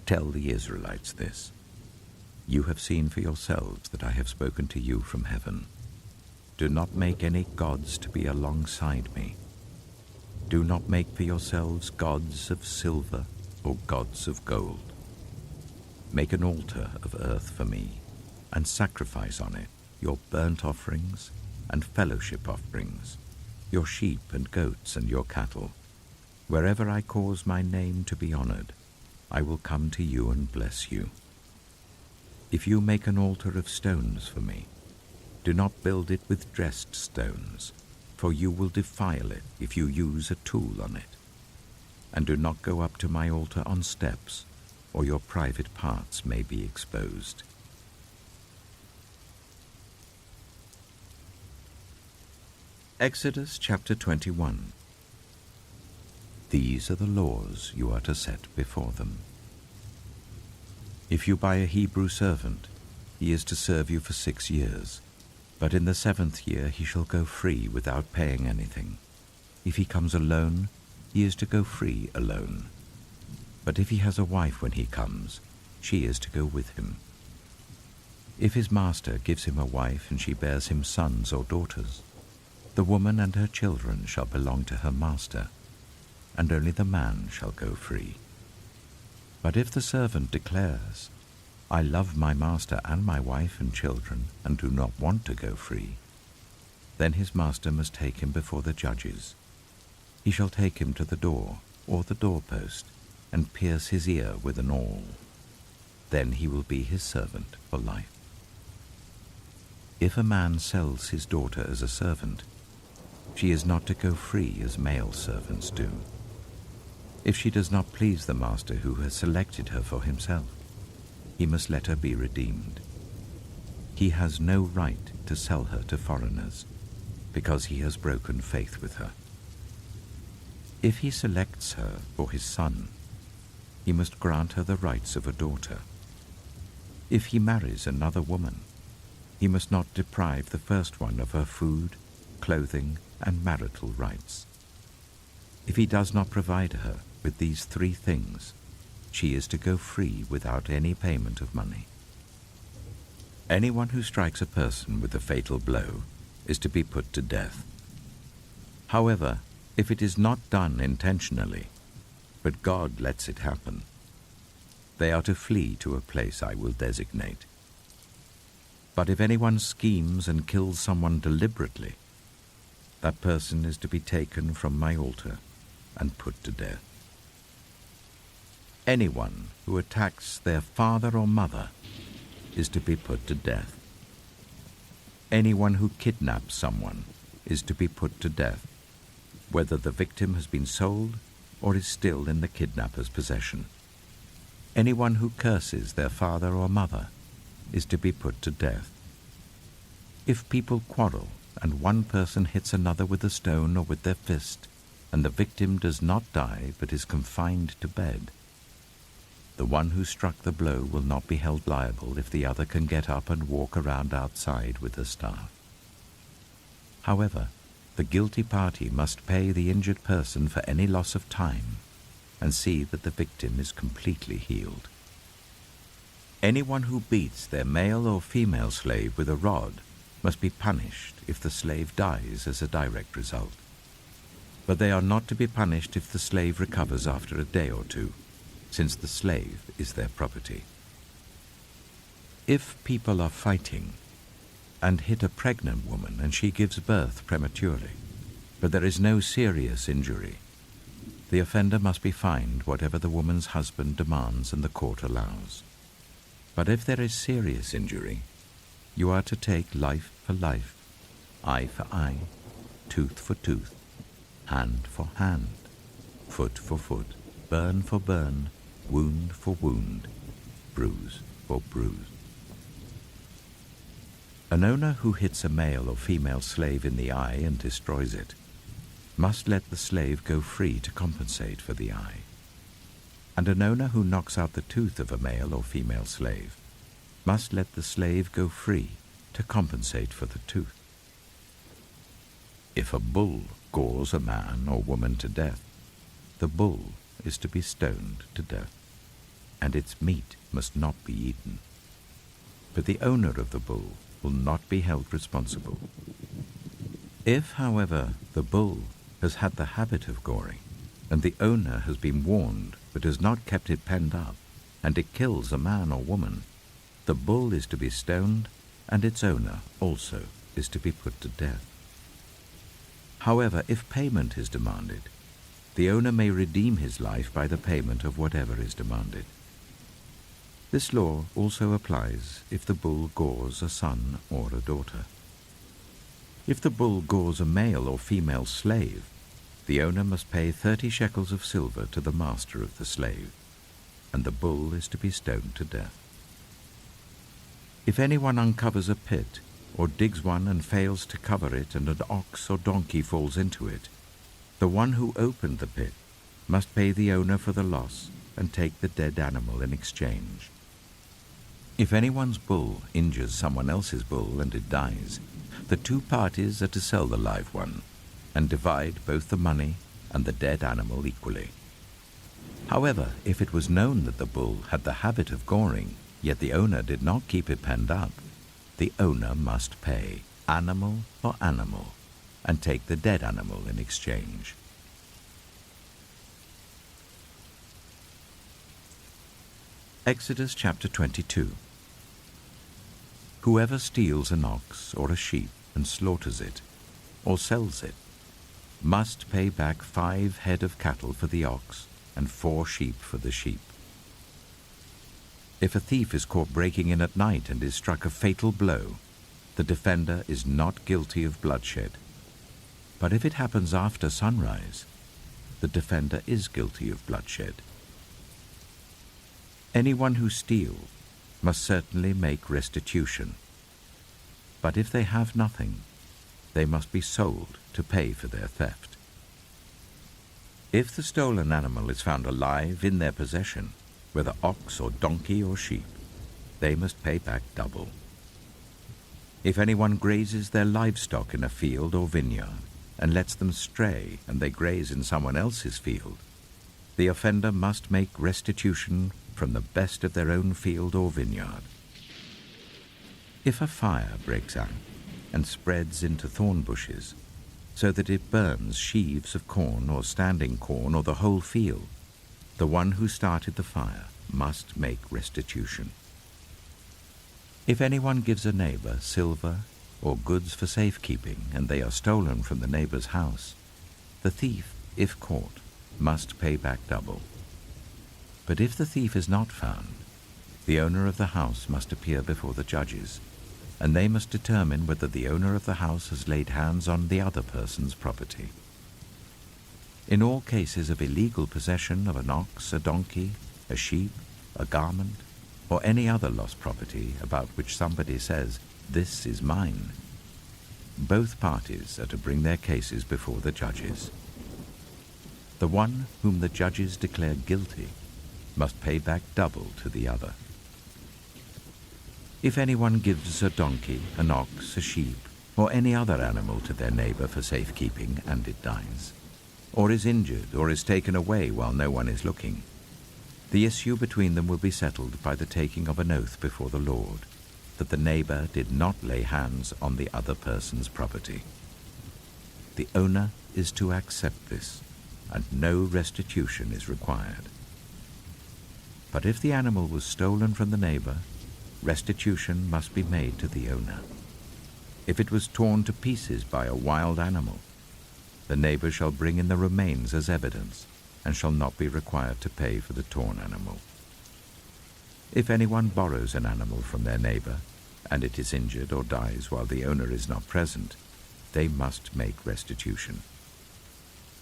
"Tell the Israelites this. You have seen for yourselves that I have spoken to you from heaven. Do not make any gods to be alongside me. Do not make for yourselves gods of silver or gods of gold. Make an altar of earth for me, and sacrifice on it your burnt offerings and fellowship offerings, your sheep and goats and your cattle. Wherever I cause my name to be honored, I will come to you and bless you. If you make an altar of stones for me, do not build it with dressed stones, for you will defile it if you use a tool on it. And do not go up to my altar on steps, or your private parts may be exposed." Exodus chapter 21. These are the laws you are to set before them. If you buy a Hebrew servant, he is to serve you for 6 years, but in the 7th year he shall go free without paying anything. If he comes alone, he is to go free alone. But if he has a wife when he comes, she is to go with him. If his master gives him a wife and she bears him sons or daughters, the woman and her children shall belong to her master, and only the man shall go free. But if the servant declares, "I love my master and my wife and children, and do not want to go free," then his master must take him before the judges. He shall take him to the door or the doorpost, and pierce his ear with an awl. Then he will be his servant for life. If a man sells his daughter as a servant, she is not to go free as male servants do. If she does not please the master who has selected her for himself, he must let her be redeemed. He has no right to sell her to foreigners, because he has broken faith with her. If he selects her for his son, he must grant her the rights of a daughter. If he marries another woman, he must not deprive the first one of her food, clothing, and marital rights. If he does not provide her with these three things, she is to go free without any payment of money. Anyone who strikes a person with a fatal blow is to be put to death. However, if it is not done intentionally, but God lets it happen, they are to flee to a place I will designate. But if anyone schemes and kills someone deliberately, that person is to be taken from my altar and put to death. Anyone who attacks their father or mother is to be put to death. Anyone who kidnaps someone is to be put to death, whether the victim has been sold or is still in the kidnapper's possession. Anyone who curses their father or mother is to be put to death. If people quarrel and one person hits another with a stone or with their fist, and the victim does not die but is confined to bed, the one who struck the blow will not be held liable if the other can get up and walk around outside with a staff. However, the guilty party must pay the injured person for any loss of time and see that the victim is completely healed. Anyone who beats their male or female slave with a rod must be punished if the slave dies as a direct result. But they are not to be punished if the slave recovers after a day or two, since the slave is their property. If people are fighting and hit a pregnant woman and she gives birth prematurely, but there is no serious injury, the offender must be fined whatever the woman's husband demands and the court allows. But if there is serious injury, you are to take life for life, eye for eye, tooth for tooth, hand for hand, foot for foot, burn for burn, wound for wound, bruise for bruise. An owner who hits a male or female slave in the eye and destroys it must let the slave go free to compensate for the eye. And an owner who knocks out the tooth of a male or female slave must let the slave go free to compensate for the tooth. If a bull gores a man or woman to death, the bull is to be stoned to death, and its meat must not be eaten. But the owner of the bull will not be held responsible. If, however, the bull has had the habit of goring, and the owner has been warned but has not kept it penned up, and it kills a man or woman, the bull is to be stoned, and its owner also is to be put to death. However, if payment is demanded, the owner may redeem his life by the payment of whatever is demanded. This law also applies if the bull gores a son or a daughter. If the bull gores a male or female slave, the owner must pay 30 shekels of silver to the master of the slave, and the bull is to be stoned to death. If anyone uncovers a pit, or digs one and fails to cover it, and an ox or donkey falls into it, the one who opened the pit must pay the owner for the loss and take the dead animal in exchange. If anyone's bull injures someone else's bull and it dies, the two parties are to sell the live one and divide both the money and the dead animal equally. However, if it was known that the bull had the habit of goring, yet the owner did not keep it penned up, the owner must pay animal for animal and take the dead animal in exchange. Exodus chapter 22. Whoever steals an ox or a sheep and slaughters it, or sells it, must pay back 5 head of cattle for the ox and 4 sheep for the sheep. If a thief is caught breaking in at night and is struck a fatal blow, the defender is not guilty of bloodshed. But if it happens after sunrise, the defender is guilty of bloodshed. Anyone who steals must certainly make restitution. But if they have nothing, they must be sold to pay for their theft. If the stolen animal is found alive in their possession, whether ox or donkey or sheep, they must pay back double. If anyone grazes their livestock in a field or vineyard and lets them stray and they graze in someone else's field, the offender must make restitution from the best of their own field or vineyard. If a fire breaks out and spreads into thorn bushes, so that it burns sheaves of corn or standing corn or the whole field, the one who started the fire must make restitution. If anyone gives a neighbor silver or goods for safekeeping and they are stolen from the neighbor's house, the thief, if caught, must pay back double. But if the thief is not found, the owner of the house must appear before the judges, and they must determine whether the owner of the house has laid hands on the other person's property. In all cases of illegal possession of an ox, a donkey, a sheep, a garment, or any other lost property about which somebody says, "This is mine," both parties are to bring their cases before the judges. The one whom the judges declare guilty must pay back double to the other. If anyone gives a donkey, an ox, a sheep, or any other animal to their neighbor for safekeeping and it dies, or is injured or is taken away while no one is looking, the issue between them will be settled by the taking of an oath before the Lord that the neighbor did not lay hands on the other person's property. The owner is to accept this, and no restitution is required. But if the animal was stolen from the neighbor, restitution must be made to the owner. If it was torn to pieces by a wild animal, the neighbor shall bring in the remains as evidence and shall not be required to pay for the torn animal. If anyone borrows an animal from their neighbor and it is injured or dies while the owner is not present, they must make restitution.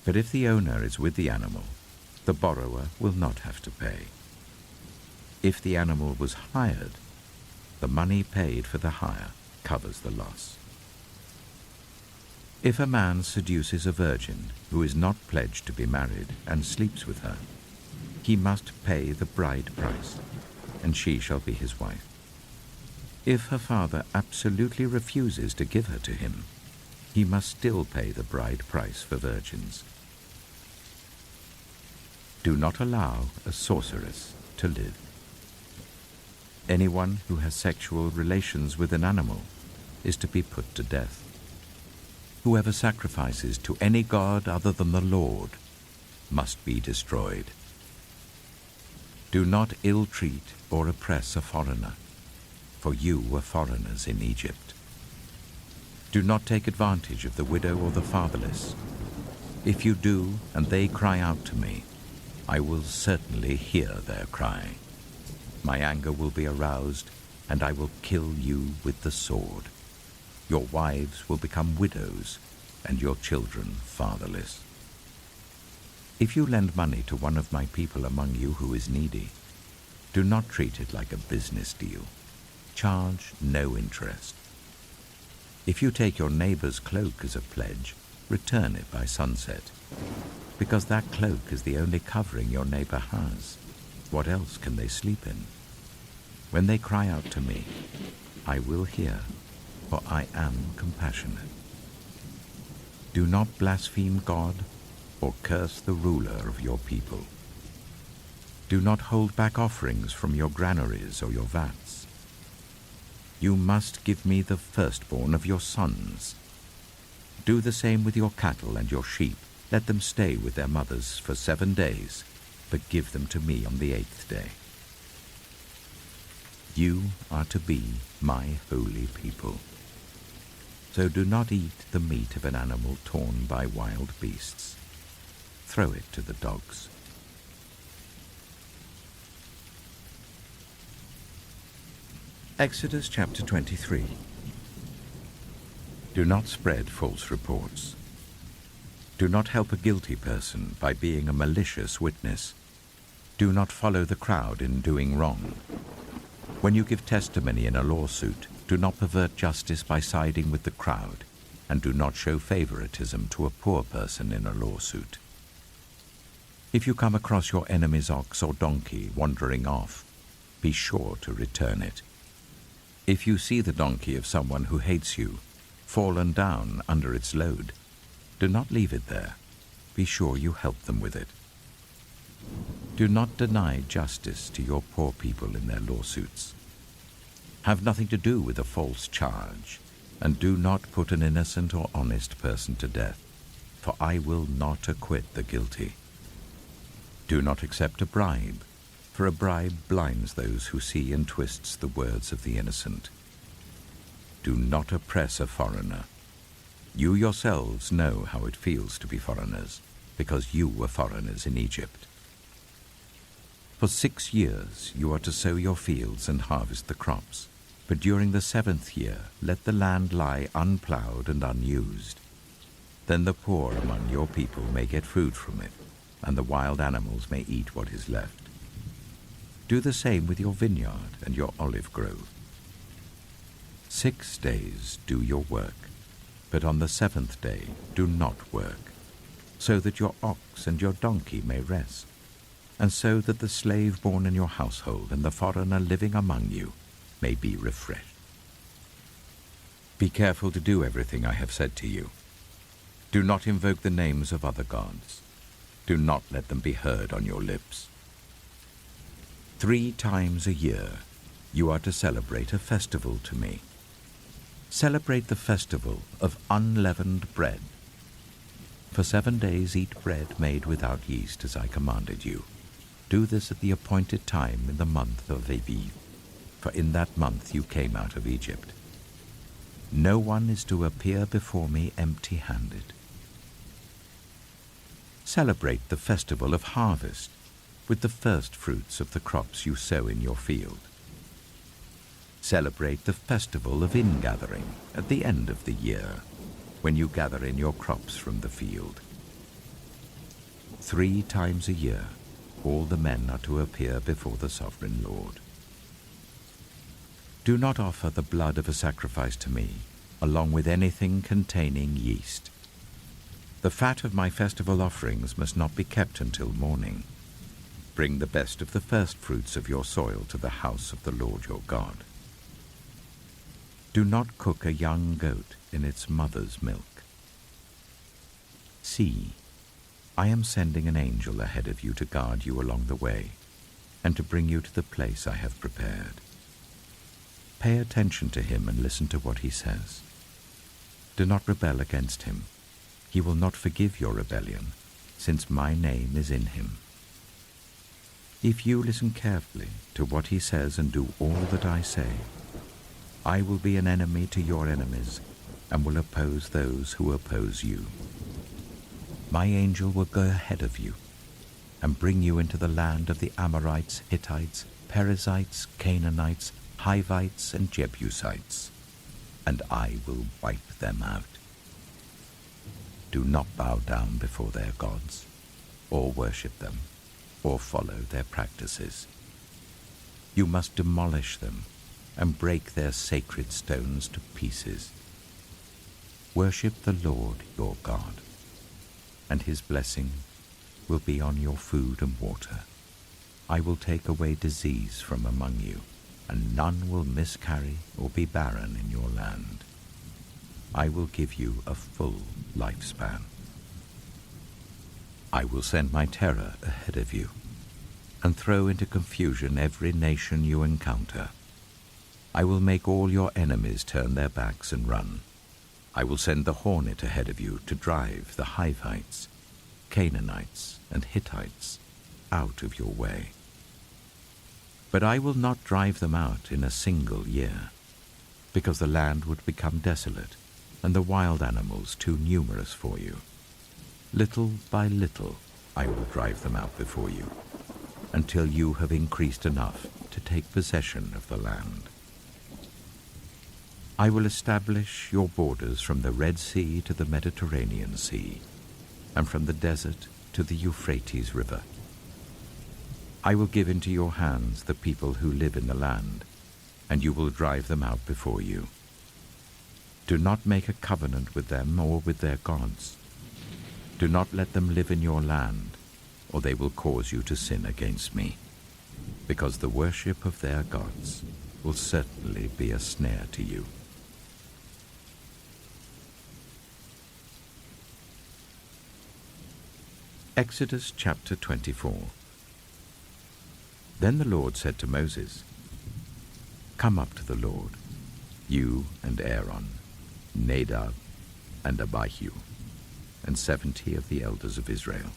But if the owner is with the animal, the borrower will not have to pay. If the animal was hired, the money paid for the hire covers the loss. If a man seduces a virgin who is not pledged to be married and sleeps with her, he must pay the bride price, and she shall be his wife. If her father absolutely refuses to give her to him, he must still pay the bride price for virgins. Do not allow a sorceress to live. Anyone who has sexual relations with an animal is to be put to death. Whoever sacrifices to any god other than the Lord must be destroyed. Do not ill-treat or oppress a foreigner, for you were foreigners in Egypt. Do not take advantage of the widow or the fatherless. If you do, and they cry out to me, I will certainly hear their cry. My anger will be aroused, and I will kill you with the sword. Your wives will become widows, and your children fatherless. If you lend money to one of my people among you who is needy, do not treat it like a business deal. Charge no interest. If you take your neighbor's cloak as a pledge, return it by sunset, because that cloak is the only covering your neighbor has. What else can they sleep in? When they cry out to me, I will hear, for I am compassionate. Do not blaspheme God or curse the ruler of your people. Do not hold back offerings from your granaries or your vats. You must give me the firstborn of your sons. Do the same with your cattle and your sheep. Let them stay with their mothers for 7 days, but give them to me on the 8th day. You are to be my holy people. So do not eat the meat of an animal torn by wild beasts. Throw it to the dogs. Exodus chapter 23. Do not spread false reports. Do not help a guilty person by being a malicious witness. Do not follow the crowd in doing wrong. When you give testimony in a lawsuit, do not pervert justice by siding with the crowd, and do not show favoritism to a poor person in a lawsuit. If you come across your enemy's ox or donkey wandering off, be sure to return it. If you see the donkey of someone who hates you, fallen down under its load, do not leave it there. Be sure you help them with it. Do not deny justice to your poor people in their lawsuits. Have nothing to do with a false charge, and do not put an innocent or honest person to death, for I will not acquit the guilty. Do not accept a bribe, for a bribe blinds those who see and twists the words of the innocent. Do not oppress a foreigner. You yourselves know how it feels to be foreigners, because you were foreigners in Egypt. For 6 years you are to sow your fields and harvest the crops, but during the 7th year let the land lie unplowed and unused. Then the poor among your people may get food from it, and the wild animals may eat what is left. Do the same with your vineyard and your olive grove. 6 days do your work, but on the 7th day do not work, so that your ox and your donkey may rest, and so that the slave born in your household and the foreigner living among you may be refreshed. Be careful to do everything I have said to you. Do not invoke the names of other gods. Do not let them be heard on your lips. 3 times a year you are to celebrate a festival to me. Celebrate the festival of unleavened bread. For 7 days eat bread made without yeast, as I commanded you. Do this at the appointed time in the month of Aviv, for in that month you came out of Egypt. No one is to appear before me empty-handed. Celebrate the festival of harvest with the first fruits of the crops you sow in your field. Celebrate the festival of ingathering at the end of the year, when you gather in your crops from the field. 3 times a year all the men are to appear before the sovereign Lord. Do not offer the blood of a sacrifice to me, along with anything containing yeast. The fat of my festival offerings must not be kept until morning. Bring the best of the first fruits of your soil to the house of the Lord your God. Do not cook a young goat in its mother's milk. See, I am sending an angel ahead of you to guard you along the way, and to bring you to the place I have prepared. Pay attention to him and listen to what he says. Do not rebel against him. He will not forgive your rebellion, since my name is in him. If you listen carefully to what he says and do all that I say, I will be an enemy to your enemies and will oppose those who oppose you. My angel will go ahead of you and bring you into the land of the Amorites, Hittites, Perizzites, Canaanites, Hivites, and Jebusites, and I will wipe them out. Do not bow down before their gods, or worship them, or follow their practices. You must demolish them and break their sacred stones to pieces. Worship the Lord your God, and his blessing will be on your food and water. I will take away disease from among you, and none will miscarry or be barren in your land. I will give you a full lifespan. I will send my terror ahead of you, and throw into confusion every nation you encounter. I will make all your enemies turn their backs and run. I will send the hornet ahead of you to drive the Hivites, Canaanites, and Hittites out of your way. But I will not drive them out in a single year, because the land would become desolate and the wild animals too numerous for you. Little by little I will drive them out before you, until you have increased enough to take possession of the land. I will establish your borders from the Red Sea to the Mediterranean Sea, and from the desert to the Euphrates River. I will give into your hands the people who live in the land, and you will drive them out before you. Do not make a covenant with them or with their gods. Do not let them live in your land, or they will cause you to sin against me, because the worship of their gods will certainly be a snare to you. Exodus chapter 24. Then the Lord said to Moses, "Come up to the Lord, you and Aaron, Nadab and Abihu, and 70 of the elders of Israel.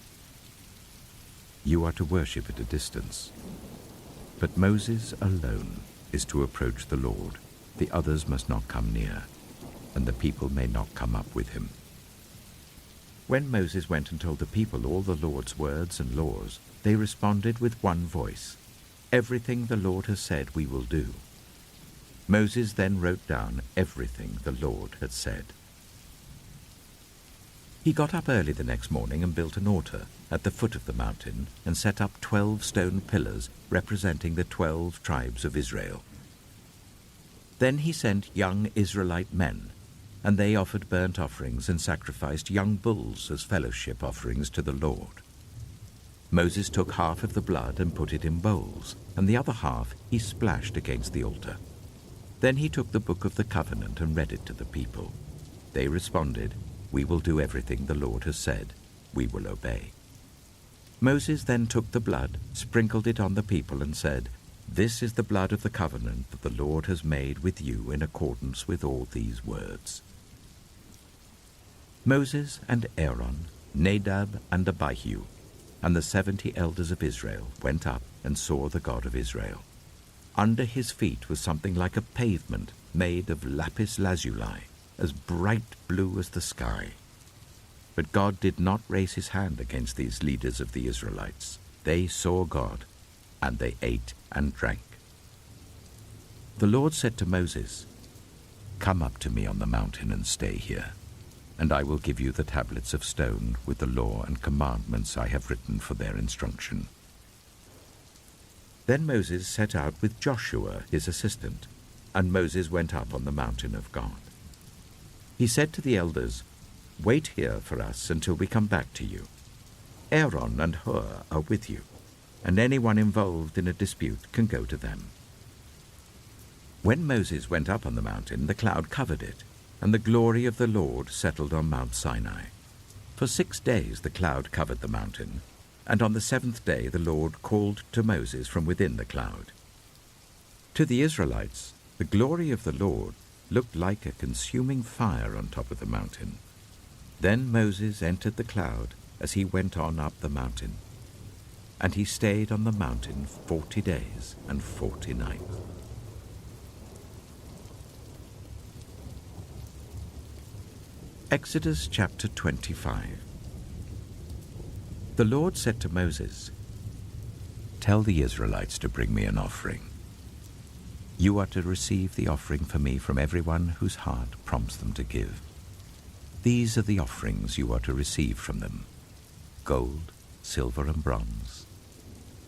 You are to worship at a distance, but Moses alone is to approach the Lord. The others must not come near, and the people may not come up with him." When Moses went and told the people all the Lord's words and laws, they responded with one voice, "Everything the Lord has said we will do." Moses then wrote down everything the Lord had said. He got up early the next morning and built an altar at the foot of the mountain and set up 12 stone pillars representing the 12 tribes of Israel. Then he sent young Israelite men, and they offered burnt offerings and sacrificed young bulls as fellowship offerings to the Lord. Moses took half of the blood and put it in bowls, and the other half he splashed against the altar. Then he took the book of the covenant and read it to the people. They responded, "We will do everything the Lord has said. We will obey." Moses then took the blood, sprinkled it on the people, and said, "This is the blood of the covenant that the Lord has made with you in accordance with all these words." Moses and Aaron, Nadab and Abihu, and the 70 elders of Israel went up and saw the God of Israel. Under his feet was something like a pavement made of lapis lazuli, as bright blue as the sky. But God did not raise his hand against these leaders of the Israelites. They saw God, and they ate and drank. The Lord said to Moses, "Come up to me on the mountain and stay here, and I will give you the tablets of stone with the law and commandments I have written for their instruction." Then Moses set out with Joshua his assistant, and Moses went up on the mountain of God. He said to the elders, "Wait here for us until we come back to you. Aaron and Hur are with you, and anyone involved in a dispute can go to them." When Moses went up on the mountain, the cloud covered it, and the glory of the Lord settled on Mount Sinai. For 6 days the cloud covered the mountain, and on the 7th day the Lord called to Moses from within the cloud. To the Israelites, the glory of the Lord looked like a consuming fire on top of the mountain. Then Moses entered the cloud as he went on up the mountain, and he stayed on the mountain 40 days and 40 nights. Exodus chapter 25. The Lord said to Moses, "Tell the Israelites to bring me an offering. You are to receive the offering for me from everyone whose heart prompts them to give. These are the offerings you are to receive from them: gold, silver and bronze,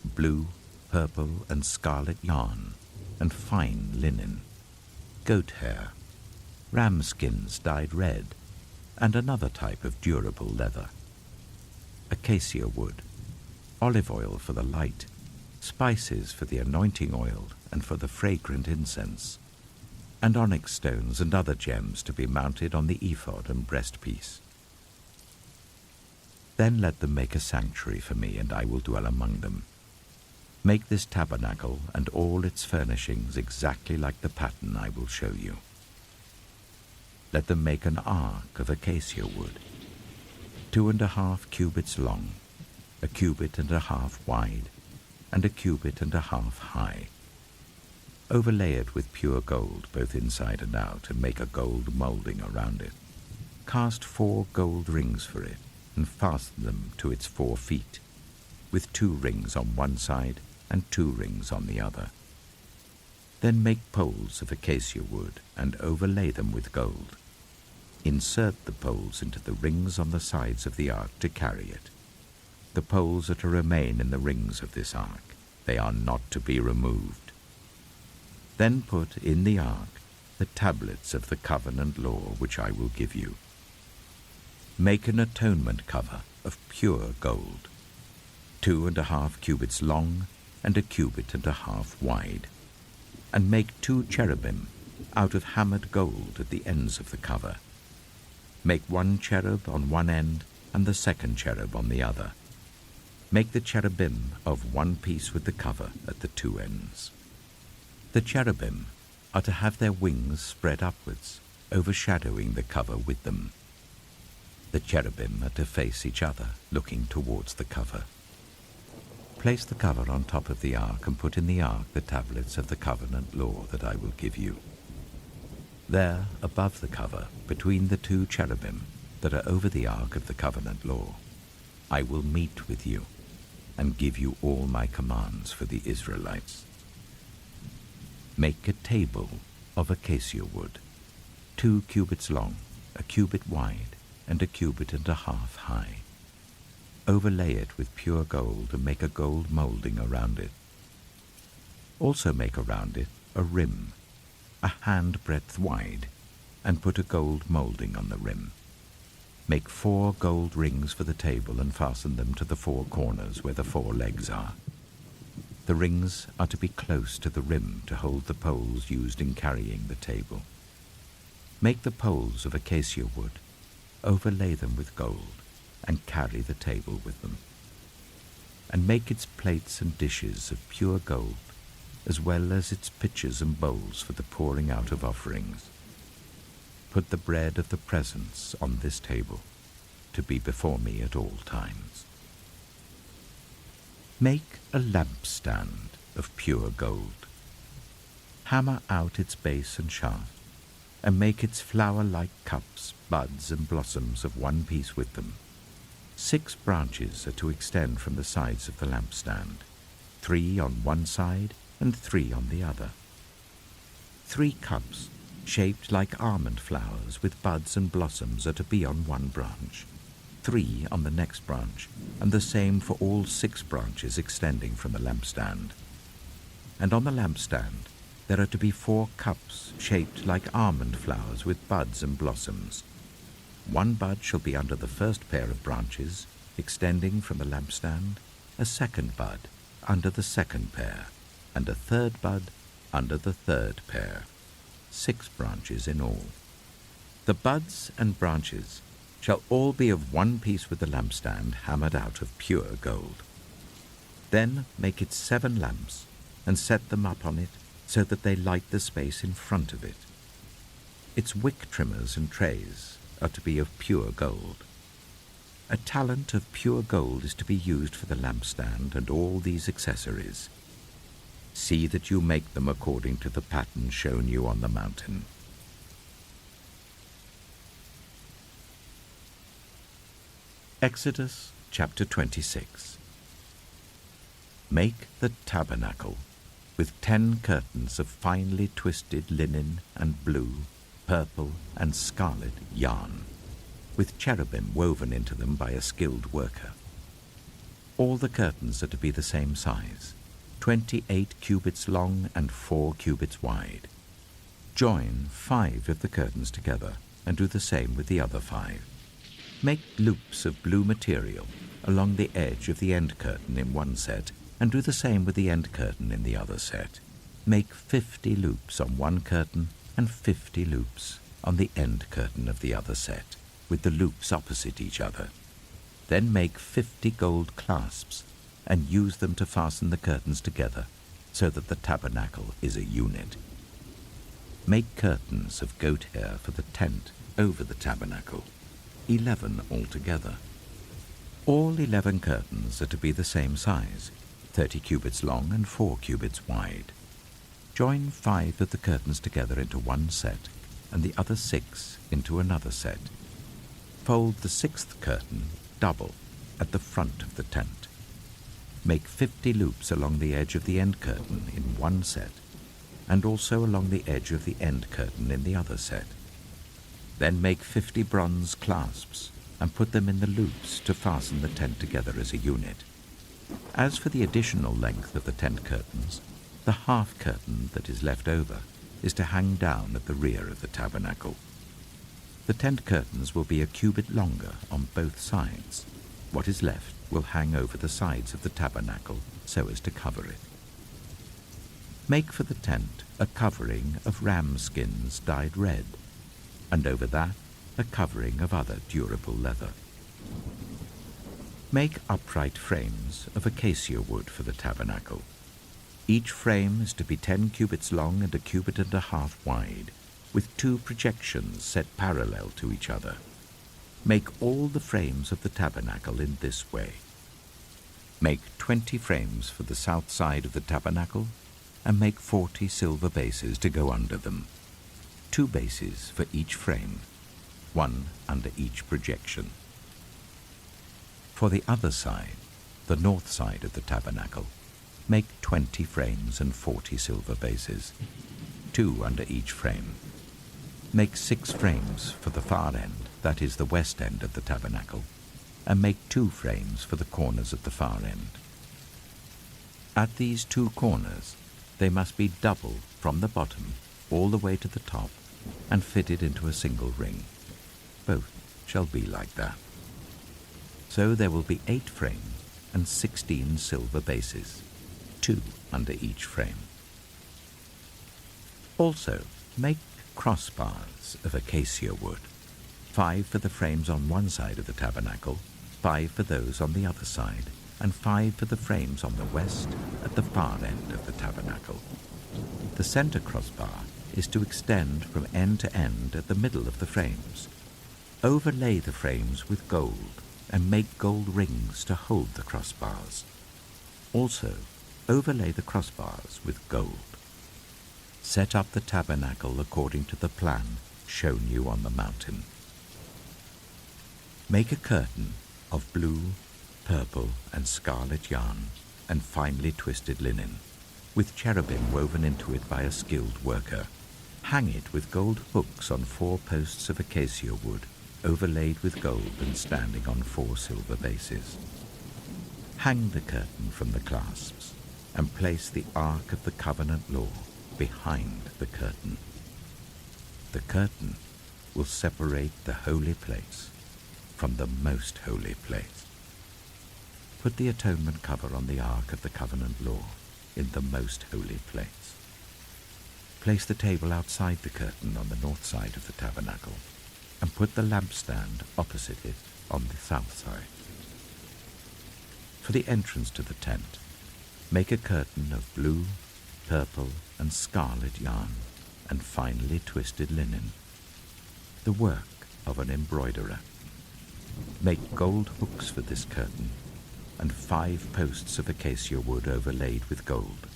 blue, purple and scarlet yarn, and fine linen, goat hair, ram skins dyed red, and another type of durable leather, acacia wood, olive oil for the light, spices for the anointing oil and for the fragrant incense, and onyx stones and other gems to be mounted on the ephod and breastpiece. Then let them make a sanctuary for me, and I will dwell among them. Make this tabernacle and all its furnishings exactly like the pattern I will show you. Let them make an ark of acacia wood, 2.5 cubits long, 1.5 cubits wide, and 1.5 cubits high. Overlay it with pure gold, both inside and out, and make a gold molding around it. Cast 4 gold rings for it, and fasten them to its 4 feet, with 2 rings on one side and 2 rings on the other. Then make poles of acacia wood, and overlay them with gold. Insert the poles into the rings on the sides of the ark to carry it. The poles are to remain in the rings of this ark. They are not to be removed. Then put in the ark the tablets of the covenant law which I will give you. Make an atonement cover of pure gold. 2.5 cubits long and 1.5 cubits wide. And make 2 cherubim out of hammered gold at the ends of the cover. Make 1 cherub on one end and the second cherub on the other. Make the cherubim of one piece with the cover at the 2 ends. The cherubim are to have their wings spread upwards, overshadowing the cover with them. The cherubim are to face each other, looking towards the cover. Place the cover on top of the ark and put in the ark the tablets of the covenant law that I will give you. There, above the cover, between the 2 cherubim that are over the ark of the covenant law, I will meet with you and give you all my commands for the Israelites. Make a table of acacia wood, 2 cubits long, 1 cubit wide, and 1.5 cubits high. Overlay it with pure gold and make a gold molding around it. Also make around it a rim, a handbreadth wide, and put a gold molding on the rim. Make 4 gold rings for the table and fasten them to the 4 corners where the 4 legs are. The rings are to be close to the rim to hold the poles used in carrying the table. Make the poles of acacia wood, overlay them with gold, and carry the table with them. And make its plates and dishes of pure gold, as well as its pitchers and bowls for the pouring out of offerings. Put the bread of the presence on this table, to be before me at all times. Make a lampstand of pure gold. Hammer out its base and shaft, and make its flower-like cups, buds, and blossoms of one piece with them. 6 branches are to extend from the sides of the lampstand, 3 on one side and 3 on the other. 3 cups, shaped like almond flowers with buds and blossoms, are to be on one branch, 3 on the next branch, and the same for all 6 branches extending from the lampstand. And on the lampstand there are to be 4 cups shaped like almond flowers with buds and blossoms. 1 bud shall be under the first pair of branches extending from the lampstand, a 2nd bud under the 2nd pair, and a 3rd bud under the 3rd pair. 6 branches in all. The buds and branches shall all be of one piece with the lampstand, hammered out of pure gold. Then make it 7 lamps, and set them up on it so that they light the space in front of it. Its wick trimmers and trays are to be of pure gold. A talent of pure gold is to be used for the lampstand and all these accessories. See that you make them according to the pattern shown you on the mountain. Exodus chapter 26. Make the tabernacle with 10 curtains of finely twisted linen and blue, purple, and scarlet yarn, with cherubim woven into them by a skilled worker. All the curtains are to be the same size, 28 cubits long and 4 cubits wide. Join 5 of the curtains together and do the same with the other 5. Make loops of blue material along the edge of the end curtain in one set and do the same with the end curtain in the other set. Make 50 loops on one curtain and 50 loops on the end curtain of the other set, with the loops opposite each other. Then make 50 gold clasps and use them to fasten the curtains together so that the tabernacle is a unit. Make curtains of goat hair for the tent over the tabernacle, 11 altogether. All 11 curtains are to be the same size, 30 cubits long and 4 cubits wide. Join 5 of the curtains together into one set and the other 6 into another set. Fold the 6th curtain double at the front of the tent. Make 50 loops along the edge of the end curtain in one set and also along the edge of the end curtain in the other set. Then make 50 bronze clasps and put them in the loops to fasten the tent together as a unit. As for the additional length of the tent curtains, the half curtain that is left over is to hang down at the rear of the tabernacle. The tent curtains will be a cubit longer on both sides. What is left will hang over the sides of the tabernacle so as to cover it. Make for the tent a covering of ram skins dyed red, and over that a covering of other durable leather. Make upright frames of acacia wood for the tabernacle. Each frame is to be 10 cubits long and 1.5 cubits wide, with 2 projections set parallel to each other. Make all the frames of the tabernacle in this way. Make 20 frames for the south side of the tabernacle, and make 40 silver bases to go under them, 2 bases for each frame, 1 under each projection. For the other side, the north side of the tabernacle, make 20 frames and 40 silver bases, 2 under each frame. Make 6 frames for the far end, that is the west end of the tabernacle, and make 2 frames for the corners of the far end. At these 2 corners, they must be double from the bottom all the way to the top and fitted into a single ring. Both shall be like that. So there will be 8 frames and 16 silver bases, 2 under each frame. Also, make crossbars of acacia wood, 5 for the frames on one side of the tabernacle, 5 for those on the other side, and 5 for the frames on the west at the far end of the tabernacle. The center crossbar is to extend from end to end at the middle of the frames. Overlay the frames with gold and make gold rings to hold the crossbars. Also, overlay the crossbars with gold. Set up the tabernacle according to the plan shown you on the mountain. Make a curtain of blue, purple, and scarlet yarn and finely twisted linen, with cherubim woven into it by a skilled worker. Hang it with gold hooks on 4 posts of acacia wood, overlaid with gold and standing on 4 silver bases. Hang the curtain from the clasps, and place the Ark of the Covenant Law behind the curtain. The curtain will separate the holy place from the most holy place. Put the atonement cover on the Ark of the Covenant Law in the most holy place. Place the table outside the curtain on the north side of the tabernacle, and put the lampstand opposite it on the south side. For the entrance to the tent, make a curtain of blue, purple, and scarlet yarn and finely twisted linen, the work of an embroiderer. Make gold hooks for this curtain, and 5 posts of acacia wood overlaid with gold,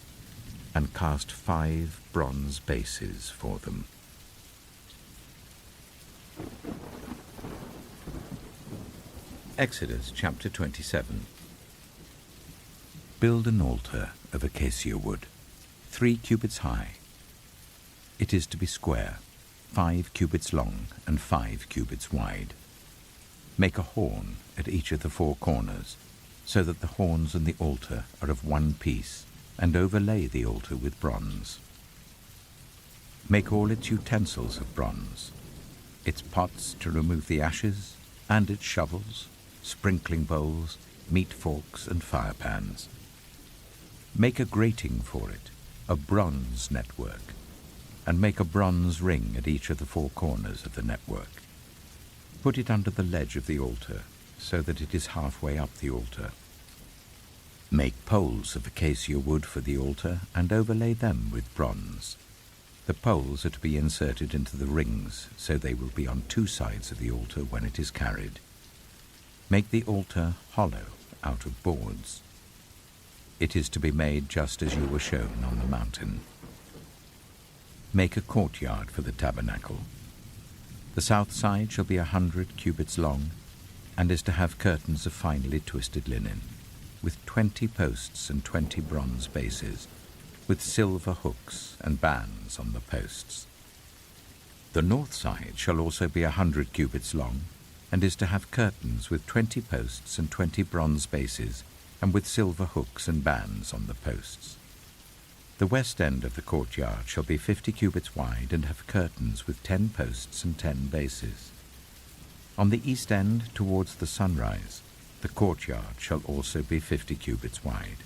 and cast 5 bronze bases for them. Exodus chapter 27. Build an altar of acacia wood, 3 cubits high. It is to be square, 5 cubits long and 5 cubits wide. Make a horn at each of the 4 corners, so that the horns and the altar are of one piece, and overlay the altar with bronze. Make all its utensils of bronze, its pots to remove the ashes, and its shovels, sprinkling bowls, meat forks, and fire pans. Make a grating for it, a bronze network, and make a bronze ring at each of the 4 corners of the network. Put it under the ledge of the altar, so that it is halfway up the altar. Make poles of acacia wood for the altar, and overlay them with bronze. The poles are to be inserted into the rings, so they will be on 2 sides of the altar when it is carried. Make the altar hollow out of boards. It is to be made just as you were shown on the mountain. Make a courtyard for the tabernacle. The south side shall be 100 cubits long, and is to have curtains of finely twisted linen, with 20 posts and 20 bronze bases, with silver hooks and bands on the posts. The north side shall also be 100 cubits long, and is to have curtains with 20 posts and 20 bronze bases, and with silver hooks and bands on the posts. The west end of the courtyard shall be 50 cubits wide, and have curtains with 10 posts and 10 bases. On the east end, towards the sunrise, The courtyard shall also be 50 cubits wide.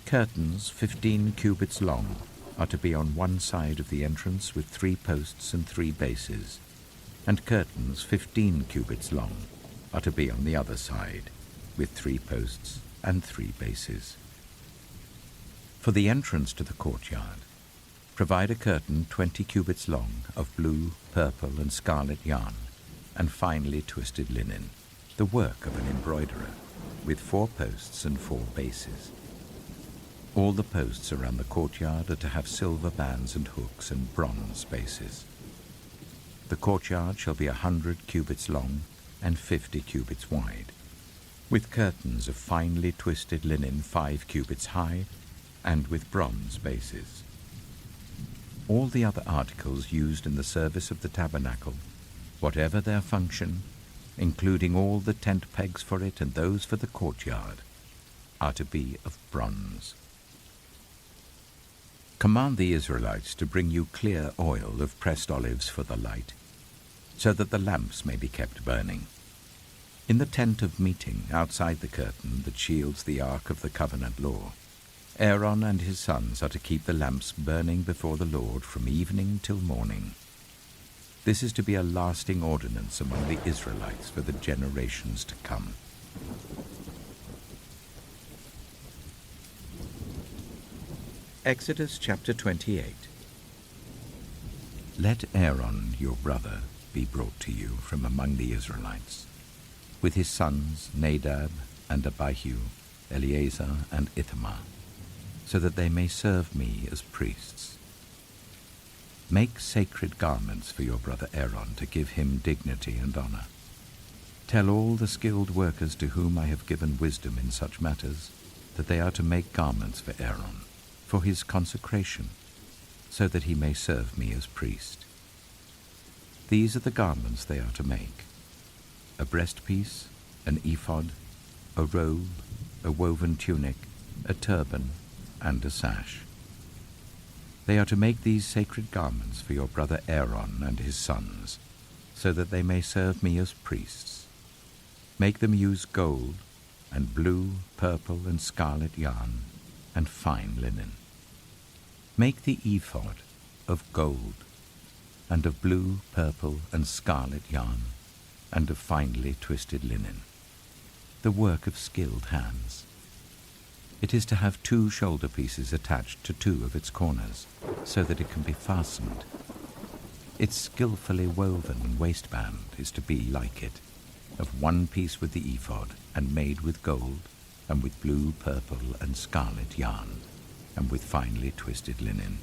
Curtains 15 cubits long are to be on one side of the entrance with 3 posts and 3 bases, and curtains 15 cubits long are to be on the other side with 3 posts and 3 bases. For the entrance to the courtyard, provide a curtain 20 cubits long of blue, purple, and scarlet yarn, and finely twisted linen, the work of an embroiderer, with 4 posts and 4 bases. All the posts around the courtyard are to have silver bands and hooks and bronze bases. The courtyard shall be 100 cubits long and 50 cubits wide, with curtains of finely twisted linen 5 cubits high, and with bronze bases. All the other articles used in the service of the tabernacle, whatever their function, including all the tent pegs for it and those for the courtyard, are to be of bronze. Command the Israelites to bring you clear oil of pressed olives for the light, so that the lamps may be kept burning. In the tent of meeting outside the curtain that shields the ark of the covenant law, Aaron and his sons are to keep the lamps burning before the Lord from evening till morning. This is to be a lasting ordinance among the Israelites for the generations to come. Exodus chapter 28. Let Aaron your brother be brought to you from among the Israelites, with his sons Nadab and Abihu, Eleazar and Ithamar, so that they may serve me as priests. Make sacred garments for your brother Aaron to give him dignity and honor. Tell all the skilled workers to whom I have given wisdom in such matters that they are to make garments for Aaron, for his consecration, so that he may serve me as priest. These are the garments they are to make: a breastpiece, an ephod, a robe, a woven tunic, a turban, and a sash. They are to make these sacred garments for your brother Aaron and his sons, so that they may serve me as priests. Make them use gold, and blue, purple, and scarlet yarn, and fine linen. Make the ephod of gold, and of blue, purple, and scarlet yarn, and of finely twisted linen, the work of skilled hands. It is to have 2 shoulder pieces attached to 2 of its corners, so that it can be fastened. Its skillfully woven waistband is to be like it, of 1 piece with the ephod, and made with gold, and with blue, purple, and scarlet yarn, and with finely twisted linen.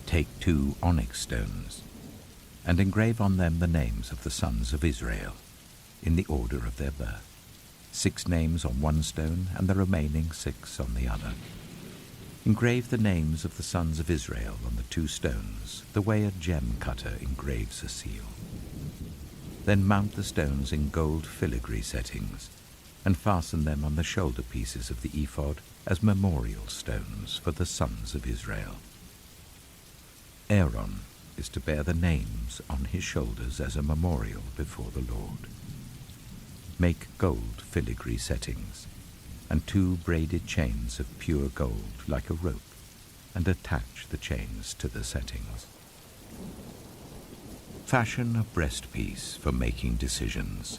Take 2 onyx stones, and engrave on them the names of the sons of Israel, in the order of their birth. 6 names on 1 stone, and the remaining 6 on the other. Engrave the names of the sons of Israel on the 2 stones, the way a gem cutter engraves a seal. Then mount the stones in gold filigree settings, and fasten them on the shoulder pieces of the ephod as memorial stones for the sons of Israel. Aaron is to bear the names on his shoulders as a memorial before the Lord. Make gold filigree settings, and 2 braided chains of pure gold like a rope, and attach the chains to the settings. Fashion a breastpiece for making decisions,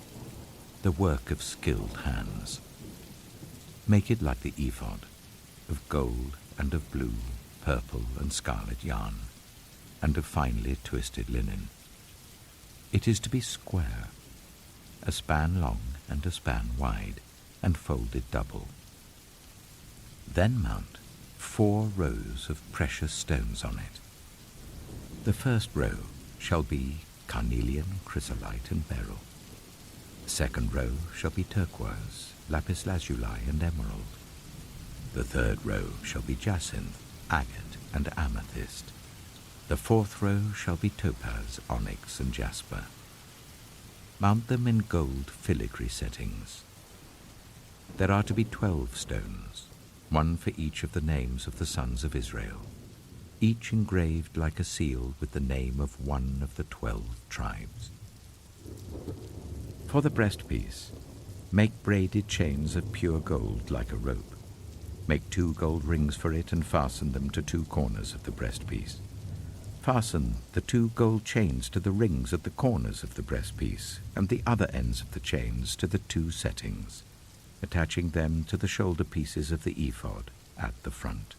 the work of skilled hands. Make it like the ephod, of gold and of blue, purple, and scarlet yarn, and of finely twisted linen. It is to be square, a span long and a span wide, and folded double. Then mount 4 rows of precious stones on it. The first row shall be carnelian, chrysolite, and beryl. The second row shall be turquoise, lapis lazuli, and emerald. The third row shall be jacinth, agate, and amethyst. The fourth row shall be topaz, onyx, and jasper. Mount them in gold filigree settings. There are to be 12 stones, 1 for each of the names of the sons of Israel, each engraved like a seal with the name of 1 of the 12 tribes. For the breastpiece, Make braided chains of pure gold like a rope. Make 2 gold rings for it and fasten them to 2 corners of the breastpiece. Fasten the 2 gold chains to the rings at the corners of the breastpiece and the other ends of the chains to the 2 settings, attaching them to the shoulder pieces of the ephod at the front.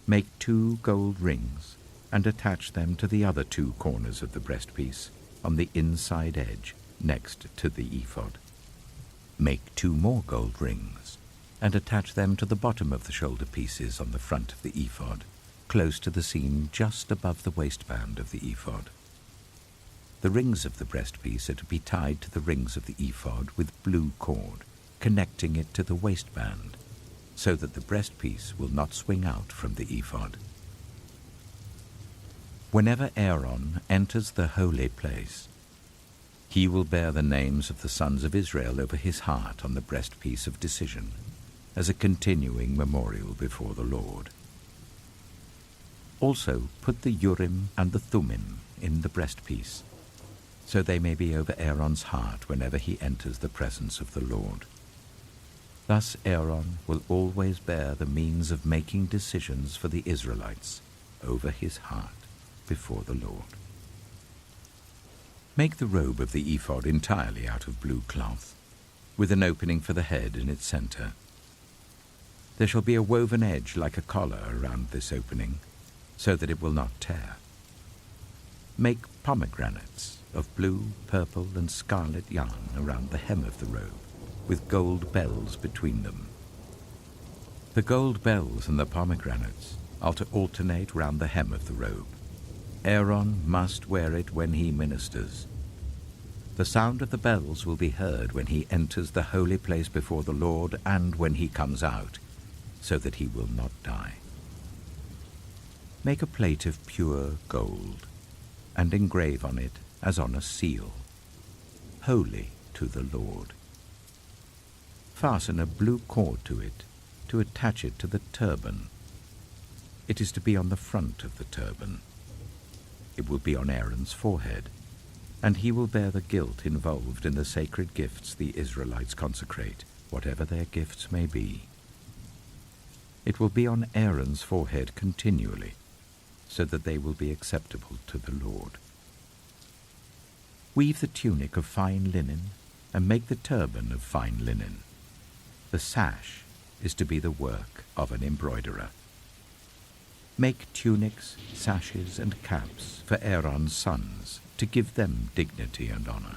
Make 2 gold rings and attach them to the other 2 corners of the breastpiece on the inside edge next to the ephod. Make 2 more gold rings and attach them to the bottom of the shoulder pieces on the front of the ephod, close to the seam just above the waistband of the ephod. The rings of the breastpiece are to be tied to the rings of the ephod with blue cord, connecting it to the waistband, so that the breastpiece will not swing out from the ephod. Whenever Aaron enters the holy place, he will bear the names of the sons of Israel over his heart on the breastpiece of decision, as a continuing memorial before the Lord. Also put the Urim and the Thummim in the breastpiece, so they may be over Aaron's heart whenever he enters the presence of the Lord. Thus Aaron will always bear the means of making decisions for the Israelites over his heart before the Lord. Make the robe of the ephod entirely out of blue cloth, with an opening for the head in its center. There shall be a woven edge like a collar around this opening, so that it will not tear. Make pomegranates of blue, purple, and scarlet yarn around the hem of the robe, with gold bells between them. The gold bells and the pomegranates are to alternate round the hem of the robe. Aaron must wear it when he ministers. The sound of the bells will be heard when he enters the holy place before the Lord and when he comes out, so that he will not die. Make a plate of pure gold, and engrave on it as on a seal, holy to the Lord. Fasten a blue cord to it to attach it to the turban. It is to be on the front of the turban. It will be on Aaron's forehead, and he will bear the guilt involved in the sacred gifts the Israelites consecrate, whatever their gifts may be. It will be on Aaron's forehead continually, so that they will be acceptable to the Lord. Weave the tunic of fine linen, and make the turban of fine linen. The sash is to be the work of an embroiderer. Make tunics, sashes, and caps for Aaron's sons, to give them dignity and honor.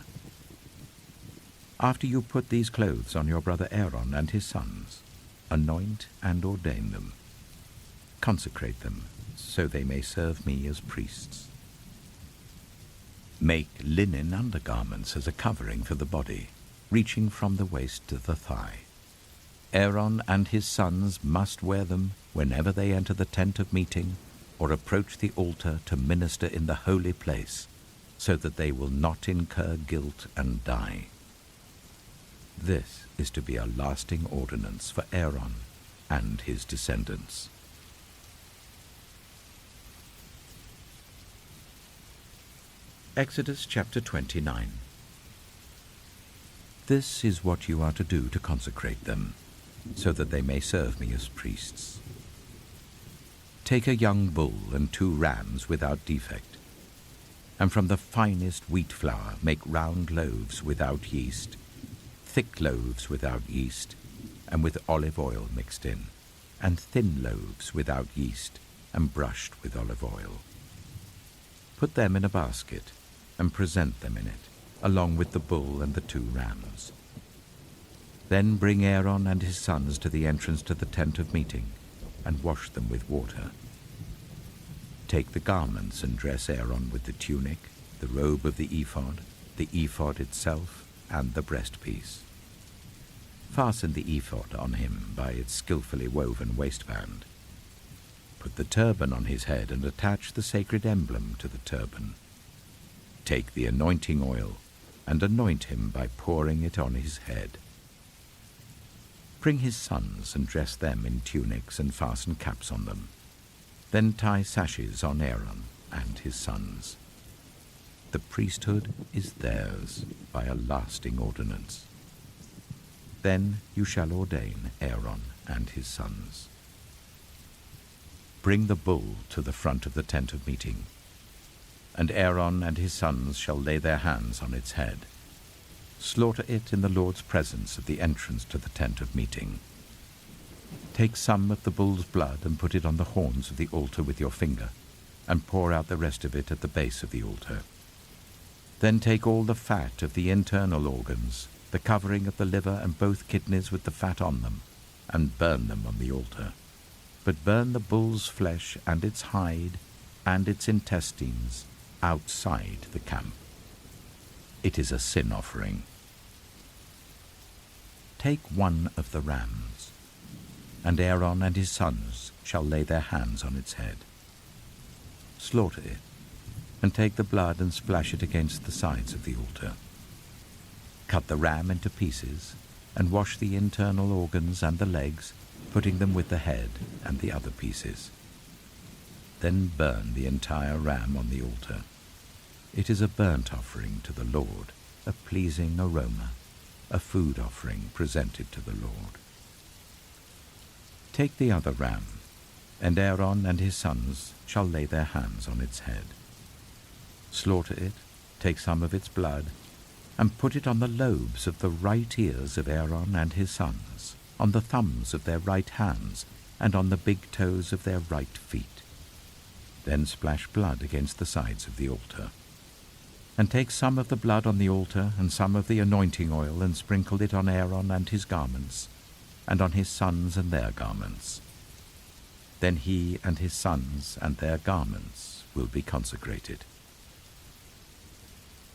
After you put these clothes on your brother Aaron and his sons, anoint and ordain them. Consecrate them, so they may serve me as priests. Make linen undergarments as a covering for the body, reaching from the waist to the thigh. Aaron and his sons must wear them whenever they enter the tent of meeting or approach the altar to minister in the holy place, so that they will not incur guilt and die. This is to be a lasting ordinance for Aaron and his descendants. Exodus chapter 29. This is what you are to do to consecrate them, so that they may serve me as priests. Take a young bull and 2 rams without defect, and from the finest wheat flour make round loaves without yeast, thick loaves without yeast, and with olive oil mixed in, and thin loaves without yeast, and brushed with olive oil. Put them in a basket, and present them in it, along with the bull and the 2 rams. Then bring Aaron and his sons to the entrance to the tent of meeting, and wash them with water. Take the garments and dress Aaron with the tunic, the robe of the ephod itself, and the breastpiece. Fasten the ephod on him by its skillfully woven waistband. Put the turban on his head and attach the sacred emblem to the turban. Take the anointing oil and anoint him by pouring it on his head. Bring his sons and dress them in tunics and fasten caps on them. Then tie sashes on Aaron and his sons. The priesthood is theirs by a lasting ordinance. Then you shall ordain Aaron and his sons. Bring the bull to the front of the tent of meeting, and Aaron and his sons shall lay their hands on its head. Slaughter it in the Lord's presence at the entrance to the tent of meeting. Take some of the bull's blood and put it on the horns of the altar with your finger, and pour out the rest of it at the base of the altar. Then take all the fat of the internal organs, the covering of the liver and both kidneys with the fat on them, and burn them on the altar. But burn the bull's flesh and its hide and its intestines outside the camp. It is a sin offering. Take one of the rams, and Aaron and his sons shall lay their hands on its head. Slaughter it, and take the blood and splash it against the sides of the altar. Cut the ram into pieces, and wash the internal organs and the legs, putting them with the head and the other pieces. Then burn the entire ram on the altar. It is a burnt offering to the Lord, a pleasing aroma, a food offering presented to the Lord. Take the other ram, and Aaron and his sons shall lay their hands on its head. Slaughter it, take some of its blood, and put it on the lobes of the right ears of Aaron and his sons, on the thumbs of their right hands, and on the big toes of their right feet. Then splash blood against the sides of the altar. And take some of the blood on the altar and some of the anointing oil, and sprinkle it on Aaron and his garments, and on his sons and their garments. Then he and his sons and their garments will be consecrated.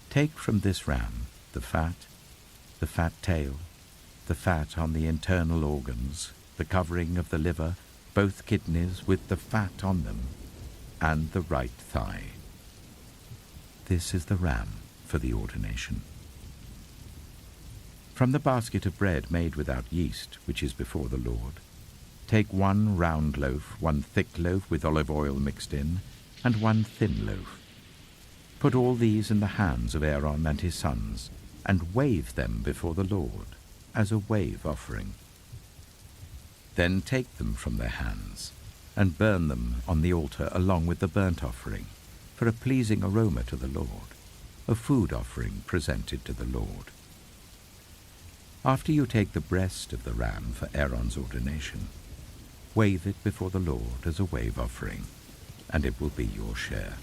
Take from this ram the fat tail, the fat on the internal organs, the covering of the liver, both kidneys with the fat on them, and the right thigh. This is the ram for the ordination. From the basket of bread made without yeast, which is before the Lord, take 1 round loaf, 1 thick loaf with olive oil mixed in, and 1 thin loaf. Put all these in the hands of Aaron and his sons, and wave them before the Lord, as a wave offering. Then take them from their hands, and burn them on the altar along with the burnt offering, for a pleasing aroma to the Lord, a food offering presented to the Lord. After you take the breast of the ram for Aaron's ordination, wave it before the Lord as a wave offering, and it will be your share.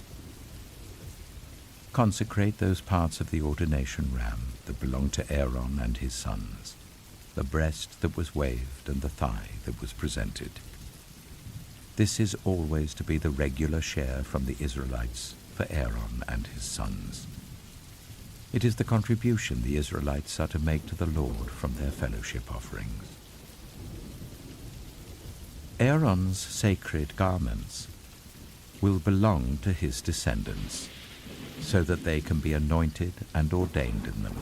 Consecrate those parts of the ordination ram that belong to Aaron and his sons, the breast that was waved and the thigh that was presented. This is always to be the regular share from the Israelites for Aaron and his sons. It is the contribution the Israelites are to make to the Lord from their fellowship offerings. Aaron's sacred garments will belong to his descendants, so that they can be anointed and ordained in them.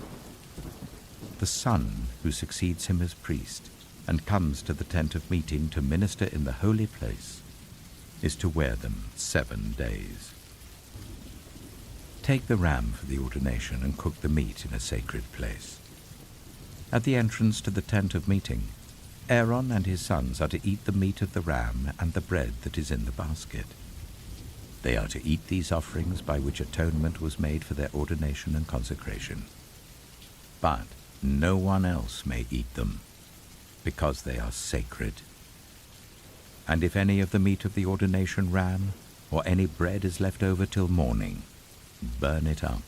The son who succeeds him as priest and comes to the tent of meeting to minister in the holy place is to wear them 7 days. Take the ram for the ordination and cook the meat in a sacred place. At the entrance to the tent of meeting, Aaron and his sons are to eat the meat of the ram and the bread that is in the basket. They are to eat these offerings by which atonement was made for their ordination and consecration. But no one else may eat them, because they are sacred. And if any of the meat of the ordination ram or any bread is left over till morning, burn it up.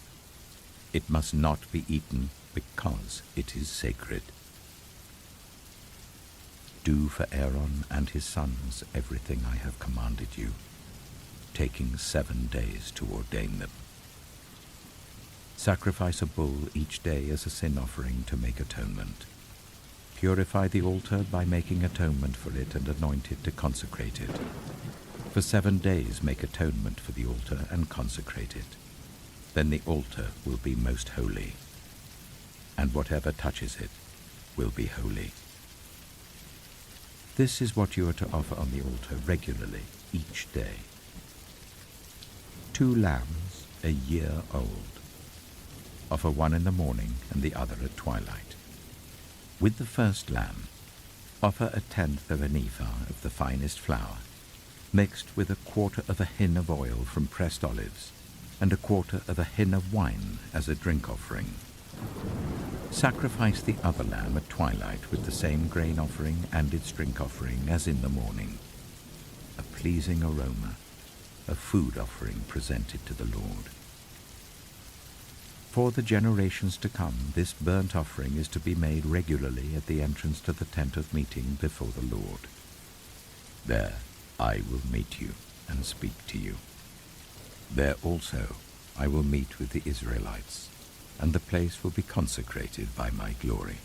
It must not be eaten, because it is sacred. Do for Aaron and his sons everything I have commanded you, taking 7 days to ordain them. Sacrifice a bull each day as a sin offering to make atonement. Purify the altar by making atonement for it and anoint it to consecrate it. For 7 days make atonement for the altar and consecrate it. Then the altar will be most holy, and whatever touches it will be holy. This is what you are to offer on the altar regularly each day. 2 lambs, a year old. Offer one in the morning and the other at twilight. With the first lamb, offer 1/10 of an ephah of the finest flour, mixed with 1/4 of a hin of oil from pressed olives, and 1/4 of a hin of wine as a drink offering. Sacrifice the other lamb at twilight with the same grain offering and its drink offering as in the morning, a pleasing aroma, a food offering presented to the Lord. For the generations to come, this burnt offering is to be made regularly at the entrance to the tent of meeting before the Lord. There I will meet you and speak to you. There also I will meet with the Israelites, and the place will be consecrated by my glory.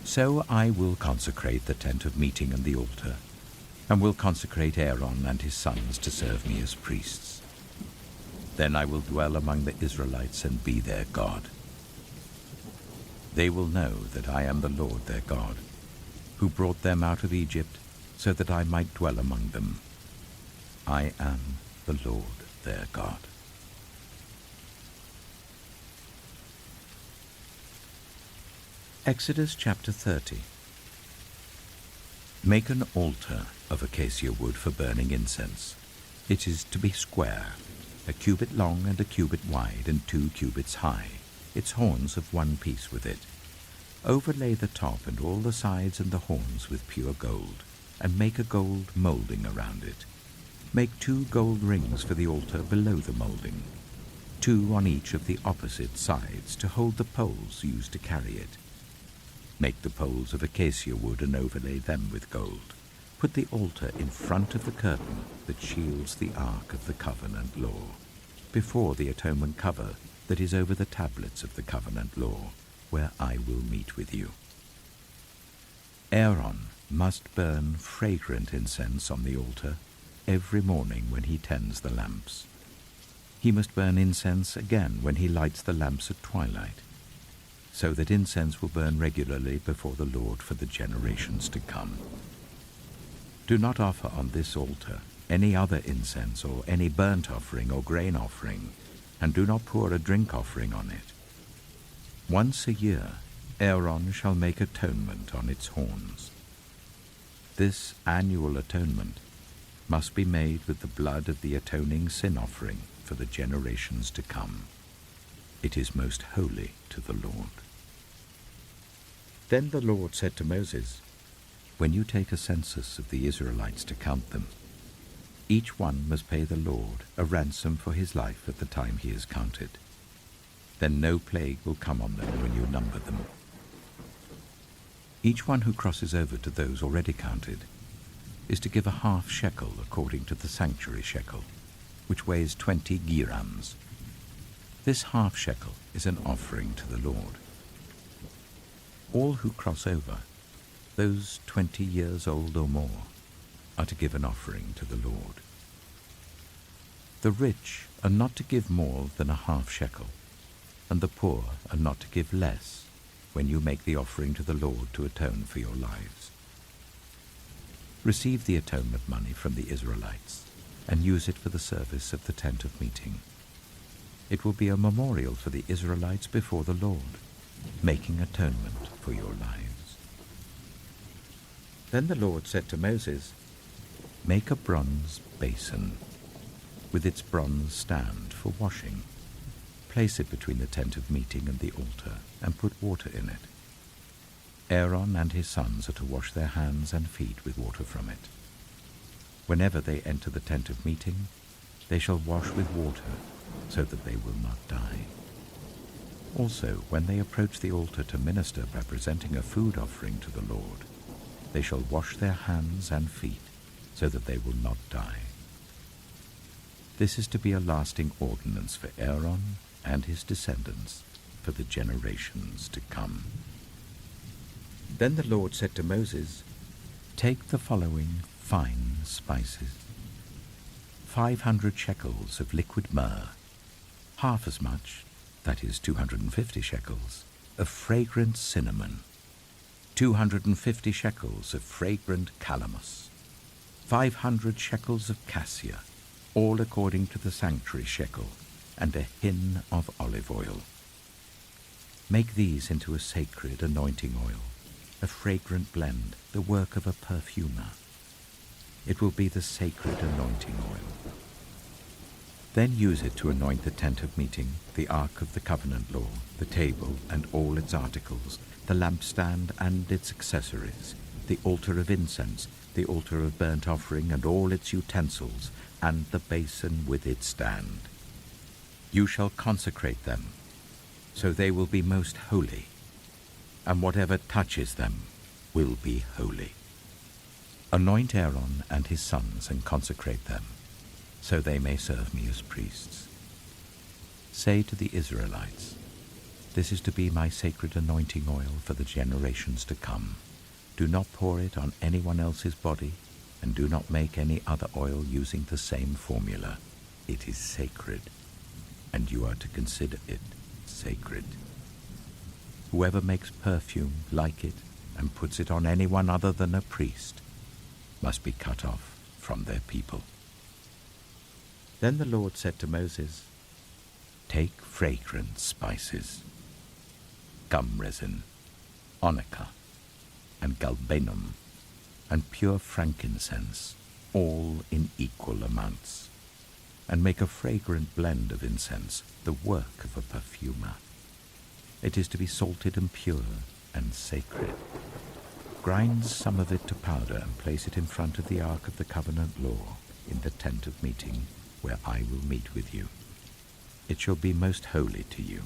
So I will consecrate the tent of meeting and the altar, and will consecrate Aaron and his sons to serve me as priests. Then I will dwell among the Israelites and be their God. They will know that I am the Lord their God, who brought them out of Egypt so that I might dwell among them. I am the Lord their God. Exodus chapter 30. Make an altar of acacia wood for burning incense. It is to be square, 1 cubit long and 1 cubit wide and 2 cubits high, its horns of 1 piece with it. Overlay the top and all the sides and the horns with pure gold, and make a gold moulding around it. Make 2 gold rings for the altar below the moulding, 2 on each of the opposite sides to hold the poles used to carry it. Make the poles of acacia wood and overlay them with gold. Put the altar in front of the curtain that shields the ark of the covenant law, before the atonement cover that is over the tablets of the covenant law, where I will meet with you. Aaron must burn fragrant incense on the altar every morning when he tends the lamps. He must burn incense again when he lights the lamps at twilight, so that incense will burn regularly before the Lord for the generations to come. Do not offer on this altar any other incense or any burnt offering or grain offering, and do not pour a drink offering on it. Once a year Aaron shall make atonement on its horns. This annual atonement must be made with the blood of the atoning sin offering for the generations to come. It is most holy to the Lord. Then the Lord said to Moses, when you take a census of the Israelites to count them, each one must pay the Lord a ransom for his life at the time he is counted. Then no plague will come on them when you number them. Each one who crosses over to those already counted is to give a half shekel according to the sanctuary shekel, which weighs 20 girams. This half shekel is an offering to the Lord. All who cross over, those 20 years old or more, are to give an offering to the Lord. The rich are not to give more than a half shekel, and the poor are not to give less when you make the offering to the Lord to atone for your lives. Receive the atonement money from the Israelites and use it for the service of the tent of meeting. It will be a memorial for the Israelites before the Lord, making atonement for your lives. Then the Lord said to Moses, make a bronze basin with its bronze stand for washing. Place it between the tent of meeting and the altar, and put water in it. Aaron and his sons are to wash their hands and feet with water from it. Whenever they enter the tent of meeting, they shall wash with water, so that they will not die. Also, when they approach the altar to minister by presenting a food offering to the Lord, they shall wash their hands and feet, so that they will not die. This is to be a lasting ordinance for Aaron and his descendants for the generations to come. Then the Lord said to Moses, take the following fine spices: 500 shekels of liquid myrrh, half as much, that is 250 shekels, of fragrant cinnamon, 250 shekels of fragrant calamus, 500 shekels of cassia, all according to the sanctuary shekel, and a hin of olive oil. Make these into a sacred anointing oil, a fragrant blend, the work of a perfumer. It will be the sacred anointing oil. Then use it to anoint the tent of meeting, the ark of the covenant law, the table and all its articles, the lampstand and its accessories, the altar of incense, the altar of burnt offering and all its utensils, and the basin with its stand. You shall consecrate them, so they will be most holy, and whatever touches them will be holy. Anoint Aaron and his sons and consecrate them, so they may serve me as priests. Say to the Israelites, this is to be my sacred anointing oil for the generations to come. Do not pour it on anyone else's body, and do not make any other oil using the same formula. It is sacred, and you are to consider it sacred. Whoever makes perfume like it and puts it on anyone other than a priest must be cut off from their people. Then the Lord said to Moses, take fragrant spices, gum resin, onycha, and galbanum, and pure frankincense, all in equal amounts, and make a fragrant blend of incense, the work of a perfumer. It is to be salted and pure and sacred. Grind some of it to powder and place it in front of the ark of the covenant law in the tent of meeting, where I will meet with you. It shall be most holy to you.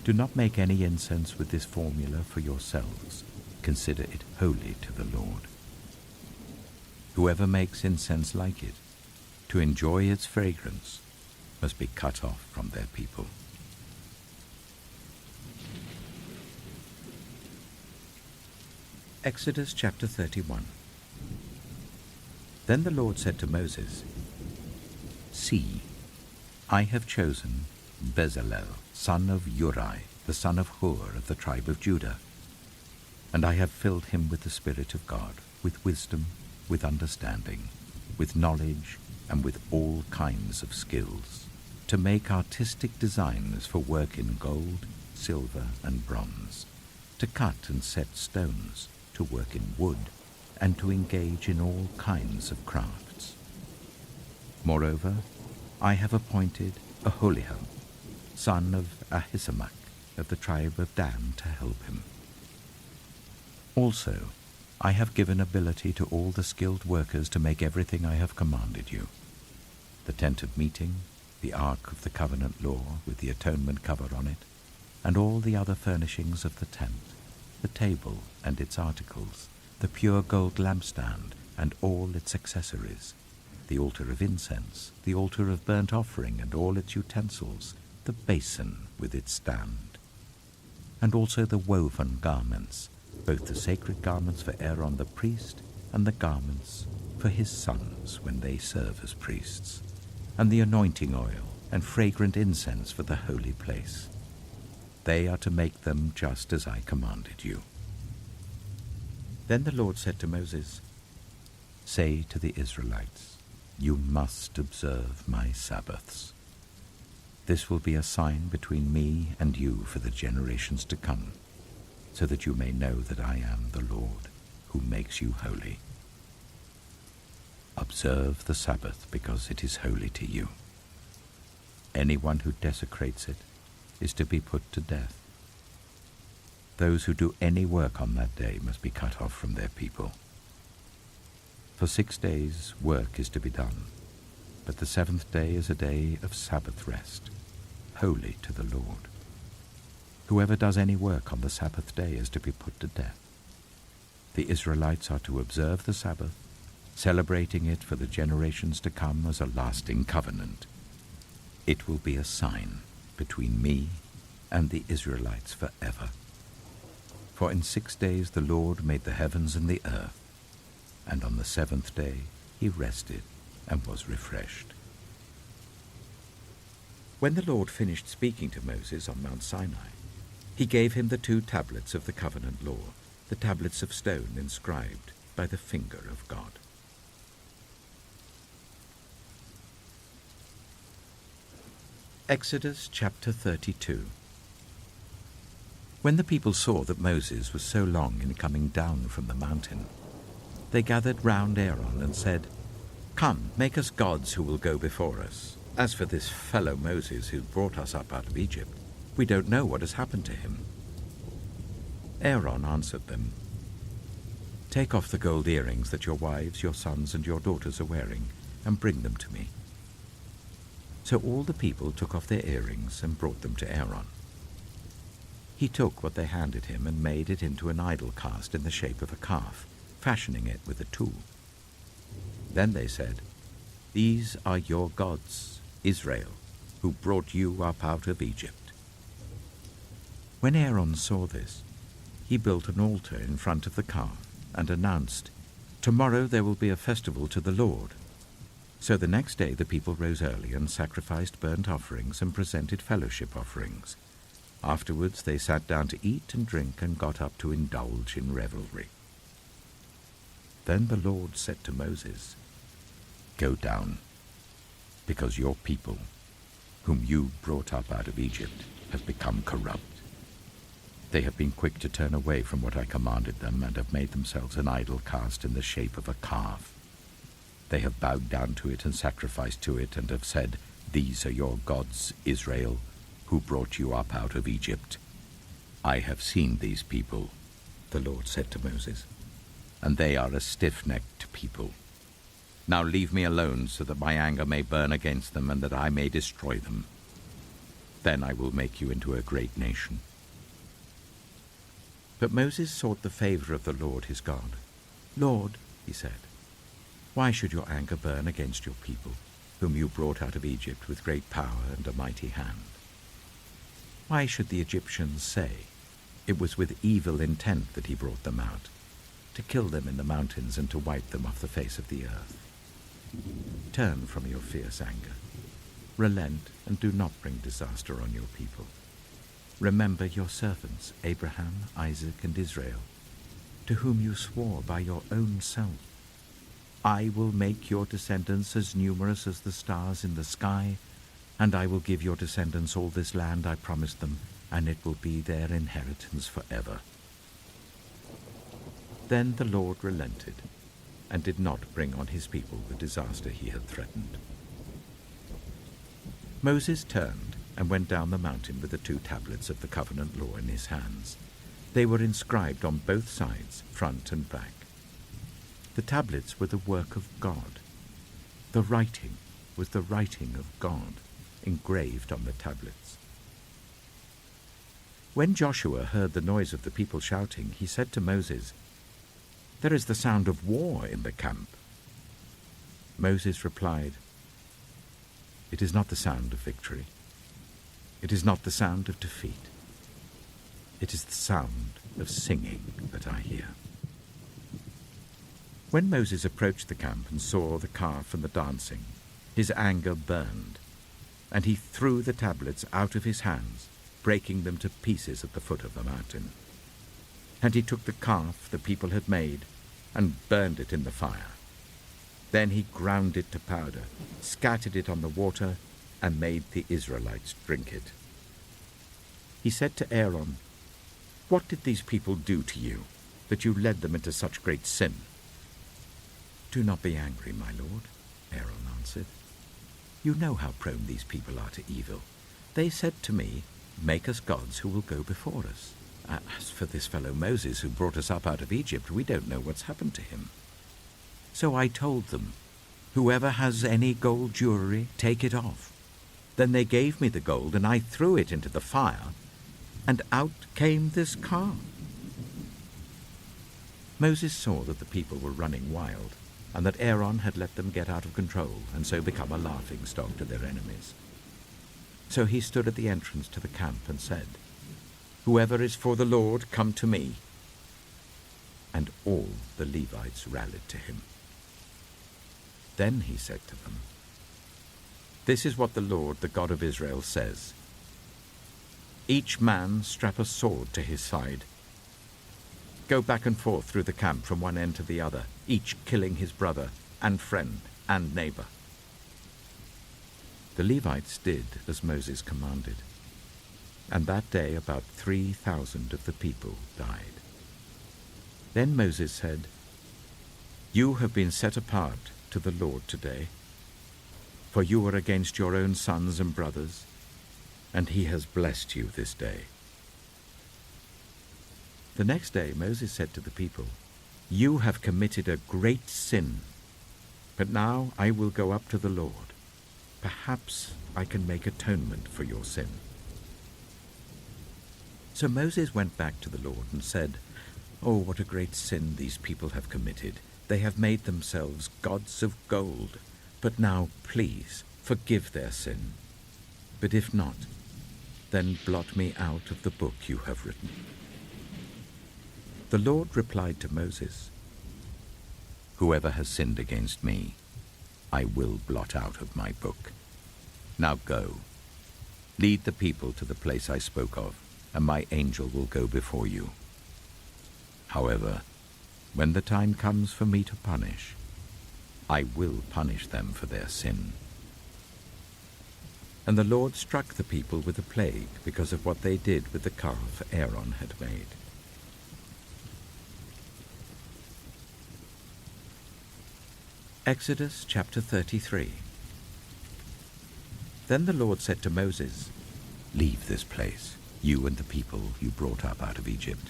Do not make any incense with this formula for yourselves. Consider it holy to the Lord. Whoever makes incense like it, to enjoy its fragrance, must be cut off from their people. Exodus chapter 31. Then the Lord said to Moses, see, I have chosen Bezalel, son of Uri, the son of Hur of the tribe of Judah, and I have filled him with the Spirit of God, with wisdom, with understanding, with knowledge, and with all kinds of skills, to make artistic designs for work in gold, silver, and bronze, to cut and set stones, to work in wood, and to engage in all kinds of crafts. Moreover, I have appointed Aholiab, son of Ahisamach, of the tribe of Dan, to help him. Also, I have given ability to all the skilled workers to make everything I have commanded you: the tent of meeting, the ark of the covenant law with the atonement cover on it, and all the other furnishings of the tent, the table and its articles, the pure gold lampstand and all its accessories, the altar of incense, the altar of burnt offering and all its utensils, the basin with its stand, and also the woven garments, both the sacred garments for Aaron the priest and the garments for his sons when they serve as priests, and the anointing oil and fragrant incense for the holy place. They are to make them just as I commanded you. Then the Lord said to Moses, say to the Israelites, you must observe my Sabbaths. This will be a sign between me and you for the generations to come, so that you may know that I am the Lord, who makes you holy. Observe the Sabbath, because it is holy to you. Anyone who desecrates it is to be put to death. Those who do any work on that day must be cut off from their people. For 6 days work is to be done, but the 7th day is a day of Sabbath rest, holy to the Lord. Whoever does any work on the Sabbath day is to be put to death. The Israelites are to observe the Sabbath, celebrating it for the generations to come as a lasting covenant. It will be a sign between me and the Israelites forever. For in 6 days the Lord made the heavens and the earth, and on the 7th day he rested and was refreshed. When the Lord finished speaking to Moses on Mount Sinai, he gave him the 2 tablets of the covenant law, the tablets of stone inscribed by the finger of God. Exodus chapter 32. When the people saw that Moses was so long in coming down from the mountain, they gathered round Aaron and said, "Come, make us gods who will go before us. As for this fellow Moses who brought us up out of Egypt, we don't know what has happened to him." Aaron answered them, "Take off the gold earrings that your wives, your sons, and your daughters are wearing, and bring them to me." So all the people took off their earrings and brought them to Aaron. He took what they handed him and made it into an idol cast in the shape of a calf, fashioning it with a tool. Then they said, "These are your gods, Israel, who brought you up out of Egypt." When Aaron saw this, he built an altar in front of the calf and announced, "Tomorrow there will be a festival to the Lord." So the next day the people rose early and sacrificed burnt offerings and presented fellowship offerings. Afterwards they sat down to eat and drink and got up to indulge in revelry. Then the Lord said to Moses, "Go down, because your people, whom you brought up out of Egypt, have become corrupt. They have been quick to turn away from what I commanded them and have made themselves an idol cast in the shape of a calf. They have bowed down to it and sacrificed to it and have said, 'These are your gods, Israel, who brought you up out of Egypt.' I have seen these people," the Lord said to Moses, "and they are a stiff-necked people. Now leave me alone so that my anger may burn against them and that I may destroy them. Then I will make you into a great nation." But Moses sought the favor of the Lord his God. "Lord," he said, "why should your anger burn against your people, whom you brought out of Egypt with great power and a mighty hand? Why should the Egyptians say, 'It was with evil intent that he brought them out, to kill them in the mountains and to wipe them off the face of the earth'? Turn from your fierce anger. Relent and do not bring disaster on your people. Remember your servants, Abraham, Isaac, and Israel, to whom you swore by your own self. I will make your descendants as numerous as the stars in the sky, and I will give your descendants all this land I promised them, and it will be their inheritance forever." Then the Lord relented and did not bring on his people the disaster he had threatened. Moses turned and went down the mountain with the 2 tablets of the covenant law in his hands. They were inscribed on both sides, front and back. The tablets were the work of God. The writing was the writing of God, engraved on the tablets. When Joshua heard the noise of the people shouting, he said to Moses, "There is the sound of war in the camp." Moses replied, "It is not the sound of victory. It is not the sound of defeat. It is the sound of singing that I hear." When Moses approached the camp and saw the calf and the dancing, his anger burned, and he threw the tablets out of his hands, breaking them to pieces at the foot of the mountain. And he took the calf the people had made and burned it in the fire. Then he ground it to powder, scattered it on the water, and made the Israelites drink it. He said to Aaron, "What did these people do to you, that you led them into such great sin?" "Do not be angry, my lord," Aaron answered. "You know how prone these people are to evil. They said to me, 'Make us gods who will go before us.' As for this fellow Moses who brought us up out of Egypt, we don't know what's happened to him." So I told them, 'Whoever has any gold jewelry, take it off.' Then they gave me the gold, and I threw it into the fire, and out came this calf." Moses saw that the people were running wild, and that Aaron had let them get out of control and so become a laughingstock to their enemies. So he stood at the entrance to the camp and said, "Whoever is for the Lord, come to me." And all the Levites rallied to him. Then he said to them, "This is what the Lord, the God of Israel, says. Each man strap a sword to his side. Go back and forth through the camp from one end to the other, each killing his brother and friend and neighbor." The Levites did as Moses commanded. And that day about 3,000 of the people died. Then Moses said, "You have been set apart to the Lord today, for you are against your own sons and brothers, and he has blessed you this day." The next day Moses said to the people, "You have committed a great sin, but now I will go up to the Lord. Perhaps I can make atonement for your sin." So Moses went back to the Lord and said, "Oh, what a great sin these people have committed. They have made themselves gods of gold. But now, please, forgive their sin. But if not, then blot me out of the book you have written." The Lord replied to Moses, "Whoever has sinned against me, I will blot out of my book. Now go, lead the people to the place I spoke of, and my angel will go before you. However, when the time comes for me to punish, I will punish them for their sin." And the Lord struck the people with a plague because of what they did with the calf Aaron had made. Exodus chapter 33. Then the Lord said to Moses, "Leave this place, you and the people you brought up out of Egypt,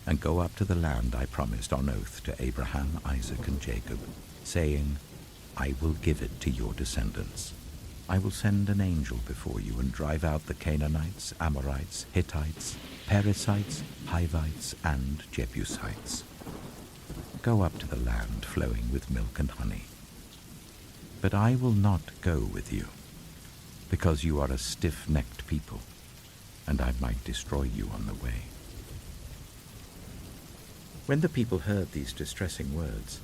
and go up to the land I promised on oath to Abraham, Isaac, and Jacob, saying, I will give it to your descendants. I will send an angel before you and drive out the Canaanites, Amorites, Hittites, Perizzites, Hivites, and Jebusites. Go up to the land flowing with milk and honey. But I will not go with you, because you are a stiff-necked people, and I might destroy you on the way." When the people heard these distressing words,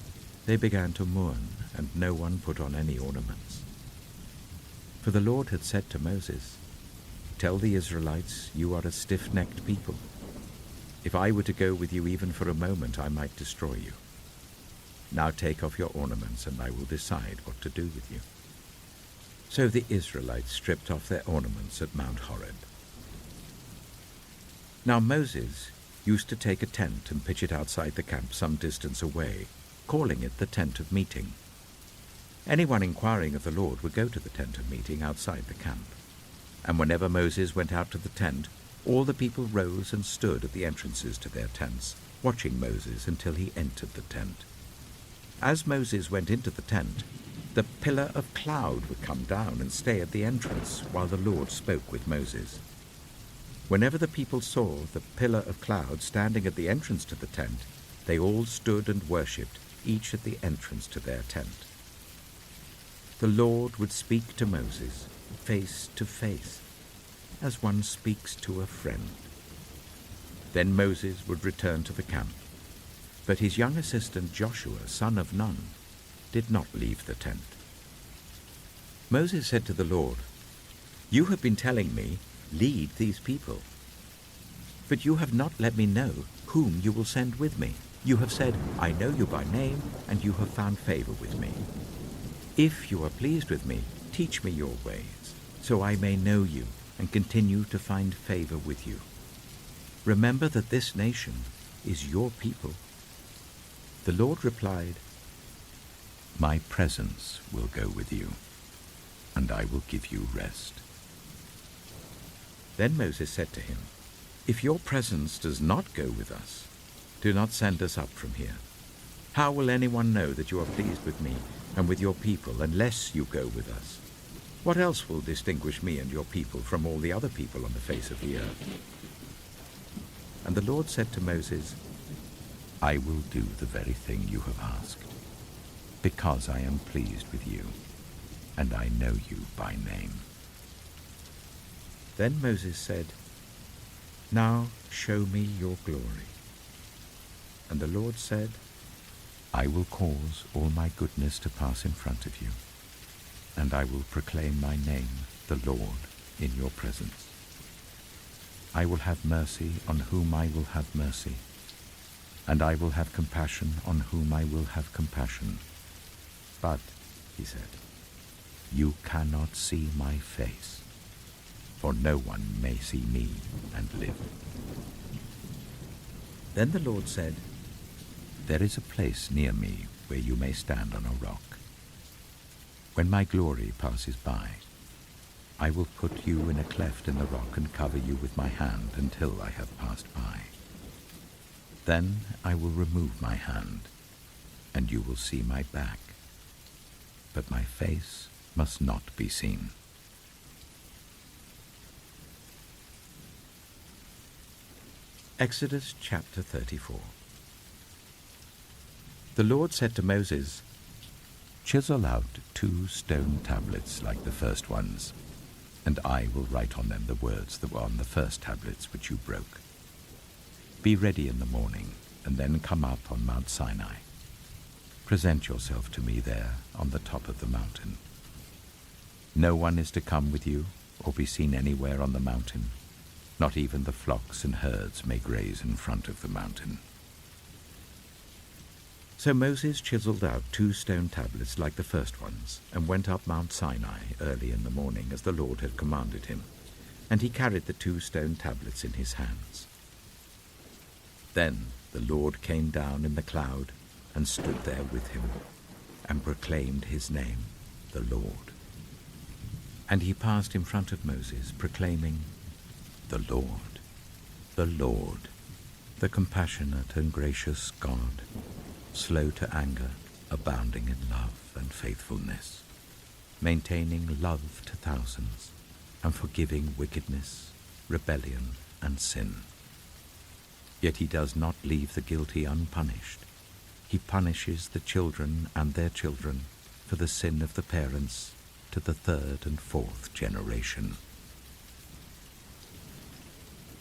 they began to mourn, and no one put on any ornaments. For the Lord had said to Moses, "Tell the Israelites, you are a stiff-necked people. If I were to go with you even for a moment, I might destroy you. Now take off your ornaments, and I will decide what to do with you." So the Israelites stripped off their ornaments at Mount Horeb. Now Moses used to take a tent and pitch it outside the camp some distance away, calling it the tent of meeting. Anyone inquiring of the Lord would go to the tent of meeting outside the camp. And whenever Moses went out to the tent, all the people rose and stood at the entrances to their tents, watching Moses until he entered the tent. As Moses went into the tent, the pillar of cloud would come down and stay at the entrance while the Lord spoke with Moses. Whenever the people saw the pillar of cloud standing at the entrance to the tent, they all stood and worshipped, each at the entrance to their tent. The Lord would speak to Moses face to face, as one speaks to a friend. Then Moses would return to the camp. But his young assistant Joshua, son of Nun, did not leave the tent. Moses said to the Lord, "You have been telling me, lead these people. But you have not let me know whom you will send with me. You have said, I know you by name, and you have found favor with me. If you are pleased with me, teach me your ways, so I may know you and continue to find favor with you. Remember that this nation is your people." The Lord replied, "My presence will go with you, and I will give you rest." Then Moses said to him, "If your presence does not go with us, do not send us up from here. How will anyone know that you are pleased with me and with your people unless you go with us? What else will distinguish me and your people from all the other people on the face of the earth?" And the Lord said to Moses, "I will do the very thing you have asked, because I am pleased with you, and I know you by name." Then Moses said, "Now show me your glory." And the Lord said, "I will cause all my goodness to pass in front of you, and I will proclaim my name, the Lord, in your presence. I will have mercy on whom I will have mercy, and I will have compassion on whom I will have compassion. But," he said, "you cannot see my face, for no one may see me and live." Then the Lord said, "There is a place near me where you may stand on a rock. When my glory passes by, I will put you in a cleft in the rock and cover you with my hand until I have passed by. Then I will remove my hand, and you will see my back, but my face must not be seen." Exodus chapter 34. The Lord said to Moses, "Chisel out 2 stone tablets like the first ones, and I will write on them the words that were on the first tablets which you broke. Be ready in the morning, and then come up on Mount Sinai. Present yourself to me there on the top of the mountain. No one is to come with you or be seen anywhere on the mountain. Not even the flocks and herds may graze in front of the mountain." So Moses chiseled out 2 stone tablets like the first ones, and went up Mount Sinai early in the morning as the Lord had commanded him, and he carried the 2 stone tablets in his hands. Then the Lord came down in the cloud and stood there with him, and proclaimed his name, the Lord. And he passed in front of Moses, proclaiming, "The Lord, the compassionate and gracious God, slow to anger, abounding in love and faithfulness, maintaining love to thousands, and forgiving wickedness, rebellion, and sin. Yet he does not leave the guilty unpunished. He punishes the children and their children for the sin of the parents to the 3rd and 4th generation."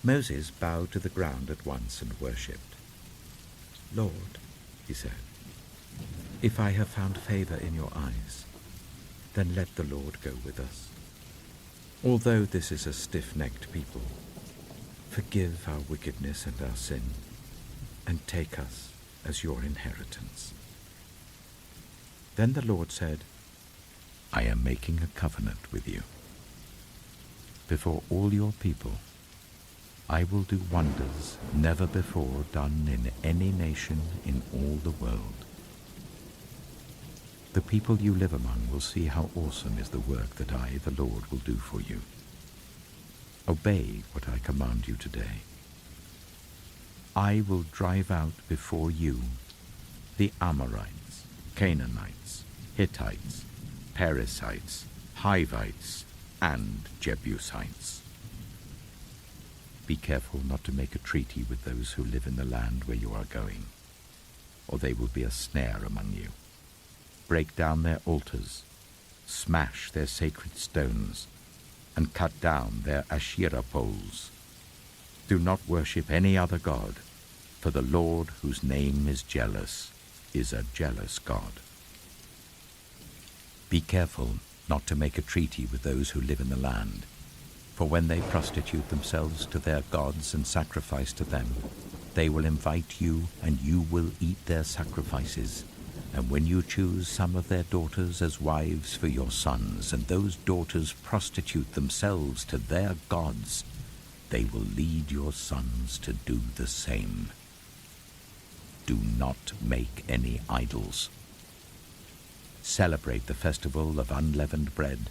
Moses bowed to the ground at once and worshipped. "Lord," he said, "if I have found favor in your eyes, then let the Lord go with us. Although this is a stiff-necked people, forgive our wickedness and our sin, and take us as your inheritance." Then the Lord said, "I am making a covenant with you. Before all your people, I will do wonders never before done in any nation in all the world. The people you live among will see how awesome is the work that I, the Lord, will do for you. Obey what I command you today. I will drive out before you the Amorites, Canaanites, Hittites, Perizzites, Hivites, and Jebusites. Be careful not to make a treaty with those who live in the land where you are going, or they will be a snare among you. Break down their altars, smash their sacred stones, and cut down their Asherah poles. Do not worship any other god, for the Lord, whose name is jealous, is a jealous God. Be careful not to make a treaty with those who live in the land, for when they prostitute themselves to their gods and sacrifice to them, they will invite you, and you will eat their sacrifices. And when you choose some of their daughters as wives for your sons, and those daughters prostitute themselves to their gods, they will lead your sons to do the same. Do not make any idols. Celebrate the festival of unleavened bread.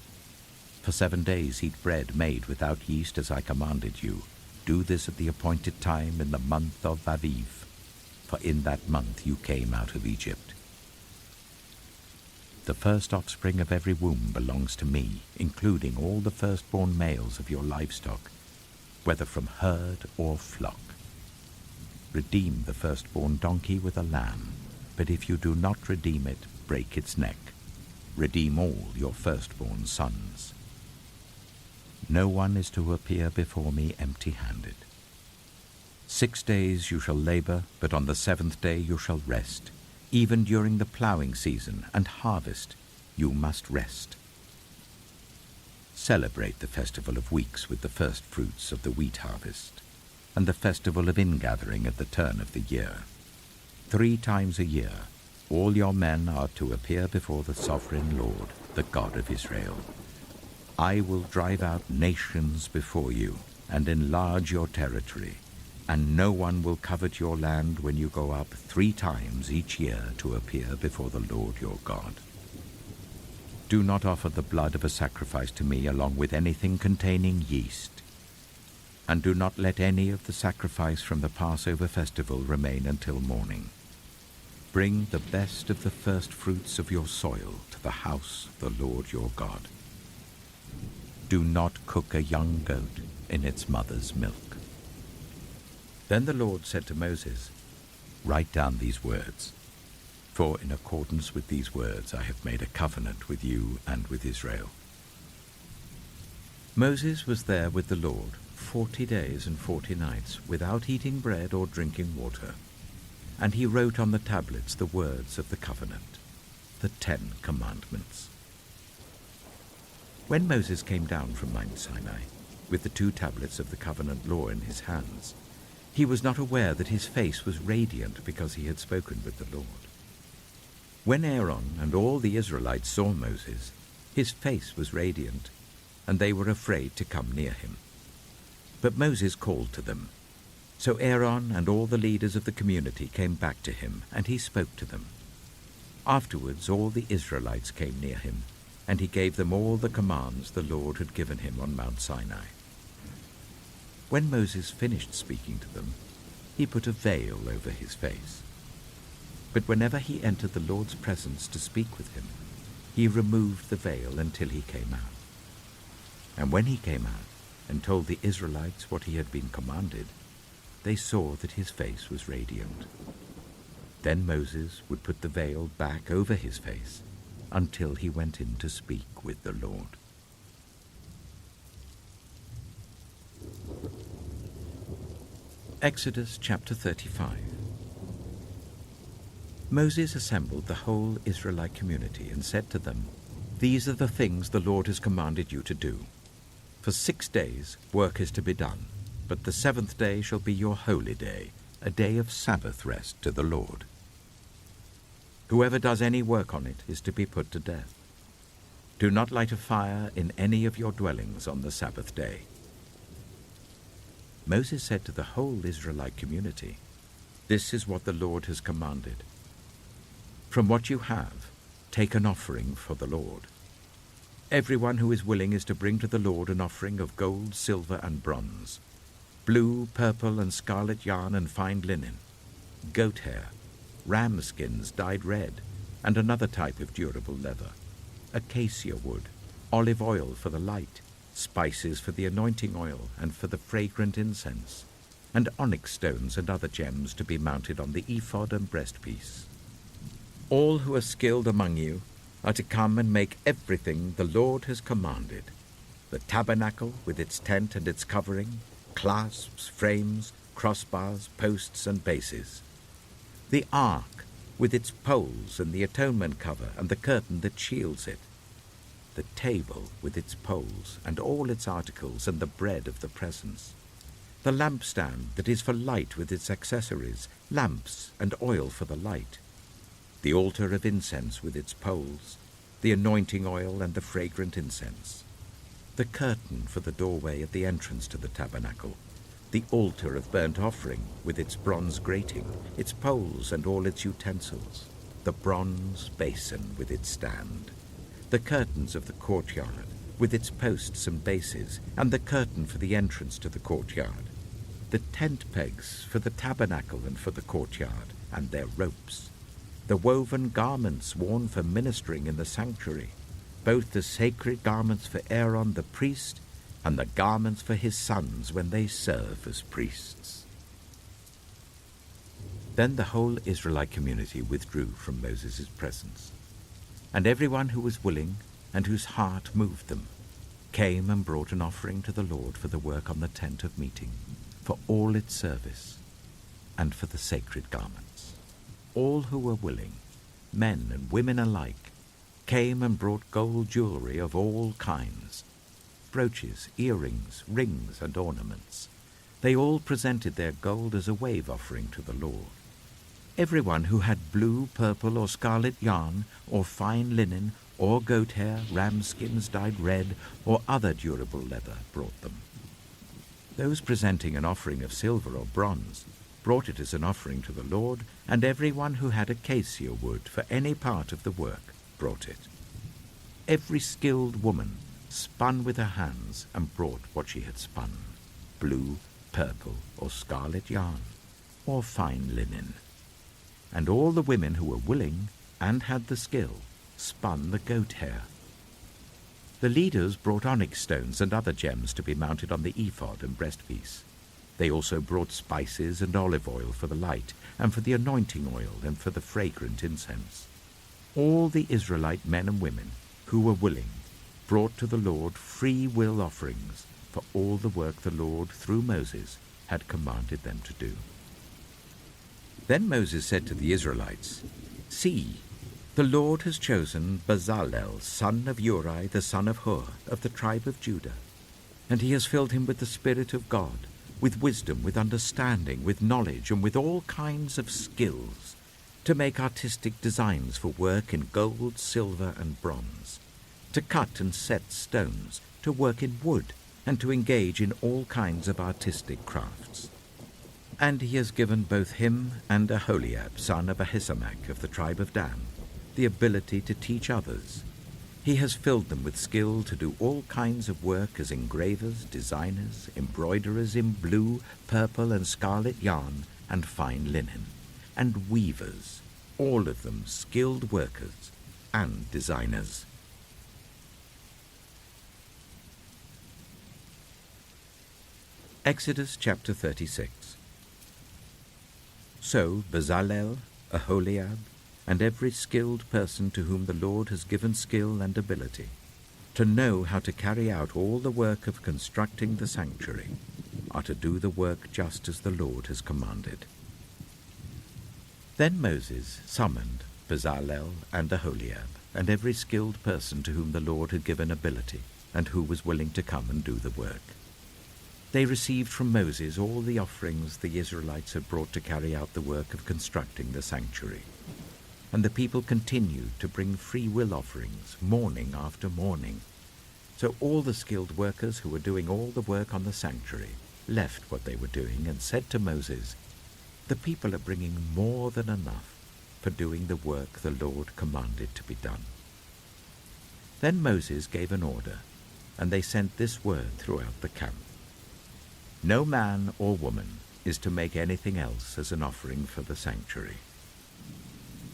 For 7 days eat bread made without yeast as I commanded you. Do this at the appointed time in the month of Aviv, for in that month you came out of Egypt. The first offspring of every womb belongs to me, including all the firstborn males of your livestock, whether from herd or flock. Redeem the firstborn donkey with a lamb, but if you do not redeem it, break its neck. Redeem all your firstborn sons. No one is to appear before me empty-handed. 6 days you shall labor, but on the 7th day you shall rest. Even during the plowing season and harvest, you must rest. Celebrate the festival of weeks with the first fruits of the wheat harvest, and the festival of ingathering at the turn of the year. 3 times a year, all your men are to appear before the sovereign Lord, the God of Israel. I will drive out nations before you and enlarge your territory, and no one will covet your land when you go up 3 times each year to appear before the Lord your God. Do not offer the blood of a sacrifice to me along with anything containing yeast, and do not let any of the sacrifice from the Passover festival remain until morning. Bring the best of the first fruits of your soil to the house of the Lord your God. Do not cook a young goat in its mother's milk. Then the Lord said to Moses, Write down these words, for in accordance with these words I have made a covenant with you and with Israel. Moses was there with the Lord 40 days and 40 nights, without eating bread or drinking water. And he wrote on the tablets the words of the covenant, the 10 Commandments. When Moses came down from Mount Sinai, with the 2 tablets of the covenant law in his hands, he was not aware that his face was radiant because he had spoken with the Lord. When Aaron and all the Israelites saw Moses, his face was radiant, and they were afraid to come near him. But Moses called to them. So Aaron and all the leaders of the community came back to him, and he spoke to them. Afterwards all the Israelites came near him, and he gave them all the commands the Lord had given him on Mount Sinai. When Moses finished speaking to them, he put a veil over his face. But whenever he entered the Lord's presence to speak with him, he removed the veil until he came out. And when he came out and told the Israelites what he had been commanded, they saw that his face was radiant. Then Moses would put the veil back over his face until he went in to speak with the Lord. Exodus chapter 35. Moses assembled the whole Israelite community and said to them, These are the things the Lord has commanded you to do. For 6 days work is to be done, but the 7th day shall be your holy day, a day of Sabbath rest to the Lord. Whoever does any work on it is to be put to death. Do not light a fire in any of your dwellings on the Sabbath day. Moses said to the whole Israelite community, This is what the Lord has commanded. From what you have, take an offering for the Lord. Everyone who is willing is to bring to the Lord an offering of gold, silver, and bronze, blue, purple, and scarlet yarn and fine linen, goat hair, ram skins dyed red, and another type of durable leather, acacia wood, olive oil for the light, spices for the anointing oil and for the fragrant incense, and onyx stones and other gems to be mounted on the ephod and breastpiece. All who are skilled among you are to come and make everything the Lord has commanded: the tabernacle with its tent and its covering, clasps, frames, crossbars, posts, and bases; the ark with its poles and the atonement cover and the curtain that shields it; the table with its poles and all its articles and the bread of the presence; the lampstand that is for light with its accessories, lamps and oil for the light; the altar of incense with its poles, the anointing oil and the fragrant incense; the curtain for the doorway at the entrance to the tabernacle; the altar of burnt offering with its bronze grating, its poles and all its utensils; the bronze basin with its stand; the curtains of the courtyard with its posts and bases, and the curtain for the entrance to the courtyard; the tent pegs for the tabernacle and for the courtyard, and their ropes; the woven garments worn for ministering in the sanctuary, both the sacred garments for Aaron the priest and the garments for his sons when they serve as priests. Then the whole Israelite community withdrew from Moses' presence, and everyone who was willing and whose heart moved them came and brought an offering to the Lord for the work on the tent of meeting, for all its service, and for the sacred garments. All who were willing, men and women alike, came and brought gold jewelry of all kinds, brooches, earrings, rings, and ornaments. They all presented their gold as a wave offering to the Lord. Everyone who had blue, purple, or scarlet yarn, or fine linen, or goat hair, ram skins dyed red, or other durable leather brought them. Those presenting an offering of silver or bronze brought it as an offering to the Lord, and everyone who had acacia wood for any part of the work brought it. Every skilled woman spun with her hands and brought what she had spun, blue, purple, or scarlet yarn, or fine linen. And all the women who were willing and had the skill spun the goat hair. The leaders brought onyx stones and other gems to be mounted on the ephod and breastpiece. They also brought spices and olive oil for the light, and for the anointing oil, and for the fragrant incense. All the Israelite men and women who were willing brought to the Lord free will offerings for all the work the Lord, through Moses, had commanded them to do. Then Moses said to the Israelites, "See, the Lord has chosen Bezalel, son of Uri, the son of Hur, of the tribe of Judah, and he has filled him with the Spirit of God, with wisdom, with understanding, with knowledge, and with all kinds of skills, to make artistic designs for work in gold, silver, and bronze, to cut and set stones, to work in wood, and to engage in all kinds of artistic crafts. And he has given both him and Aholiab, son of Ahisamach of the tribe of Dan, the ability to teach others. He has filled them with skill to do all kinds of work as engravers, designers, embroiderers in blue, purple, and scarlet yarn, and fine linen, and weavers, all of them skilled workers and designers." Exodus chapter 36. So Bezalel, Aholiab, and every skilled person to whom the Lord has given skill and ability, to know how to carry out all the work of constructing the sanctuary, are to do the work just as the Lord has commanded. Then Moses summoned Bezalel and Aholiab, and every skilled person to whom the Lord had given ability, and who was willing to come and do the work. They received from Moses all the offerings the Israelites had brought to carry out the work of constructing the sanctuary. And the people continued to bring free will offerings morning after morning. So all the skilled workers who were doing all the work on the sanctuary left what they were doing and said to Moses, "The people are bringing more than enough for doing the work the Lord commanded to be done." Then Moses gave an order, and they sent this word throughout the camp: "No man or woman is to make anything else as an offering for the sanctuary."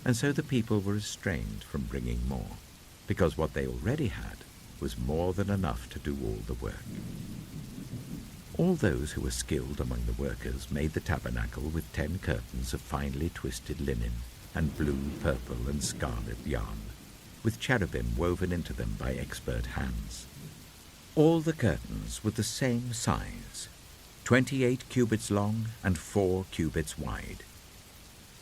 And so the people were restrained from bringing more, because what they already had was more than enough to do all the work. All those who were skilled among the workers made the tabernacle with 10 curtains of finely twisted linen, and blue, purple, and scarlet yarn, with cherubim woven into them by expert hands. All the curtains were the same size, 28 cubits long and 4 cubits wide.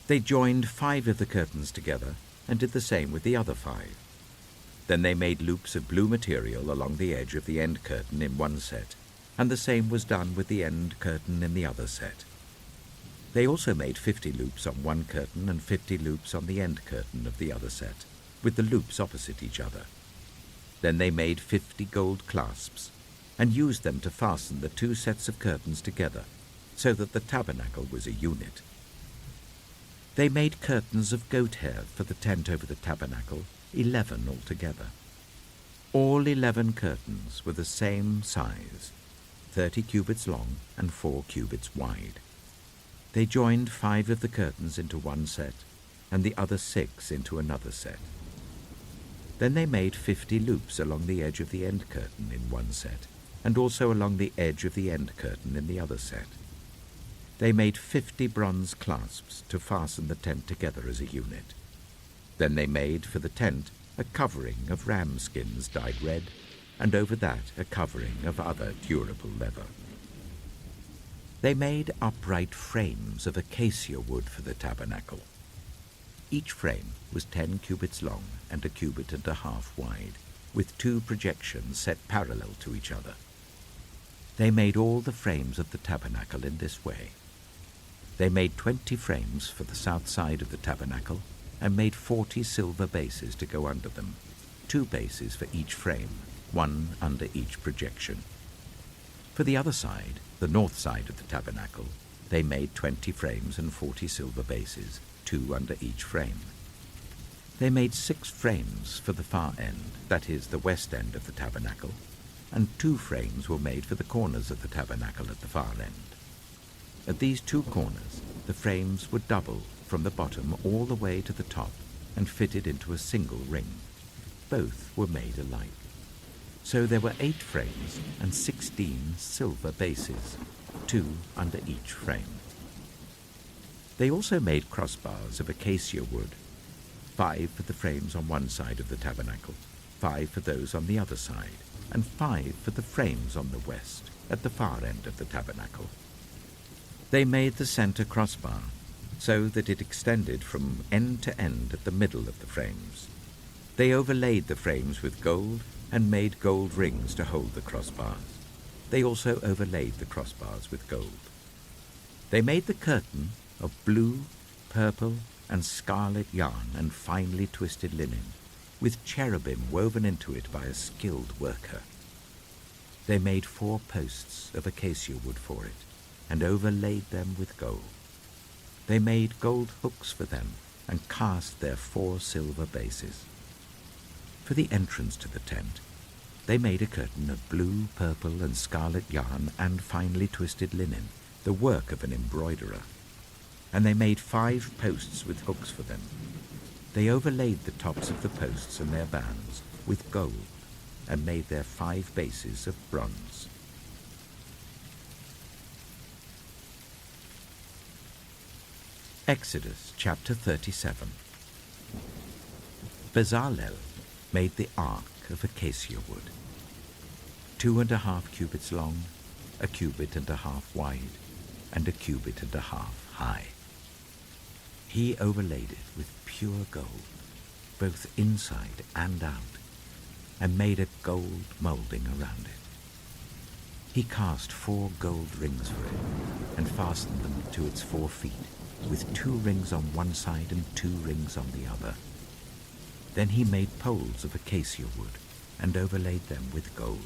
They joined 5 of the curtains together and did the same with the other 5. Then they made loops of blue material along the edge of the end curtain in one set, and the same was done with the end curtain in the other set. They also made 50 loops on one curtain and 50 loops on the end curtain of the other set, with the loops opposite each other. Then they made 50 gold clasps, and used them to fasten the 2 sets of curtains together, so that the tabernacle was a unit. They made curtains of goat hair for the tent over the tabernacle, 11 altogether. All 11 curtains were the same size, 30 cubits long and 4 cubits wide. They joined 5 of the curtains into one set, and the other 6 into another set. Then they made 50 loops along the edge of the end curtain in one set, and also along the edge of the end curtain in the other set. They made 50 bronze clasps to fasten the tent together as a unit. Then they made for the tent a covering of ram skins dyed red, and over that a covering of other durable leather. They made upright frames of acacia wood for the tabernacle. Each frame was 10 cubits long and 1.5 cubits wide, with 2 projections set parallel to each other. They made all the frames of the tabernacle in this way. They made 20 frames for the south side of the tabernacle, and made 40 silver bases to go under them, 2 bases for each frame, 1 under each projection. For the other side, the north side of the tabernacle, they made 20 frames and 40 silver bases, 2 under each frame. They made 6 frames for the far end, that is, the west end of the tabernacle, and 2 frames were made for the corners of the tabernacle at the far end. At these 2 corners, the frames were double from the bottom all the way to the top and fitted into a single ring. Both were made alike. So there were 8 frames and 16 silver bases, 2 under each frame. They also made crossbars of acacia wood, 5 for the frames on one side of the tabernacle, 5 for those on the other side, and 5 for the frames on the west, at the far end of the tabernacle. They made the center crossbar, so that it extended from end to end at the middle of the frames. They overlaid the frames with gold and made gold rings to hold the crossbars. They also overlaid the crossbars with gold. They made the curtain of blue, purple, and scarlet yarn and finely twisted linen, with cherubim woven into it by a skilled worker. They made 4 posts of acacia wood for it, and overlaid them with gold. They made gold hooks for them, and cast their 4 silver bases. For the entrance to the tent, they made a curtain of blue, purple, and scarlet yarn and finely twisted linen, the work of an embroiderer. And they made 5 posts with hooks for them. They overlaid the tops of the posts and their bands with gold, and made their 5 bases of bronze. Exodus chapter 37. Bezalel made the ark of acacia wood, 2.5 cubits long, 1.5 cubits wide, and 1.5 cubits high. He overlaid it with pure gold, both inside and out, and made a gold molding around it. He cast 4 gold rings for it, and fastened them to its 4 feet, with 2 rings on one side and 2 rings on the other. Then he made poles of acacia wood, and overlaid them with gold,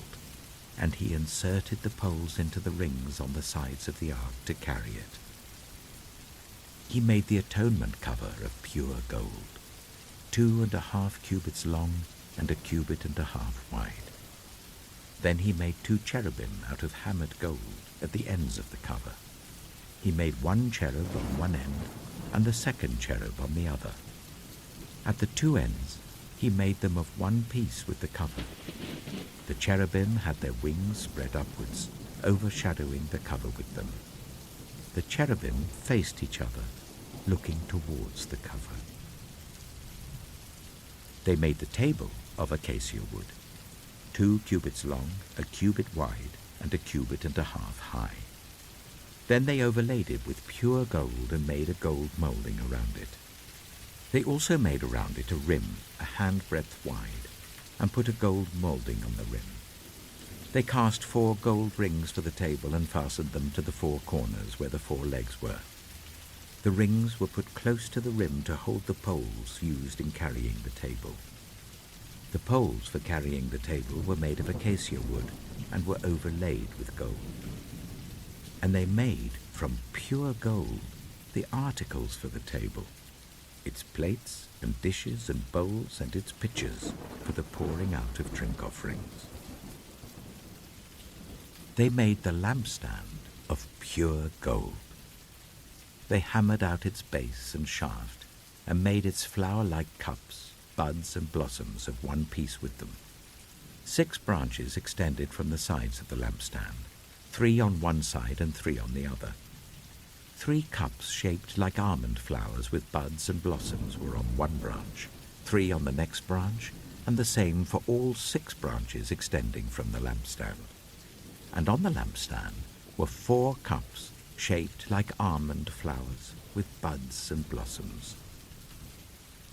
and he inserted the poles into the rings on the sides of the ark to carry it. He made the atonement cover of pure gold, 2.5 cubits long and 1.5 cubits wide. Then he made 2 cherubim out of hammered gold at the ends of the cover. He made 1 cherub on one end and the 2nd cherub on the other. At the 2 ends, he made them of one piece with the cover. The cherubim had their wings spread upwards, overshadowing the cover with them. The cherubim faced each other, looking towards the cover. They made the table of acacia wood, 2 cubits long, 1 cubit wide, and 1.5 cubits high. Then they overlaid it with pure gold and made a gold molding around it. They also made around it a rim, a handbreadth wide, and put a gold molding on the rim. They cast 4 gold rings for the table and fastened them to the 4 corners where the 4 legs were. The rings were put close to the rim to hold the poles used in carrying the table. The poles for carrying the table were made of acacia wood and were overlaid with gold. And they made from pure gold the articles for the table, its plates and dishes and bowls and its pitchers for the pouring out of drink offerings. They made the lampstand of pure gold. They hammered out its base and shaft, and made its flower-like cups, buds, and blossoms of one piece with them. 6 branches extended from the sides of the lampstand, 3 on one side and 3 on the other. 3 cups shaped like almond flowers with buds and blossoms were on one branch, 3 on the next branch, and the same for all 6 branches extending from the lampstand. And on the lampstand were 4 cups shaped like almond flowers with buds and blossoms.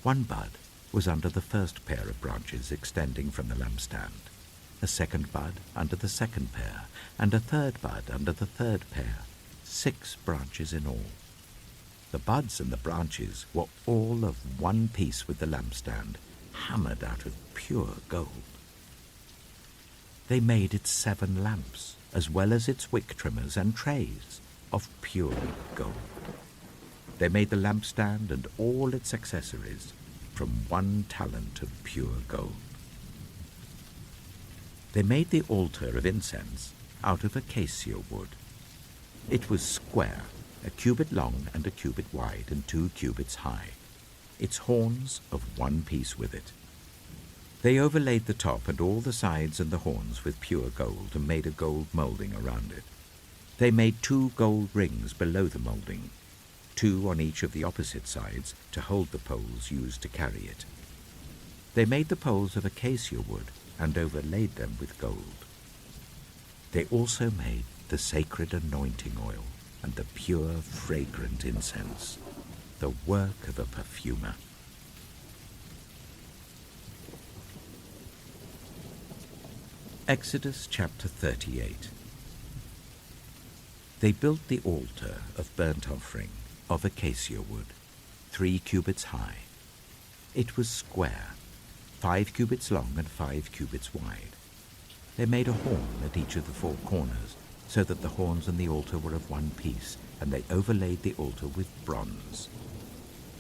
1 bud was under the first pair of branches extending from the lampstand, a 2nd bud under the 2nd pair, and a 3rd bud under the 3rd pair, 6 branches in all. The buds and the branches were all of one piece with the lampstand, hammered out of pure gold. They made its 7 lamps, as well as its wick trimmers and trays, of pure gold. They made the lampstand and all its accessories from 1 talent of pure gold. They made the altar of incense out of acacia wood. It was square, a cubit long and a cubit wide and 2 cubits high, its horns of 1 piece with it. They overlaid the top and all the sides and the horns with pure gold and made a gold moulding around it. They made 2 gold rings below the moulding, 2 on each of the opposite sides to hold the poles used to carry it. They made the poles of acacia wood and overlaid them with gold. They also made the sacred anointing oil and the pure, fragrant incense, the work of a perfumer. Exodus chapter 38. They built the altar of burnt offering of acacia wood, 3 cubits high. It was square, 5 cubits long and 5 cubits wide. They made a horn at each of the 4 corners, so that the horns and the altar were of 1 piece, and they overlaid the altar with bronze.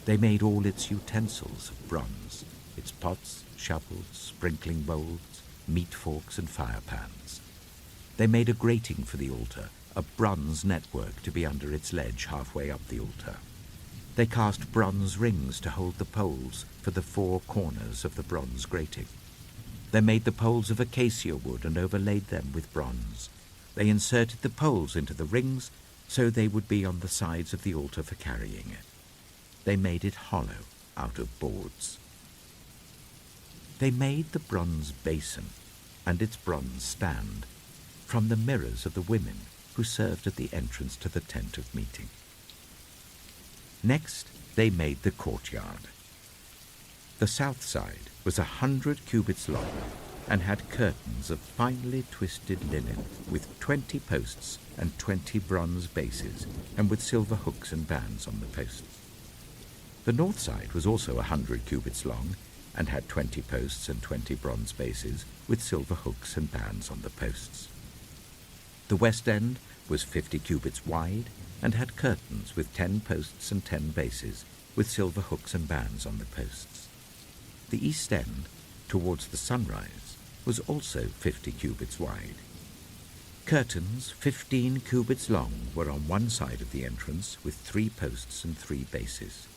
They made all its utensils of bronze, its pots, shovels, sprinkling bowls, meat forks and fire pans. They made a grating for the altar, a bronze network to be under its ledge halfway up the altar. They cast bronze rings to hold the poles for the 4 corners of the bronze grating. They made the poles of acacia wood and overlaid them with bronze. They inserted the poles into the rings so they would be on the sides of the altar for carrying it. They made it hollow out of boards. They made the bronze basin and its bronze stand from the mirrors of the women who served at the entrance to the tent of meeting. Next, they made the courtyard. The south side was 100 cubits long and had curtains of finely twisted linen with 20 posts and 20 bronze bases and with silver hooks and bands on the posts. The north side was also 100 cubits long and had 20 posts and 20 bronze bases with silver hooks and bands on the posts. The west end was 50 cubits wide and had curtains with 10 posts and 10 bases with silver hooks and bands on the posts. The east end, towards the sunrise, was also 50 cubits wide. Curtains 15 cubits long were on one side of the entrance with 3 posts and 3 bases,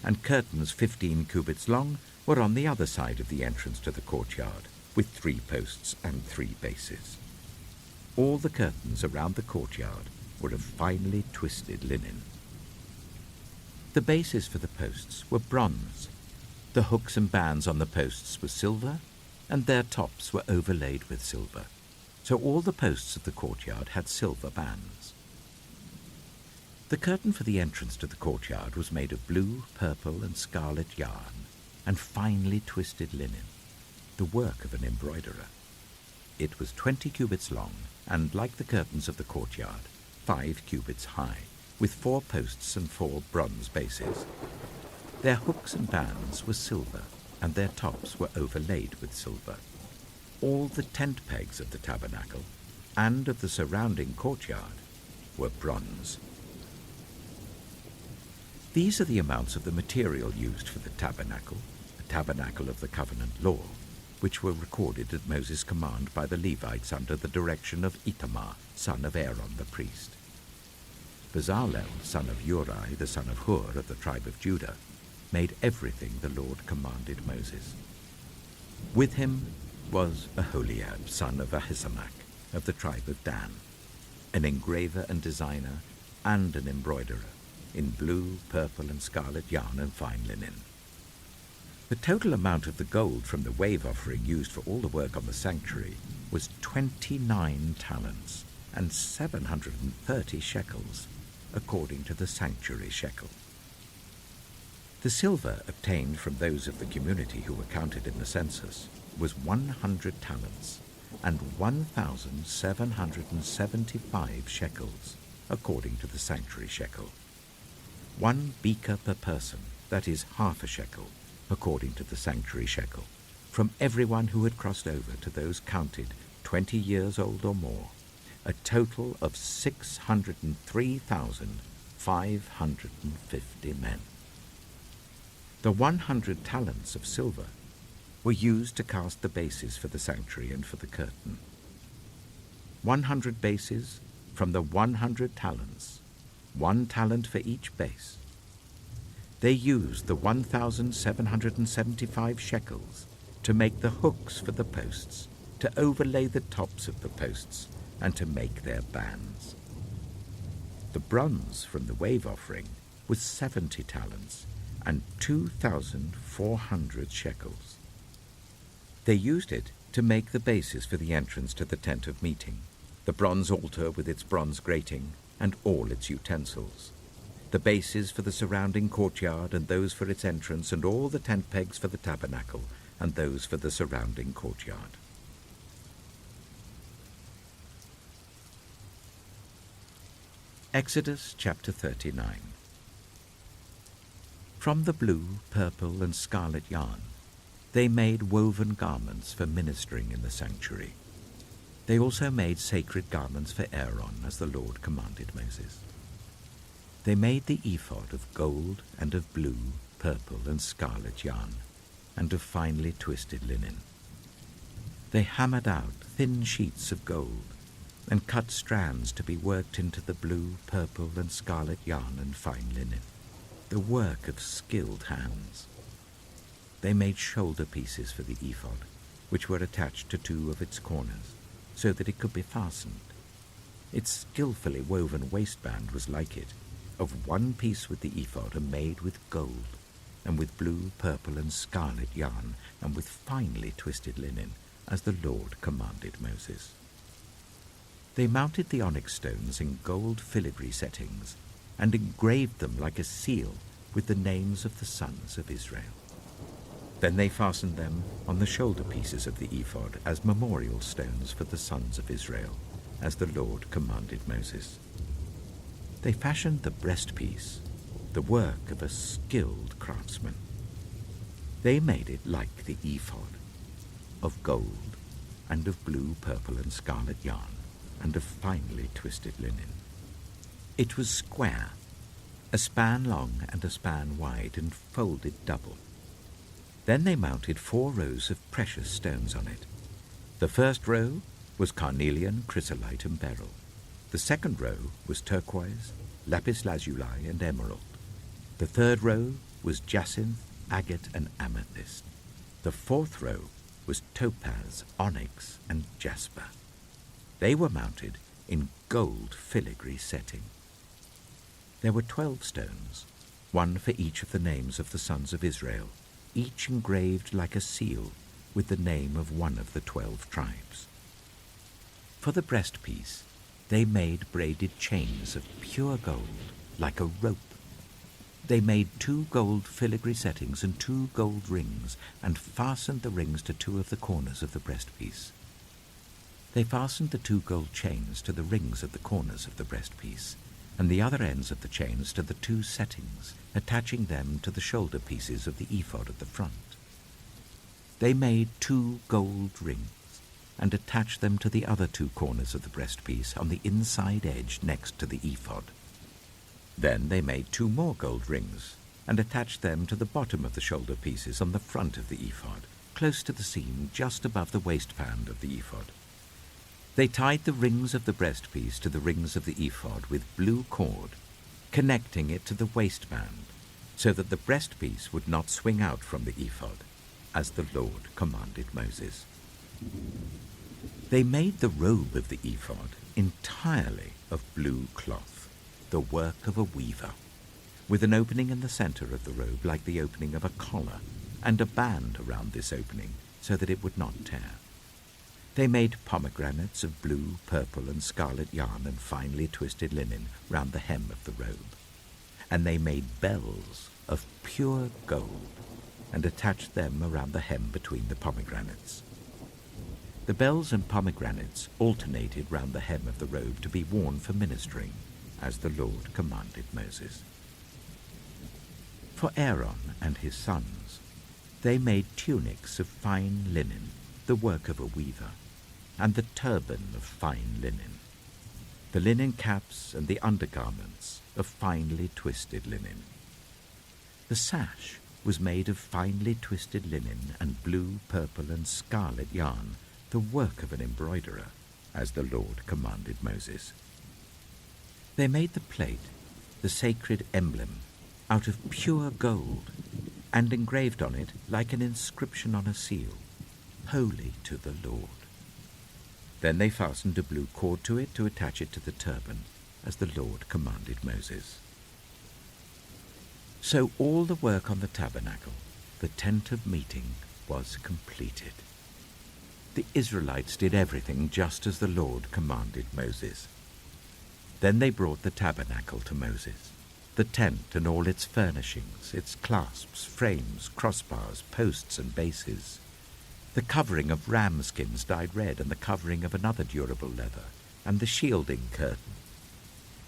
and curtains 15 cubits long were on the other side of the entrance to the courtyard with 3 posts and 3 bases. All the curtains around the courtyard were of finely twisted linen. The bases for the posts were bronze. The hooks and bands on the posts were silver, and their tops were overlaid with silver. So all the posts of the courtyard had silver bands. The curtain for the entrance to the courtyard was made of blue, purple, and scarlet yarn, and finely twisted linen, the work of an embroiderer. It was 20 cubits long, and, like the curtains of the courtyard, 5 cubits high, with 4 posts and 4 bronze bases. Their hooks and bands were silver, and their tops were overlaid with silver. All the tent pegs of the tabernacle and of the surrounding courtyard were bronze. These are the amounts of the material used for the tabernacle of the covenant law, which were recorded at Moses' command by the Levites under the direction of Itamar, son of Aaron the priest. Bezalel, son of Uri, the son of Hur of the tribe of Judah, made everything the Lord commanded Moses. With him was Aholiab, son of Ahisamach, of the tribe of Dan, an engraver and designer and an embroiderer, in blue, purple, and scarlet yarn and fine linen. The total amount of the gold from the wave offering used for all the work on the sanctuary was 29 talents and 730 shekels, according to the sanctuary shekel. The silver obtained from those of the community who were counted in the census was 100 talents and 1,775 shekels, according to the sanctuary shekel. 1 beaker per person, that is half a shekel, according to the sanctuary shekel, from everyone who had crossed over to those counted 20 years old or more, a total of 603,550 men. The 100 talents of silver were used to cast the bases for the sanctuary and for the curtain. 100 bases from the 100 talents, 1 talent for each base. They used the 1,775 shekels to make the hooks for the posts, to overlay the tops of the posts, and to make their bands. The bronze from the wave offering was 70 talents and 2,400 shekels. They used it to make the bases for the entrance to the tent of meeting, the bronze altar with its bronze grating and all its utensils, the bases for the surrounding courtyard and those for its entrance, and all the tent pegs for the tabernacle and those for the surrounding courtyard. Exodus chapter 39. From the blue, purple, and scarlet yarn, they made woven garments for ministering in the sanctuary. They also made sacred garments for Aaron, as the Lord commanded Moses. They made the ephod of gold and of blue, purple, and scarlet yarn, and of finely twisted linen. They hammered out thin sheets of gold, and cut strands to be worked into the blue, purple, and scarlet yarn and fine linen, the work of skilled hands. They made shoulder pieces for the ephod, which were attached to 2 of its corners, so that it could be fastened. Its skillfully woven waistband was like it, of 1 piece with the ephod, and made with gold, and with blue, purple, and scarlet yarn, and with finely twisted linen, as the Lord commanded Moses. They mounted the onyx stones in gold filigree settings, and engraved them like a seal with the names of the sons of Israel. Then they fastened them on the shoulder pieces of the ephod as memorial stones for the sons of Israel, as the Lord commanded Moses. They fashioned the breastpiece, the work of a skilled craftsman. They made it like the ephod, of gold, and of blue, purple, and scarlet yarn, and of finely twisted linen. It was square, a span long and a span wide, and folded double. Then they mounted 4 rows of precious stones on it. The first row was carnelian, chrysolite, and beryl. The second row was turquoise, lapis lazuli, and emerald. The third row was jacinth, agate, and amethyst. The fourth row was topaz, onyx, and jasper. They were mounted in gold filigree setting. There were 12 stones, 1 for each of the names of the sons of Israel, each engraved like a seal with the name of one of the 12 tribes. For the breastpiece, they made braided chains of pure gold, like a rope. They made 2 gold filigree settings and 2 gold rings, and fastened the rings to 2 of the corners of the breastpiece. They fastened the 2 gold chains to the rings at the corners of the breastpiece, and the other ends of the chains to the 2 settings, attaching them to the shoulder pieces of the ephod at the front. They made 2 gold rings, and attached them to the other 2 corners of the breastpiece on the inside edge next to the ephod. Then they made 2 more gold rings, and attached them to the bottom of the shoulder pieces on the front of the ephod, close to the seam just above the waistband of the ephod. They tied the rings of the breastpiece to the rings of the ephod with blue cord, connecting it to the waistband, so that the breastpiece would not swing out from the ephod, as the Lord commanded Moses. They made the robe of the ephod entirely of blue cloth, the work of a weaver, with an opening in the center of the robe like the opening of a collar, and a band around this opening so that it would not tear. They made pomegranates of blue, purple, and scarlet yarn and finely twisted linen round the hem of the robe. And they made bells of pure gold, and attached them around the hem between the pomegranates. The bells and pomegranates alternated round the hem of the robe to be worn for ministering, as the Lord commanded Moses. For Aaron and his sons, They made tunics of fine linen, the work of a weaver, and the turban of fine linen, the linen caps and the undergarments of finely twisted linen. The sash was made of finely twisted linen and blue, purple, and scarlet yarn, the work of an embroiderer, as the Lord commanded Moses. They made the plate, the sacred emblem, out of pure gold, and engraved on it, like an inscription on a seal, "Holy to the Lord." Then they fastened a blue cord to it to attach it to the turban, as the Lord commanded Moses. So all the work on the tabernacle, the tent of meeting, was completed. The Israelites did everything just as the Lord commanded Moses. Then they brought the tabernacle to Moses, the tent and all its furnishings, its clasps, frames, crossbars, posts, and bases, the covering of ram skins dyed red and the covering of another durable leather, and the shielding curtain,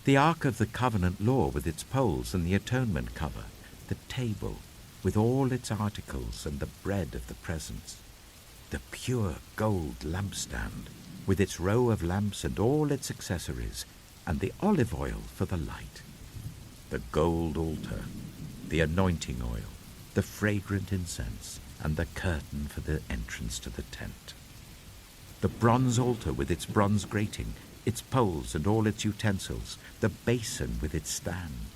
the Ark of the Covenant law with its poles and the atonement cover, the table with all its articles and the bread of the presence, the pure gold lampstand with its row of lamps and all its accessories, and the olive oil for the light, the gold altar, the anointing oil, the fragrant incense, and the curtain for the entrance to the tent, the bronze altar with its bronze grating, its poles and all its utensils, the basin with its stand,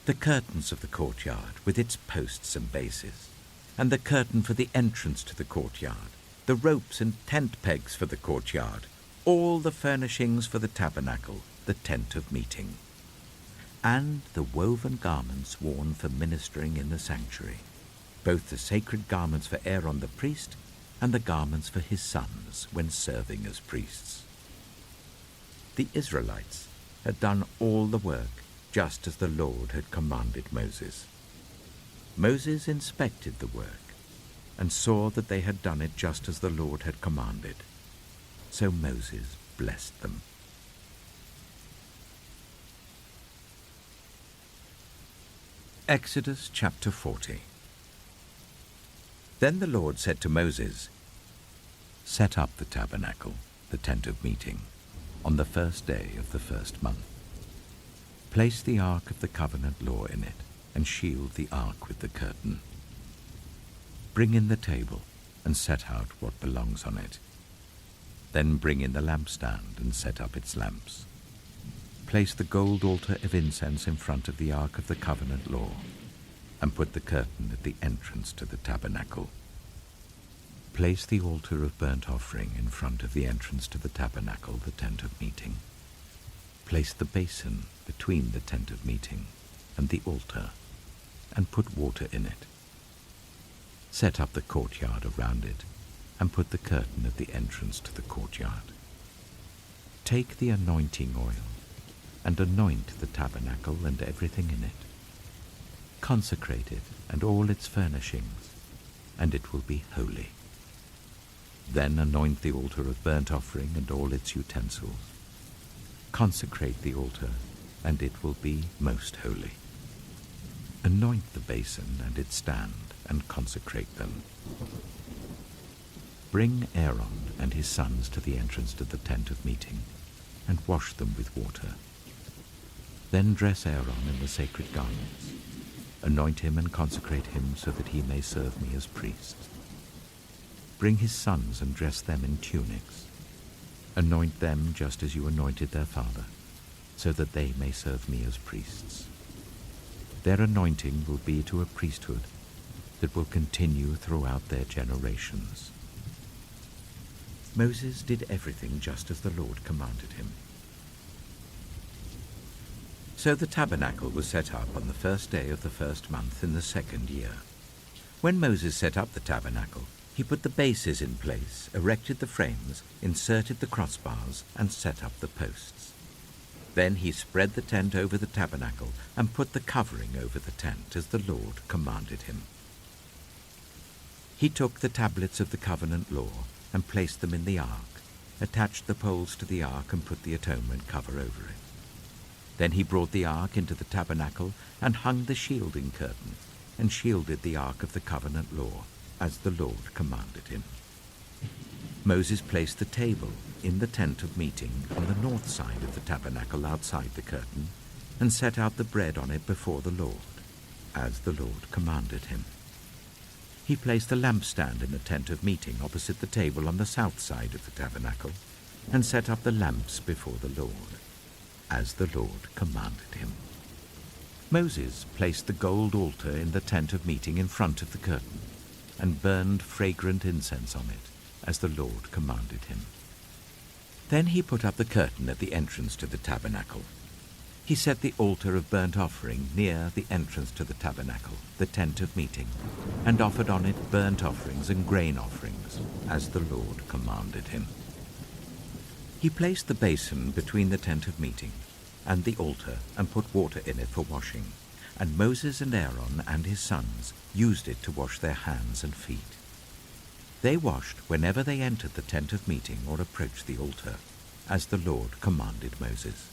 the curtains of the courtyard with its posts and bases, and the curtain for the entrance to the courtyard, the ropes and tent pegs for the courtyard, all the furnishings for the tabernacle, the tent of meeting, and the woven garments worn for ministering in the sanctuary, both the sacred garments for Aaron the priest and the garments for his sons when serving as priests. The Israelites had done all the work just as the Lord had commanded Moses. Moses inspected the work and saw that they had done it just as the Lord had commanded. So Moses blessed them. Exodus chapter 40. Then the Lord said to Moses, "Set up the tabernacle, the tent of meeting, on the first day of the first month. Place the ark of the covenant law in it, and shield the ark with the curtain. Bring in the table, and set out what belongs on it. Then bring in the lampstand, and set up its lamps. Place the gold altar of incense in front of the ark of the covenant law, and put the curtain at the entrance to the tabernacle. Place the altar of burnt offering in front of the entrance to the tabernacle, the tent of meeting. Place the basin between the tent of meeting and the altar, and put water in it. Set up the courtyard around it, and put the curtain at the entrance to the courtyard. Take the anointing oil, and anoint the tabernacle and everything in it. Consecrate it and all its furnishings, and it will be holy. Then anoint the altar of burnt offering and all its utensils. Consecrate the altar, and it will be most holy. Anoint the basin and its stand, and consecrate them. Bring Aaron and his sons to the entrance to the tent of meeting, and wash them with water. Then dress Aaron in the sacred garments. Anoint him and consecrate him so that he may serve me as priest. Bring his sons and dress them in tunics. Anoint them just as you anointed their father, so that they may serve me as priests. Their anointing will be to a priesthood that will continue throughout their generations." Moses did everything just as the Lord commanded him. So the tabernacle was set up on the first day of the first month in the second year. When Moses set up the tabernacle, he put the bases in place, erected the frames, inserted the crossbars, and set up the posts. Then he spread the tent over the tabernacle and put the covering over the tent as the Lord commanded him. He took the tablets of the covenant law and placed them in the ark, attached the poles to the ark and put the atonement cover over it. Then he brought the ark into the tabernacle and hung the shielding curtain and shielded the ark of the covenant law as the Lord commanded him. Moses placed the table in the tent of meeting on the north side of the tabernacle outside the curtain, and set out the bread on it before the Lord, as the Lord commanded him. He placed the lampstand in the tent of meeting opposite the table on the south side of the tabernacle, and set up the lamps before the Lord, as the Lord commanded him. Moses placed the gold altar in the tent of meeting in front of the curtain, and burned fragrant incense on it, as the Lord commanded him. Then he put up the curtain at the entrance to the tabernacle. He set the altar of burnt offering near the entrance to the tabernacle, the tent of meeting, and offered on it burnt offerings and grain offerings, as the Lord commanded him. He placed the basin between the tent of meeting and the altar and put water in it for washing, and Moses and Aaron and his sons used it to wash their hands and feet. They washed whenever they entered the tent of meeting or approached the altar, as the Lord commanded Moses.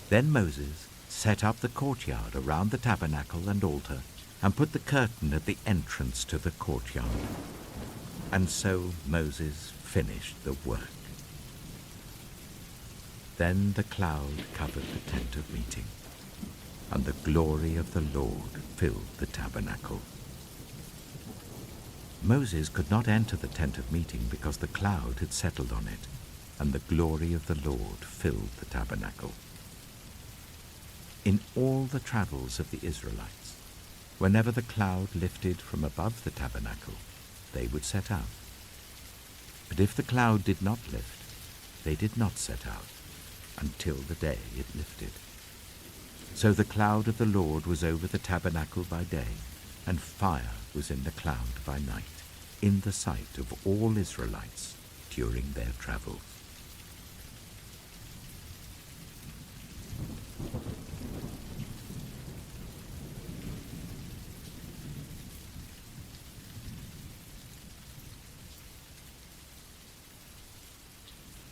Then Moses set up the courtyard around the tabernacle and altar, and put the curtain at the entrance to the courtyard. And so Moses finished the work. Then the cloud covered the tent of meeting, and the glory of the Lord filled the tabernacle. Moses could not enter the tent of meeting because the cloud had settled on it, and the glory of the Lord filled the tabernacle. In all the travels of the Israelites, whenever the cloud lifted from above the tabernacle, they would set out. But if the cloud did not lift, they did not set out until the day it lifted. So the cloud of the Lord was over the tabernacle by day, and fire was in the cloud by night, in the sight of all Israelites during their travels.